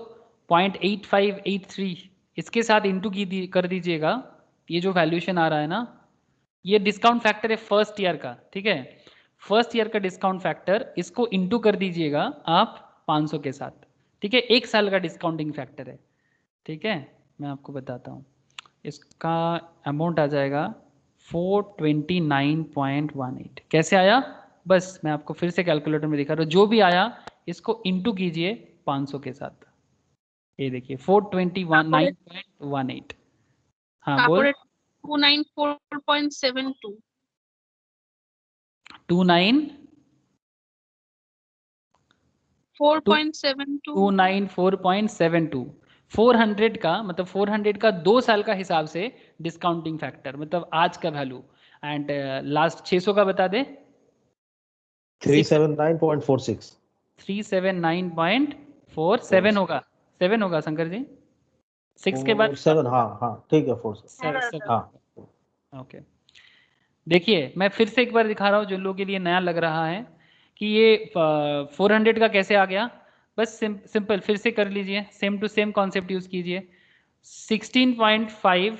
0.8583 इसके साथ इंटू कर दीजिएगा. ये जो वैल्यूएशन आ रहा है ना, ये डिस्काउंट फैक्टर है फर्स्ट ईयर का. ठीक है, फर्स्ट ईयर का डिस्काउंट फैक्टर, इसको इंटू कर दीजिएगा आप 500 के साथ. ठीक है, 1 साल का डिस्काउंटिंग फैक्टर है. ठीक है, मैं आपको बताता हूँ. इसका अमाउंट आ जाएगा 429.18. कैसे आया? बस मैं आपको फिर से कैलकुलेटर में दिखा रहा हूँ. जो भी आया इसको इंटू कीजिए 500 के साथ. ये देखिए 429.18. हाँ बोल. 294.72. 4.72. 294.72. 400 का मतलब 400 का 2 साल का हिसाब से डिस्काउंटिंग फैक्टर मतलब आज का वैल्यू. एंड लास्ट 600 का बता दे. 379.46. 379.47 होगा. 7 होगा शंकर जी. 6 के बाद 7. हाँ ठीक है 4. हाँ. ओके. देखिए मैं फिर से एक बार दिखा रहा हूँ जो लोगों के लिए नया लग रहा है कि ये 400 का कैसे आ गया. बस सिंपल फिर से कर लीजिए, same to same concept use कीजिए. 16.5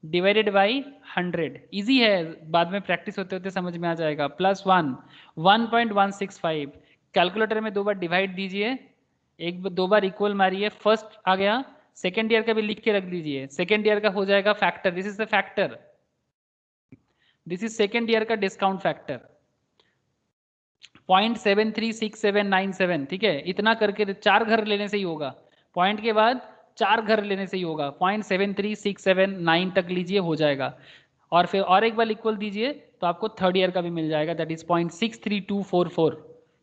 डिवाइडेड बाई 100. इजी है, बाद में प्रैक्टिस होते होते समझ में आ जाएगा. प्लस 1.165. कैलकुलेटर में 2 बार डिवाइड दीजिए, 2 बार इक्वल मारिए. फर्स्ट आ गया, सेकेंड ईयर का भी लिख के रख दीजिए. सेकेंड ईयर का हो जाएगा factor. This is the factor. This is second year का डिस्काउंट फैक्टर 0.736797. ठीक है, इतना करके 4 घर लेने से ही होगा. पॉइंट के बाद 4 घर लेने से ही होगा. 0.73679 तक लीजिए, हो जाएगा. और फिर और एक बार इक्वल दीजिए तो आपको थर्ड ईयर का भी मिल जाएगा, दैट इज 0.63244.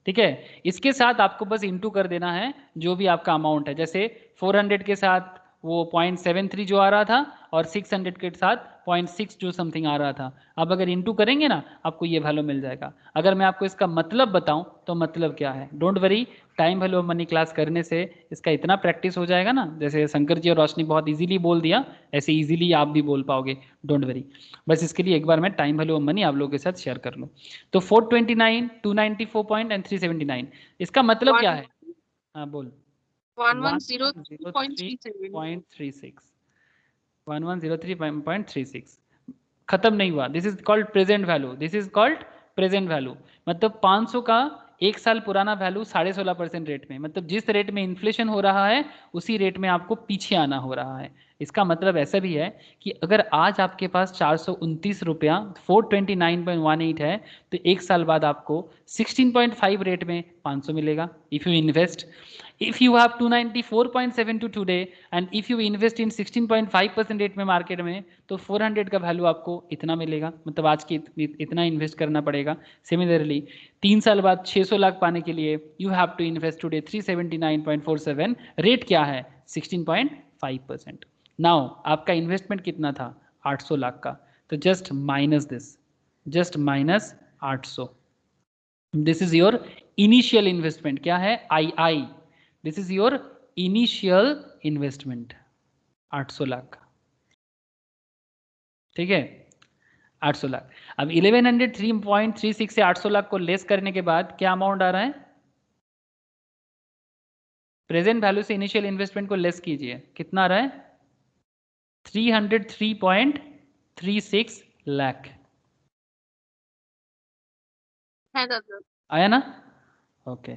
ठीक है, इसके साथ आपको बस इंटू कर देना है जो भी आपका अमाउंट है. जैसे 400 के साथ वो 0.73 जो आ रहा था और 600 के साथ 0.6 जो समथिंग आ रहा था. अब अगर इंटू करेंगे ना आपको ये वैल्यू मिल जाएगा. अगर मैं आपको इसका मतलब बताऊं तो मतलब क्या है, don't worry, time value of money class करने से इसका इतना प्रैक्टिस हो जाएगा ना. जैसे शंकर जी और रोशनी बहुत इजीली बोल दिया, ऐसे इजीली आप भी बोल पाओगे. डोंट वरी, बस इसके लिए एक बार मैं टाइम वैल्यू ऑफ मनी आप लोगों के साथ शेयर कर लूँ. तो 429, 294 पॉइंट एंड 379, इसका मतलब क्या है? हाँ बोल. 1103.36. 1103.36 खत्म नहीं हुआ. This is called present value. This is called present value. मतलब 500 का 1 साल पुराना वैल्यू 16.5% रेट में, मतलब जिस रेट में इन्फ्लेशन हो रहा है उसी रेट में आपको पीछे आना हो रहा है. इसका मतलब ऐसा भी है कि अगर आज आपके पास 429 रुपया 429.18 है तो 1 साल बाद आपको 16.5 रेट में 500 मिलेगा. If you invest, if you have 294.72 today and if you invest in 16.5% rate में मार्केट में तो 400 का वैल्यू आपको इतना मिलेगा. मतलब आज की इतना इन्वेस्ट करना पड़ेगा. सिमिलरली 3 साल बाद 600 लाख पाने के लिए you have to invest today 379.47. Rate क्या है? 16.5%. नाउ आपका इन्वेस्टमेंट कितना था? 800 लाख का. तो just minus this, just minus 800. This is your initial investment. क्या है? आई. This is your initial investment 800 lakh. ठीक है, 800 लाख. अब 1103.36 से 800 लाख को लेस करने के बाद क्या अमाउंट आ रहा है? प्रेजेंट वैल्यू से इनिशियल इन्वेस्टमेंट को लेस कीजिए, कितना आ रहा है? 303.36 लाख. आया ना? ओके.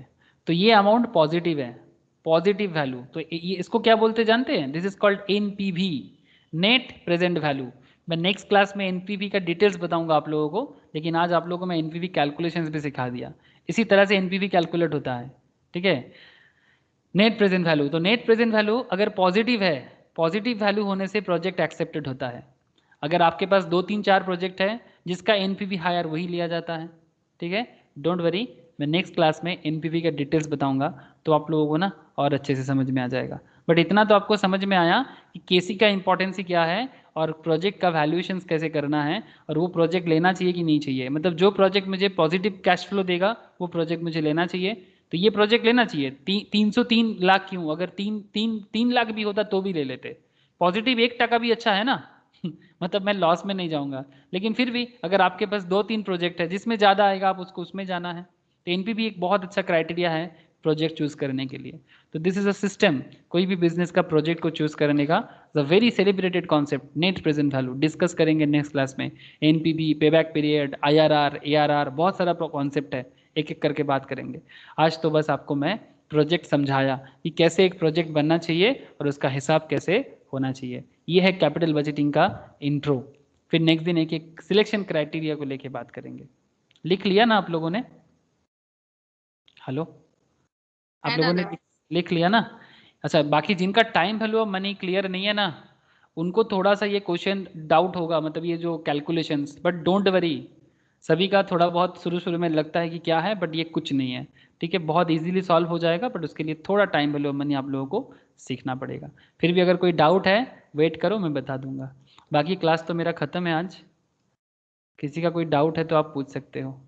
तो ये अमाउंट पॉजिटिव है, पॉजिटिव वैल्यू. तो ये इसको क्या बोलते जानते हैं? This is called NPV, net present value. मैं नेक्स्ट क्लास में एनपीवी का डिटेल्स बताऊंगा आप लोगों को, लेकिन आज आप लोगों को मैं एनपीवी कैलकुलेशंस भी सिखा दिया। इसी तरह से एनपीवी कैलकुलेट होता है, ठीक है। नेट प्रेजेंट वैल्यू, तो नेट प्रेजेंट वैल्यू अगर पॉजिटिव है, पॉजिटिव वैल्यू होने से प्रोजेक्ट एक्सेप्टेड होता है। अगर आपके पास 2 3 4 प्रोजेक्ट है जिसका एनपीवी हायर, वही लिया जाता है, ठीक है। डोंट वरी, मैं नेक्स्ट क्लास में एनपीवी का डिटेल्स बताऊंगा तो आप लोगों को ना और अच्छे से समझ में आ जाएगा। बट इतना तो आपको समझ में आया कि केसी का इंपॉर्टेंस ही क्या है और प्रोजेक्ट का वैल्यूएशन कैसे करना है और वो प्रोजेक्ट लेना चाहिए कि नहीं चाहिए। मतलब जो प्रोजेक्ट मुझे पॉजिटिव कैश फ्लो देगा वो प्रोजेक्ट मुझे लेना चाहिए, तो ये प्रोजेक्ट लेना चाहिए। 303 लाख क्यों, अगर 3 लाख भी होता तो भी ले लेते। पॉजिटिव 1% भी अच्छा है ना मतलब मैं लॉस में नहीं जाऊंगा, लेकिन फिर भी अगर आपके पास 2 3 प्रोजेक्ट है जिसमें ज़्यादा आएगा आप उसको उसमें जाना है। तो एनपीवी एक बहुत अच्छा क्राइटेरिया है प्रोजेक्ट चूज करने के लिए। तो दिस इज अ सिस्टम, कोई भी बिजनेस का प्रोजेक्ट को चूज करने का the very celebrated concept, net present value discuss करेंगे नेक्स्ट क्लास में। NPV, payback period, IRR, ARR, बहुत सारा कॉन्सेप्ट है, एक एक करके बात करेंगे। आज तो बस आपको मैं प्रोजेक्ट समझाया कि कैसे एक प्रोजेक्ट बनना चाहिए और उसका हिसाब कैसे होना चाहिए। ये है कैपिटल बजटिंग का इंट्रो। फिर नेक्स्ट दिन एक एक सिलेक्शन क्राइटेरिया को लेके बात करेंगे। लिख लिया ना आप लोगों ने? हेलो, आप लोगों ने लिख लिया ना? अच्छा, बाकी जिनका time value of money clear नहीं है ना, उनको थोड़ा सा ये क्वेश्चन डाउट होगा, मतलब ये जो कैलकुलेशंस, बट डोंट वरी, सभी का थोड़ा बहुत शुरू शुरू में लगता है कि क्या है, बट ये कुछ नहीं है, ठीक है। बहुत इजीली सॉल्व हो जाएगा, बट उसके लिए थोड़ा टाइम वैल्यू ऑफ मनी आप लोगों को सीखना पड़ेगा। फिर भी अगर कोई डाउट है वेट करो, मैं बता दूंगा। बाकी क्लास तो मेरा ख़त्म है आज, किसी का कोई डाउट है तो आप पूछ सकते हो।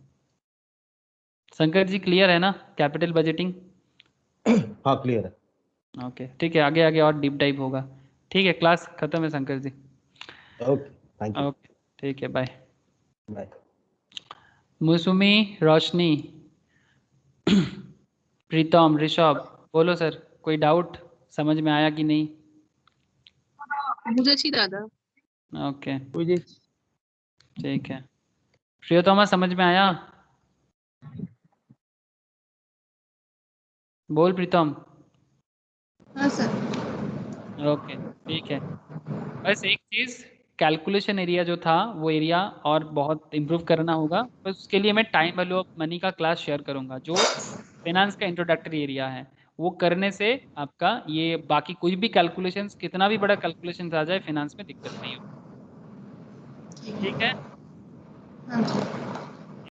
शंकर जी क्लियर है ना कैपिटल बजटिंग? हाँ क्लियर है। ओके ठीक है, आगे आगे और डीप डाइव होगा। ठीक है, क्लास खत्म है Shankar ji. Okay, thank you. Okay ठीक है, बाय। बाय। मौसुमी, रोशनी, प्रीतम, ऋषभ, बोलो सर, कोई डाउट समझ में आया कि नहीं? বুঝেছি দাদা। ओके বুঝেছি। ठीक है। प्रियोतमा समझ में आया? बोल प्रीतम। हाँ सर। ओके ठीक है। बस एक चीज़, कैलकुलेशन एरिया जो था वो एरिया और बहुत इम्प्रूव करना होगा, बस उसके लिए मैं टाइम वैल्यू ऑफ मनी का क्लास शेयर करूंगा, जो फाइनेंस का इंट्रोडक्टरी एरिया है। वो करने से आपका ये बाकी कोई भी कैलकुलेशंस, कितना भी बड़ा कैलकुलेशंस आ जाए फाइनेंस में दिक्कत नहीं होगी, ठीक है। हाँ जी।